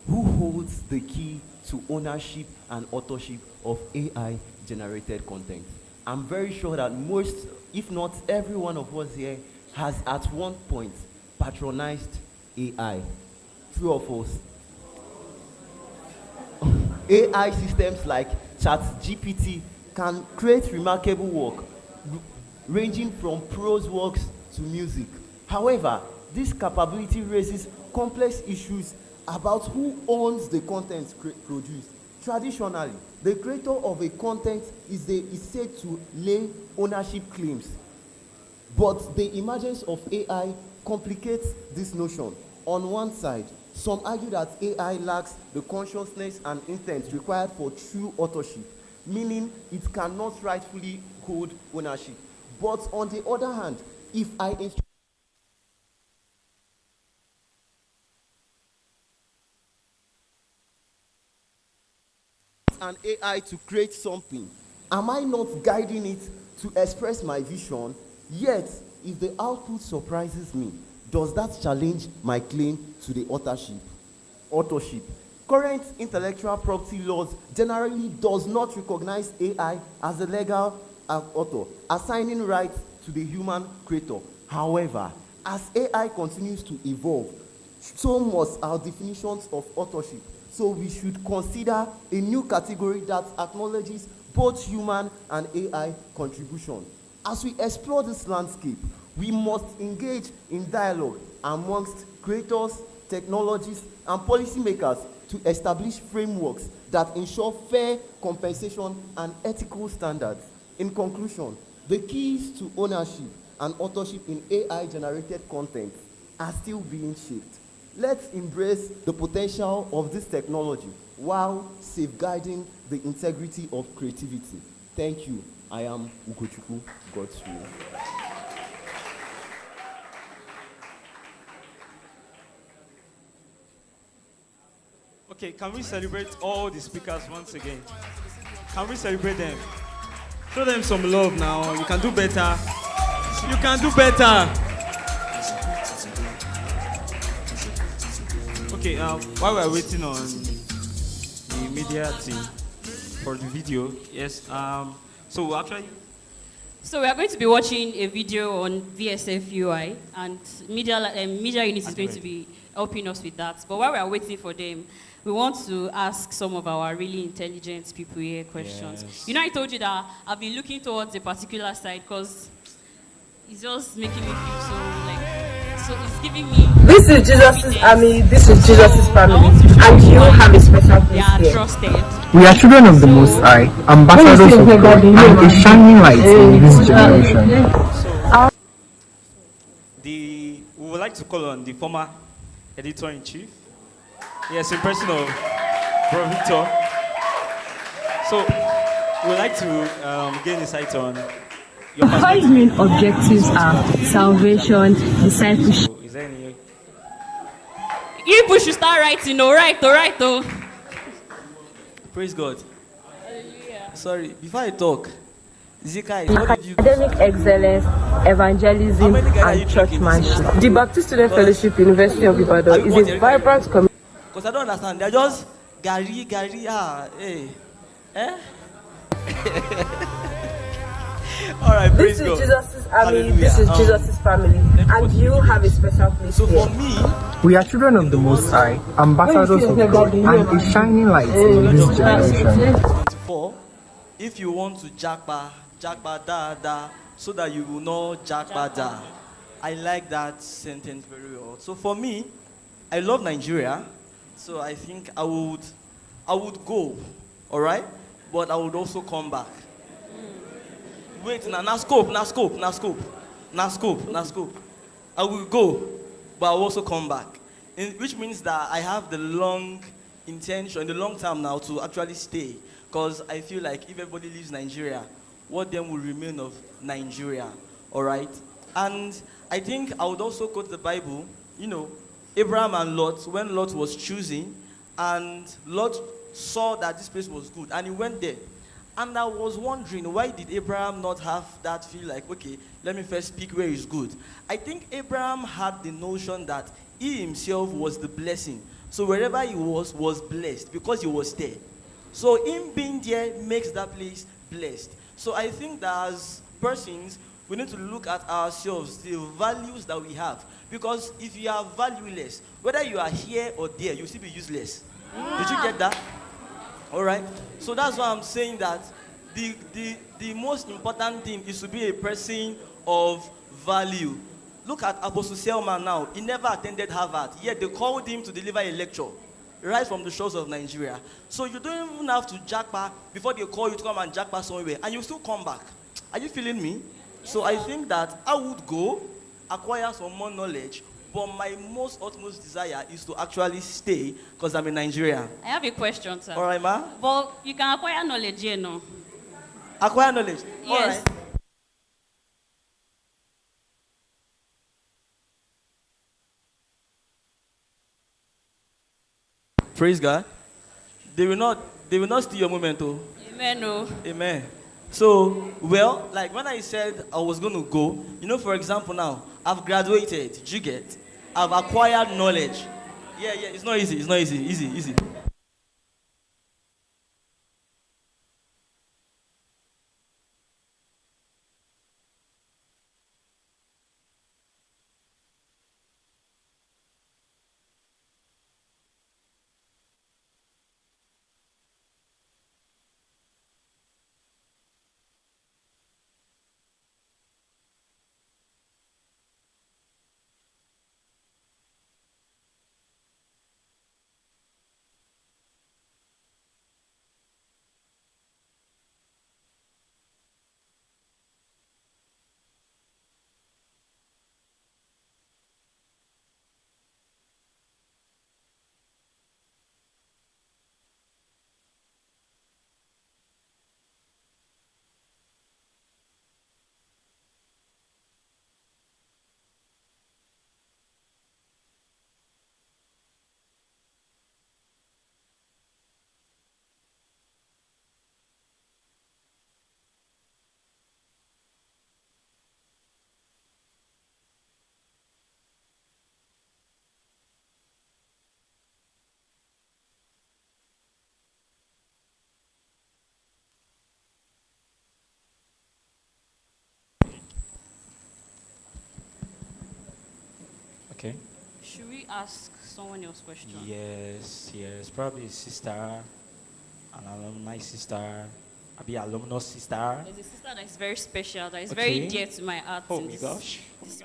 Who holds the key to ownership and authorship of AI-generated content? I'm very sure that most, if not every one of us here, has at one point patronized AI. True of us. AI systems like ChatGPT can create remarkable work, ranging from prose works to music. However, this capability raises complex issues about who owns the content produced. Traditionally, the creator of a content is said to lay ownership claims. But the emergence of AI complicates this notion. On one side, some argue that AI lacks the consciousness and intent required for true authorship, meaning it cannot rightfully hold ownership. But on the other hand, if I instruct an AI to create something, am I not guiding it to express my vision? Yet, if the output surprises me, does that challenge my claim to the authorship? Current intellectual property laws generally does not recognize AI as a legal author, assigning rights to the human creator. However, as AI continues to evolve, so must our definitions of authorship. So we should consider a new category that acknowledges both human and AI contribution. As we explore this landscape, we must engage in dialogue amongst creators, technologists, and policymakers to establish frameworks that ensure fair compensation and ethical standards. In conclusion, the keys to ownership and authorship in AI-generated content are still being shaped. Let's embrace the potential of this technology while safeguarding the integrity of creativity. Thank you. I am Ugochukwu Godswill. Okay, can we celebrate all the speakers once again? Can we celebrate them? Show them some love now. You can do better. You can do better. Okay, while we're waiting on the media team for the video, yes, so we are going to be watching a video on VSF UI, and media unit is going to be helping us with that. But while we are waiting for them, we want to ask some of our really intelligent people here questions. Yes. You know, I told you that I've been looking towards a particular side because it's just making me feel so it's giving me. This is Jesus' army, this is Jesus' family, and you have a special place here. Trusted. We are children of the Most High, ambassadors of God, and a shining light in this generation. we would like to call on the former editor-in-chief. Yes, in person of Bro Victor. So, we'd like to gain insight on your Five main objectives are salvation, discipleship. Is there any? You people should start writing, right. Praise God. Hallelujah. Sorry, before I talk, Zika, what did you Academic excellence, evangelism, and churchmanship. The Baptist Student Fellowship, University of Ibadan, is a vibrant community. Because I don't understand. They're just Gary, hey. Eh? All right, praise This God. is Jesus' army, Hallelujah. this is Jesus' family, and you have a special place So here. for me, We are children of the Most High, ambassadors of God, and a shining light in this generation. 24, if you want to Japa da, so that you will know Japa da. I like that sentence very well. So for me, I love Nigeria, so I think I would go, all right? But I would also come back. Wait, now scope. I will go, but I'll also come back. Which means that I have the long intention, the long term now to actually stay. Because I feel like if everybody leaves Nigeria, what then will remain of Nigeria, all right? And I think I would also quote the Bible, you know, Abraham and Lot, when Lot was choosing, and Lot saw that this place was good, and he went there. And I was wondering, why did Abraham not have that feel like, okay, let me first pick where is good? I think Abraham had the notion that he himself was the blessing. So wherever he was blessed because he was there. So him being there makes that place blessed. So I think that as persons, we need to look at ourselves, the values that we have. Because if you are valueless, whether you are here or there, you'll still be useless. Did you get that? All right. So that's why I'm saying that the most important thing is to be a person of value. Look at Apostle Selman now. He never attended Harvard, yet they called him to deliver a lecture right from the shores of Nigeria. So you don't even have to Japa before they call you to come and Japa somewhere, and you still come back. Are you feeling me? So I think that I would go, acquire some more knowledge, but my most utmost desire is to actually stay because I'm a Nigerian. I have a question, sir. All right, ma? But you can acquire knowledge here, no? Acquire knowledge? All Yes. right. Praise God. They will not steal your moment, oh. Amen, no. Amen. So, well, like when I said I was going to go, for example now, I've graduated, did you get? I've acquired knowledge. Yeah, it's not easy, easy. Okay. Should we ask someone else question? Yes. Probably a sister, an alumni sister, maybe alumnus sister. There's a sister that is very special, that is Okay. very dear to my heart. Oh in my this- gosh. this-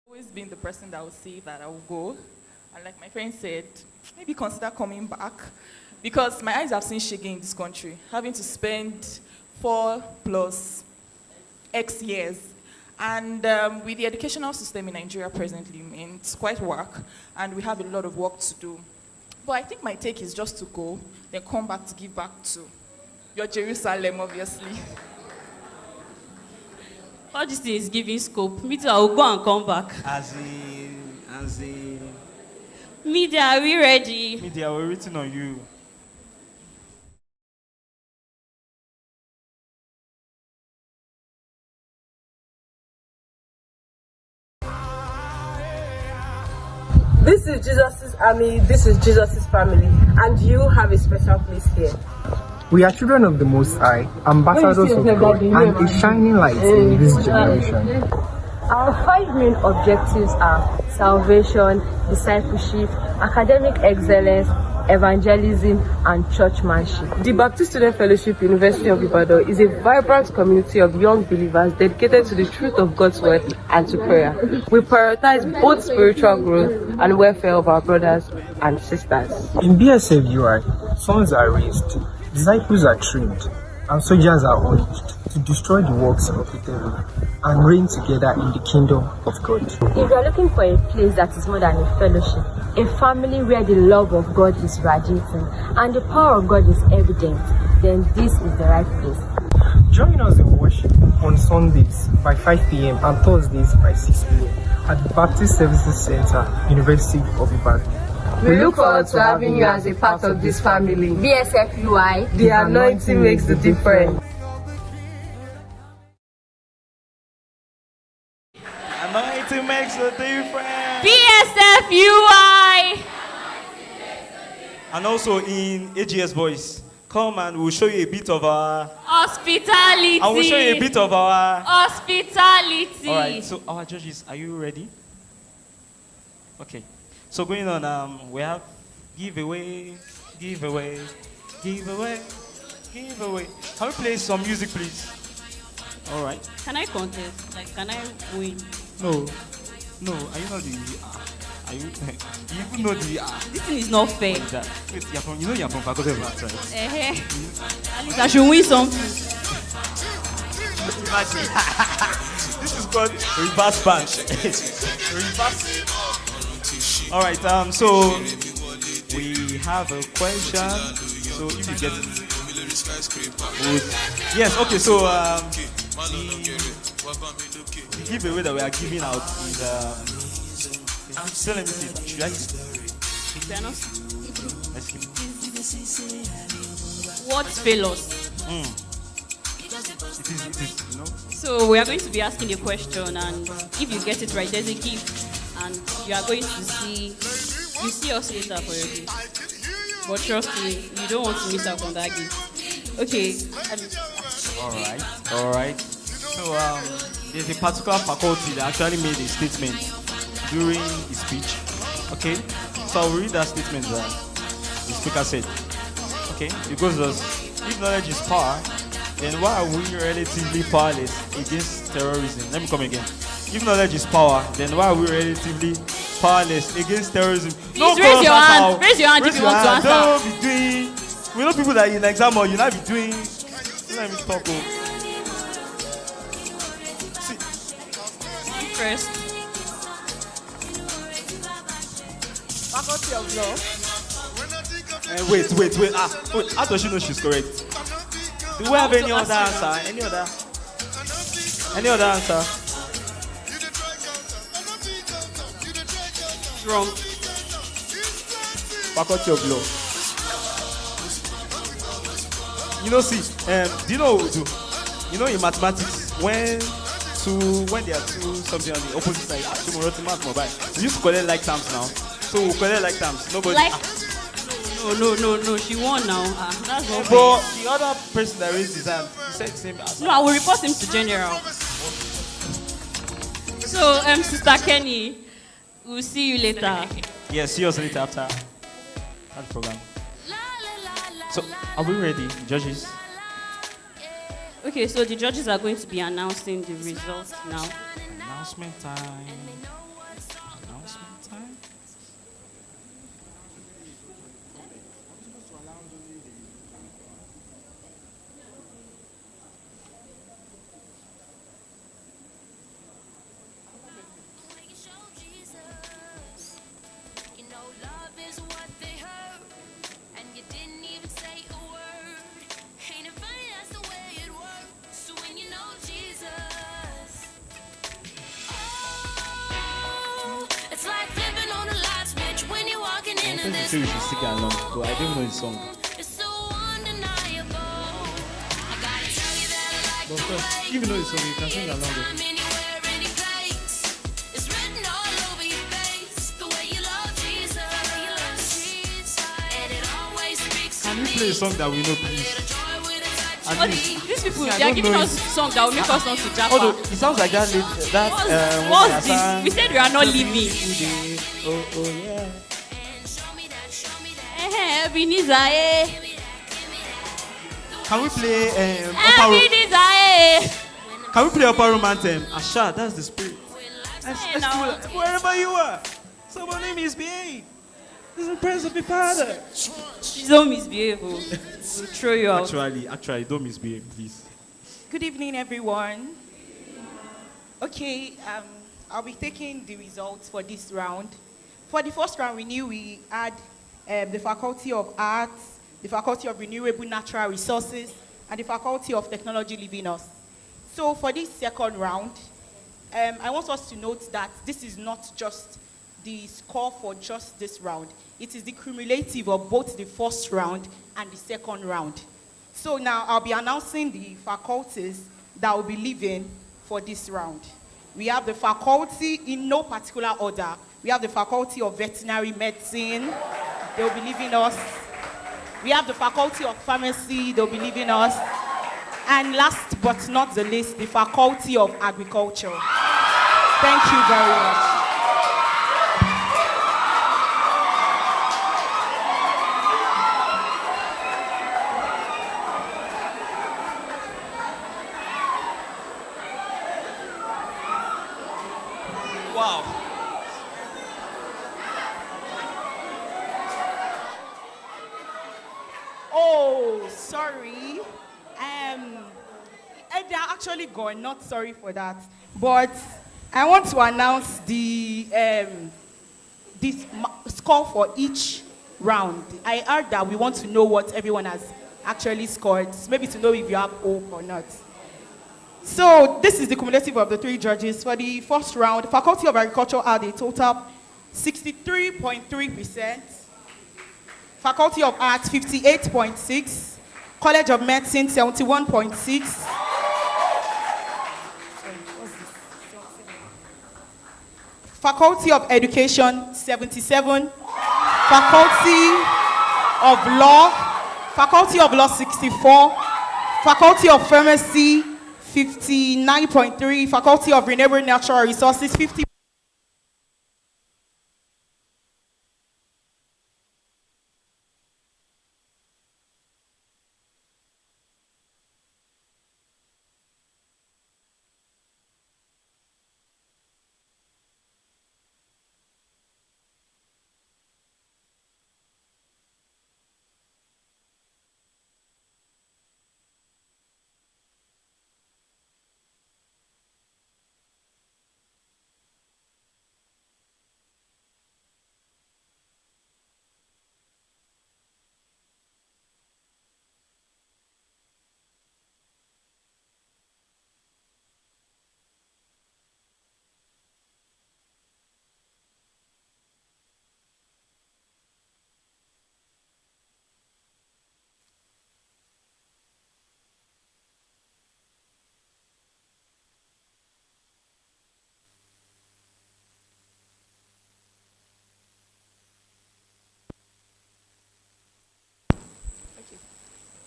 Always been the person that will say that I will go. And like my friend said, maybe consider coming back. Because my eyes have seen shaking in this country. Having to spend 4 plus X years. And with the educational system in Nigeria presently, it's quite work. And we have a lot of work to do. But I think my take is just to go, then come back to give back to your Jerusalem, obviously. All this thing is giving scope. Me too, I will go and come back. As in. Media, are we ready? Media, we're waiting on you. This is Jesus' army, this is Jesus' family, and you have a special place here. We are children of the Most High, ambassadors of God, and a shining light in this generation. Our 5 main objectives are salvation, discipleship, academic excellence, evangelism, and churchmanship. The Baptist Student Fellowship University of Ibadan is a vibrant community of young believers dedicated to the truth of God's word and to prayer. We prioritize both spiritual growth and welfare of our brothers and sisters. In BSF UI, sons are raised, disciples are trained, and soldiers are urged to destroy the works of the devil and reign together in the kingdom of God. If you are looking for a place that is more than a fellowship, a family where the love of God is radiating and the power of God is evident, then this is the right place. Join us in worship on Sundays by 5 p.m. and Thursdays by 6 p.m. at the Baptist Services Center, University of Ibadan. We look forward to having you as a part of this family. BSF UI, the anointing makes the difference. Anointing makes a difference. BSF UI. And also in AGS Voice, come and we'll show you a bit of our... Hospitality. I will show you a bit of our... Hospitality. All right, so our judges, are you ready? Okay. So going on, we have giveaway, giveaway, giveaway, giveaway. Can we play some music, please? All right. Can I contest? Like, can I win? No. No, are you not the... Are you... you even know the... This thing is not fair. What is that? Wait, you're from, you know you're from Faculty of Arts, right? At least I should win something. This is called reverse punch. Reverse. All right, so we have a question. So if you get it, good. Yes. Okay. So the giveaway that we are giving out is so let me see. Should I? Let's keep it. What's failures? It is, you know. So we are going to be asking a question, and if you get it right, there's a gift, and you are going to see. You see us later for your gift. But trust me, you don't want to miss out on that gift. Okay. All right. So there's a particular faculty that actually made a statement during his speech. Okay. So I'll read that statement that the speaker said. Okay. It goes thus: if knowledge is power, then why are we relatively powerless against terrorism? Let me come again. If knowledge is power, then why are we relatively powerless against terrorism? Please raise your hand. Raise your hand if you want to answer. Don't be doing. We know people that in exam or you not be doing. Let me talk. First. Faculty of Law. Wait. Wait. How does she know she's correct? Do we have any other answer? Any other answer? Wrong. Faculty of Law. You know, see, do you know what we do? You know, in mathematics, when there are two something on the opposite side, we used to collect like terms now. So we collect like terms. Nobody. Like, no. She won now. That's not fair. But the other person that raised his hand, he said the same answer. No, I will report him to general. So, Sister Kenny, we'll see you later. Yes, see us later after that program. So, are we ready, judges? Okay, so the judges are going to be announcing the results now. Announcement time. I think we should sing along, but I don't know the song. But first, if you know the song, you can sing along. Can you play a song that we know, please? These people, they are giving us songs that will make us not to Japa. Although, it sounds like that. What's this? We said we are not leaving. Oh, yeah. Can we play Can we play Upper Room Anthem? Asha, that's the spirit. Let's do that. Wherever you are, someone name misbehave. This is the presence of the Father. Don't misbehave. We'll throw you out. Actually, don't misbehave, please. Good evening, everyone. Okay, I'll be taking the results for this round. For the first round, we knew we had the Faculty of Arts, the Faculty of Renewable Natural Resources, and the Faculty of Technology leaving us. So for this second round, I want us to note that this is not just the score for just this round. It is the cumulative of both the first round and the second round. So now I'll be announcing the faculties that will be leaving for this round. We have the faculty in no particular order. We have the Faculty of Veterinary Medicine. They will be leaving us. We have the Faculty of Pharmacy, they'll be leaving us. And last but not the least, the Faculty of Agriculture. Thank you very much. Wow. Oh, sorry. They're actually gone. Not sorry for that. But I want to announce the score for each round. I heard that we want to know what everyone has actually scored, maybe to know if you have hope or not. So this is the cumulative of the three judges. For the first round, Faculty of Agriculture had a total 63.3%. Faculty of Arts, 58.6%. College of Medicine, 71.6%. Faculty of Education, 77%. Faculty of Law, 64%. Faculty of Pharmacy, 59.3%. Faculty of Renewable Natural Resources, 50%.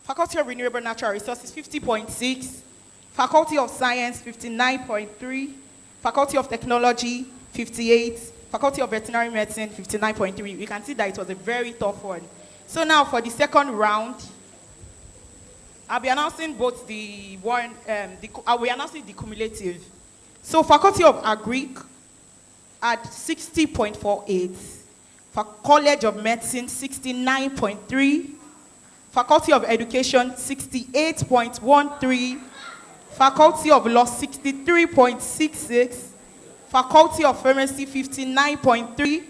Faculty of Renewable Natural Resources, 50.6%. Faculty of Science, 59.3%. Faculty of Technology, 58%. Faculty of Veterinary Medicine, 59.3%. We can see that it was a very tough one. So now for the second round, I'll be announcing both I'll be announcing the cumulative. So Faculty of Agric at 60.48%. College of Medicine, 69.3%. Faculty of Education, 68.13%. Faculty of Law, 63.66%. Faculty of Pharmacy, 59.3%.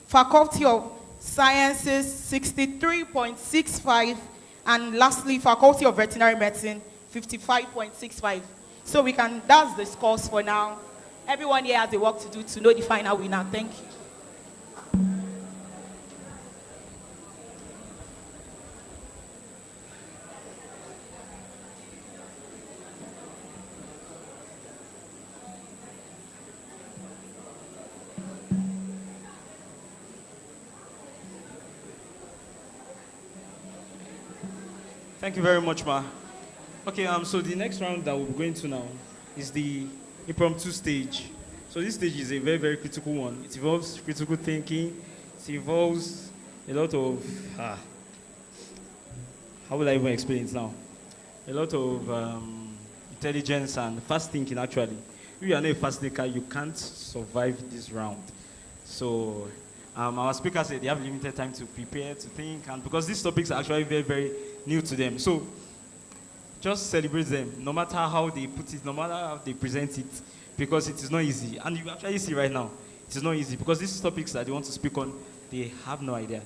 Faculty of Sciences, 63.65%. And lastly, Faculty of Veterinary Medicine, 55.65%. So that's the scores for now. Everyone here has a work to do to know the final winner. Thank you. Thank you very much, Ma. Okay, so the next round that we'll be going to now is the impromptu stage. So this stage is a very, very critical one. It involves critical thinking. It involves a lot of, how will I even explain it now? A lot of intelligence and fast thinking, actually. If you are not a fast thinker, you can't survive this round. So our speaker said they have limited time to prepare, to think, and because these topics are actually very, very new to them. So just celebrate them, no matter how they put it, no matter how they present it, because it is not easy. And you actually see right now, it is not easy, because these topics that they want to speak on, they have no idea.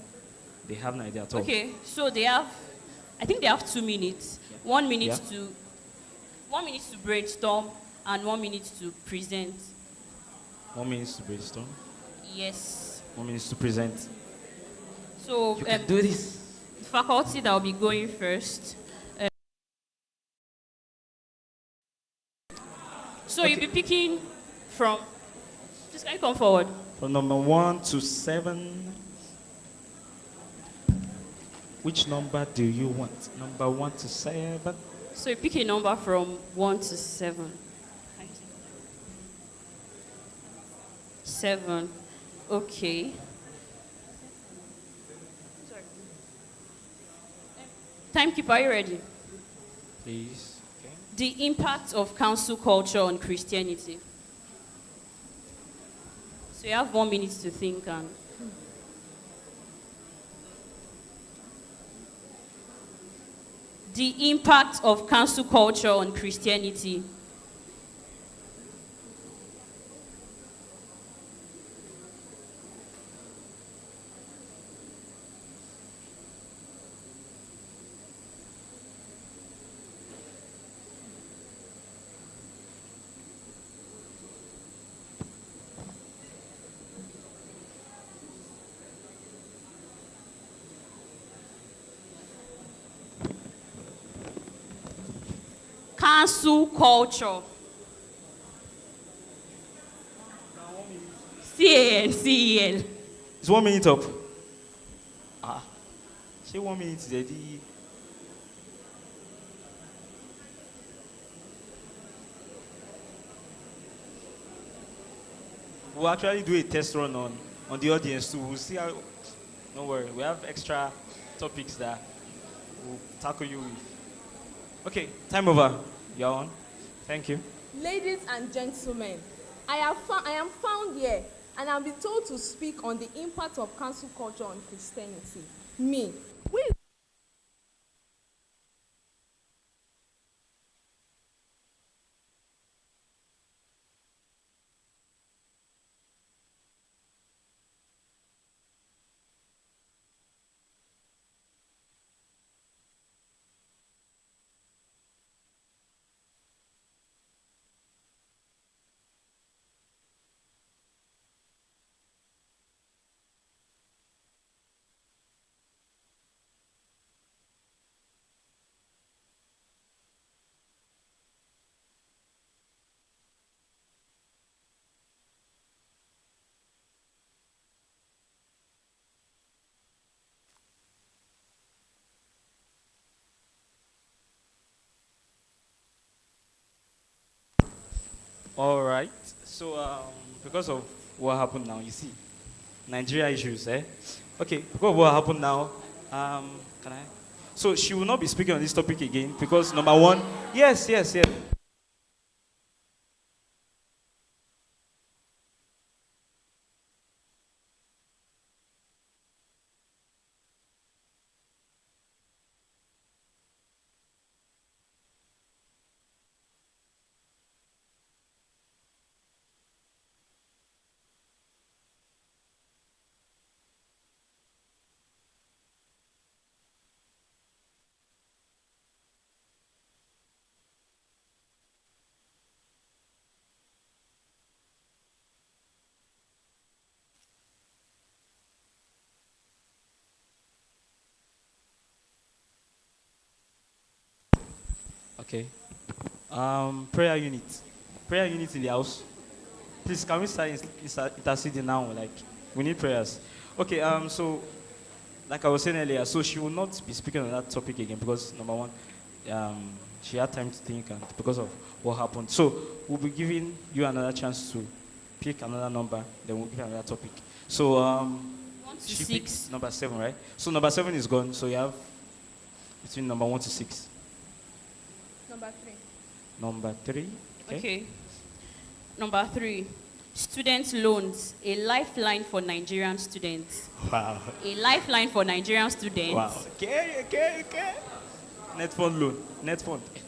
They have no idea at all. Okay, so I think they have 2 minutes. 1 minute to brainstorm and 1 minute to present. 1 minute to brainstorm? Yes. 1 minute to present. So you can do this. The faculty that will be going first. So you'll be picking from, just can you come forward? From number 1 to 7. Which number do you want? Number 1 to 7? So you pick a number from 1 to 7. 7. Okay. Timekeeper, are you ready? Please. Okay. The impact of council culture on Christianity. So you have 1 minute to think and. The impact of council culture on Christianity. Cancel culture. CAN. It's 1 minute up. Say 1 minute, Daddy. We'll actually do a test run on the audience too. We'll see how. Don't worry, we have extra topics that we'll tackle you with. Okay, time over. You're on. Thank you. Ladies and gentlemen, I am found here and I've been told to speak on the impact of cancel culture on Christianity. Me. Who is All right. So, because of what happened now, you see, Nigeria issues, eh? Okay, because of what happened now, can I? So she will not be speaking on this topic again because number one, yes. Okay. Prayer unit. Prayer unit in the house. Please, can we start interceding now? Like, we need prayers. Okay, so, like I was saying earlier, so she will not be speaking on that topic again because, number one, she had time to think and because of what happened. So, we'll be giving you another chance to pick another number, then we'll give you another topic. So, 1 to she 6. picked number 7, right? So, number 7 is gone, so you have between number 1 to 6. number 3? Number 3. Okay. Number 3. Student loans, a lifeline for Nigerian students. Wow. A lifeline for Nigerian students. Wow. Okay. Net fund loan. Net fund. Okay.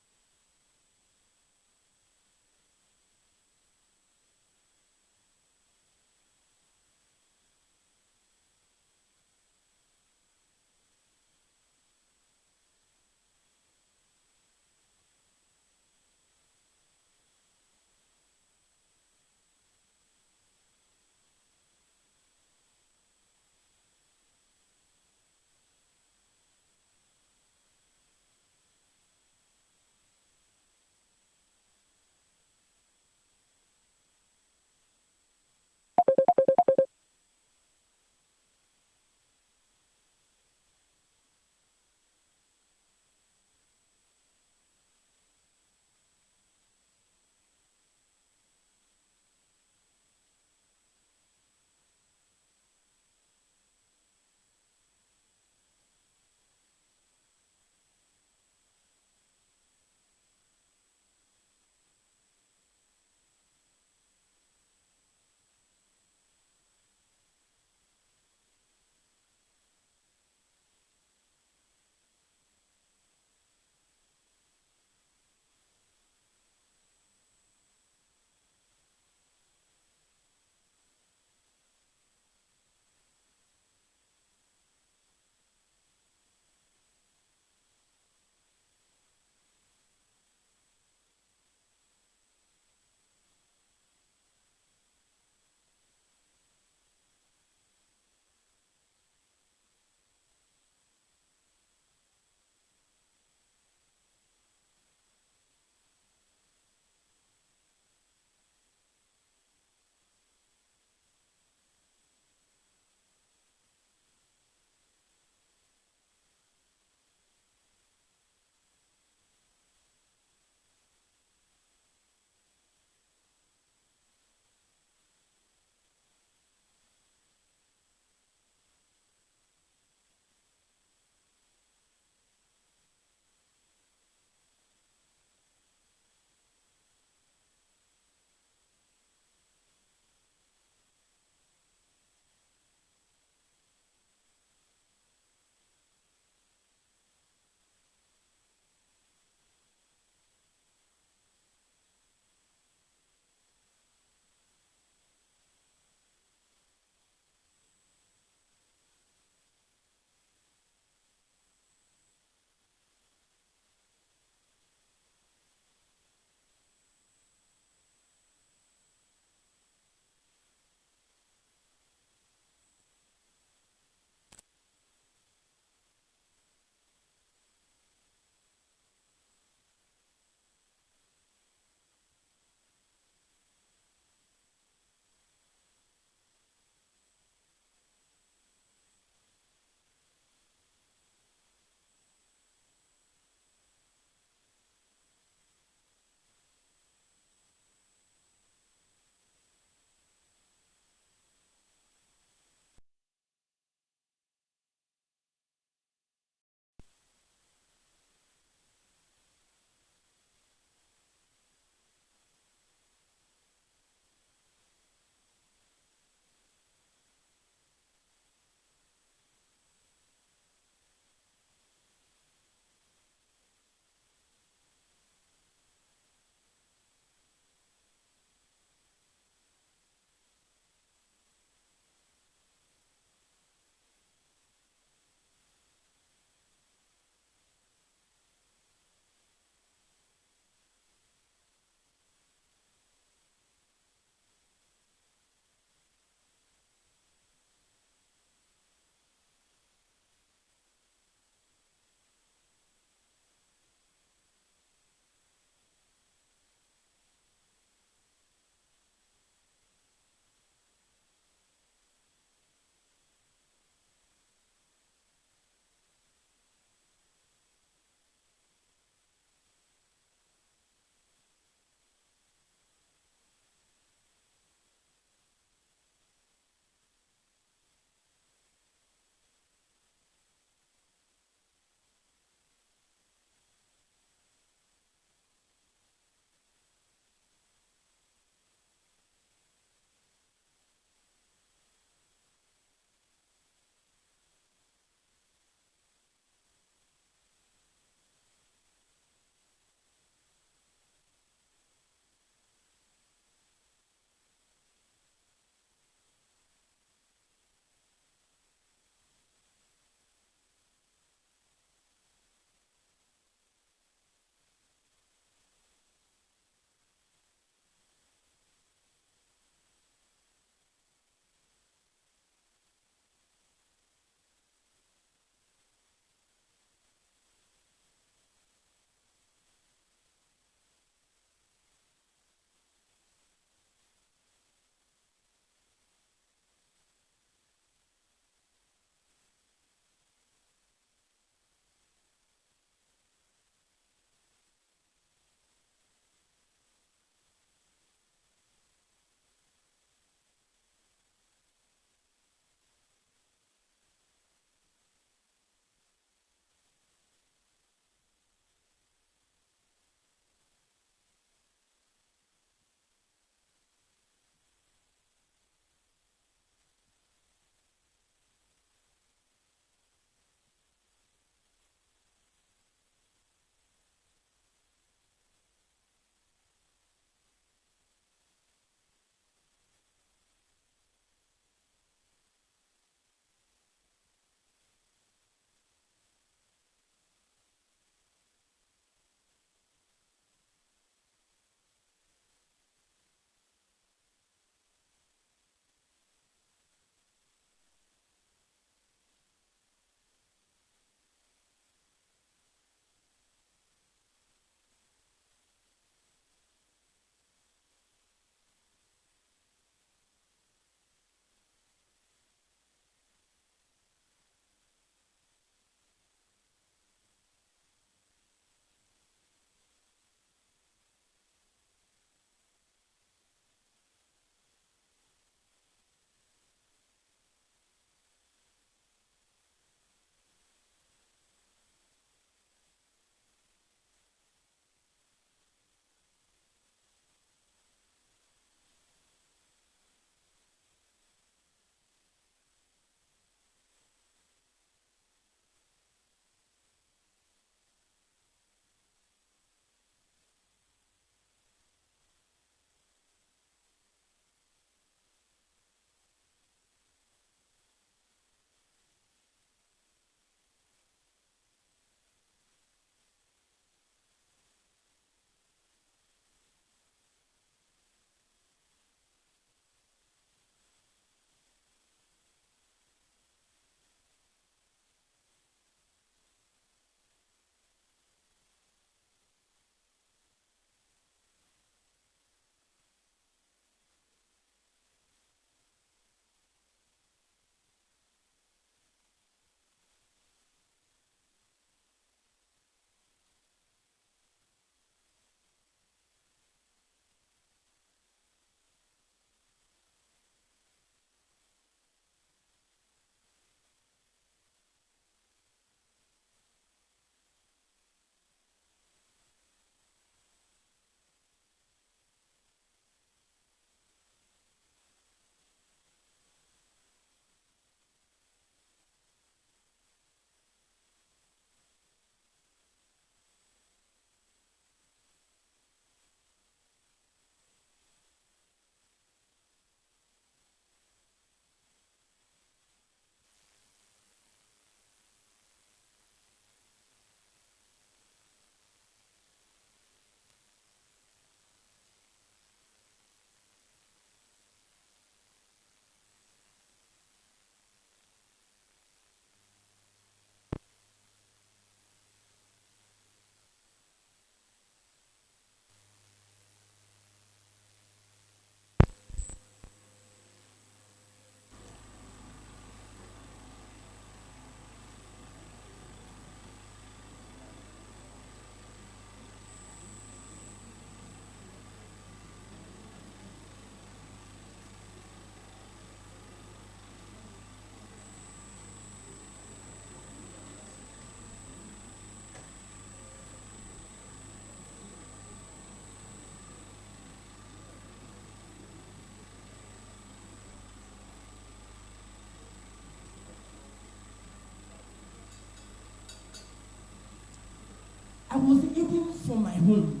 was eating from my home,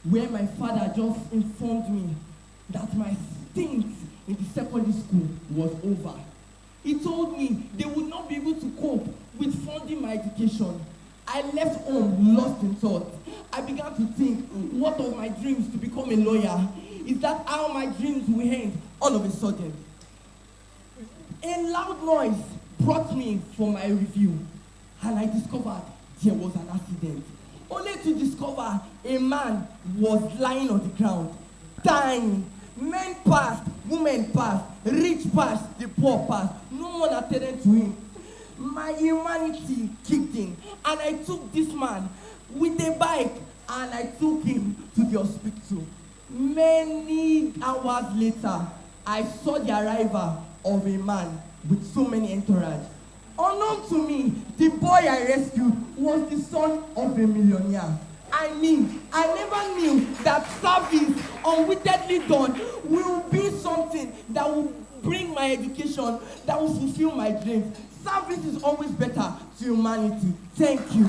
where my father just informed me that my stint in the secondary school was over. He told me they would not be able to cope with funding my education. I left home lost in thought. I began to think, what of my dreams to become a lawyer? Is that how my dreams will end all of a sudden? A loud noise brought me for my review, and I discovered there was an accident. Only to discover a man was lying on the ground, dying. Men passed, women passed, rich passed, the poor passed. No one attended to him. My humanity kicked in, and I took this man with a bike and I took him to the hospital. Many hours later, I saw the arrival of a man with so many entourage. Unknown to me, the boy I rescued was the son of a millionaire. I mean, I never knew that service unwittingly done will be something that will bring my education, that will fulfill my dreams. Service is always better to humanity. Thank you.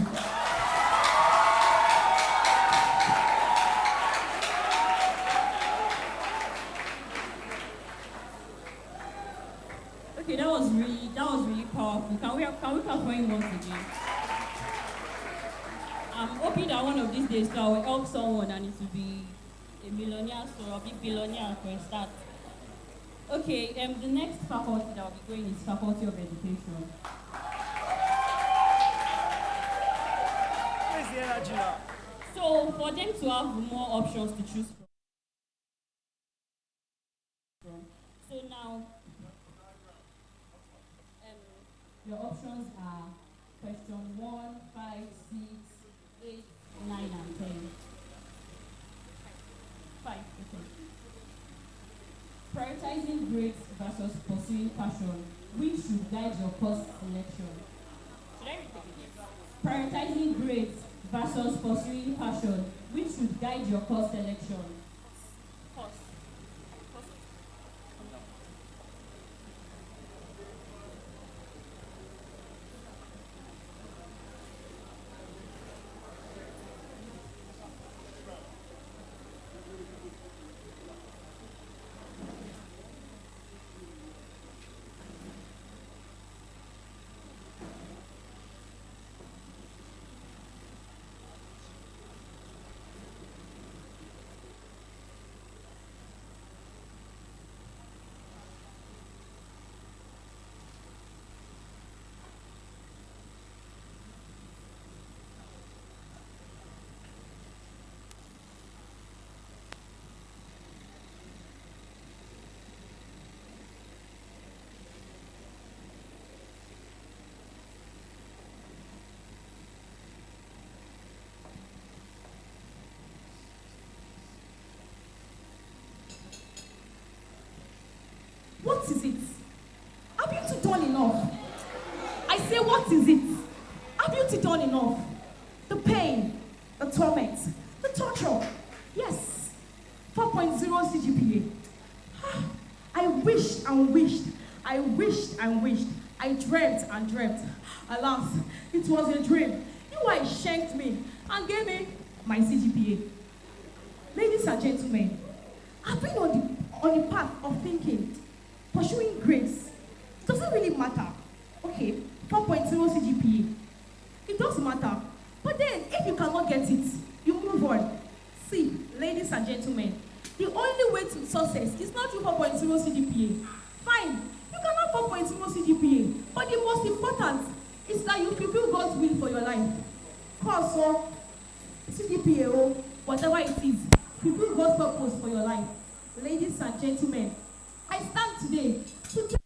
Okay, that was really powerful. Can we clap for him once again? I'm hoping that one of these days I will help someone and it will be a millionaire or a big billionaire for a start. Okay, the next faculty that will be going is Faculty of Education. Where's the energy now? So for them to have more options to choose from. So now, your options are question 1, 5, 6, 8, 9, and 10. 5, okay. Prioritizing grades versus pursuing passion. Which should guide your course selection? Should I repeat it? Prioritizing grades versus pursuing passion. Which should guide your course selection? Course. What is it? Have you two done enough? I say, what is it? Have you two done enough? The pain, the torment, the torture. Yes, 4.0 CGPA. I wished and wished, I wished and wished, I dreamt and dreamt. Alas, it was a dream. You guys shanked me and gave me my CGPA. Ladies and gentlemen, I've been on the path of thinking, pursuing grades. It doesn't really matter. Okay, 4.0 CGPA. It does matter. But then, if you cannot get it, you move on. See, ladies and gentlemen, the only way to success is not through 4.0 CGPA. Fine, you can have 4.0 CGPA, but the most important is that you fulfill God's will for your life. Course or CGPA or whatever it is, fulfill God's purpose for your life. Ladies and gentlemen, I stand today to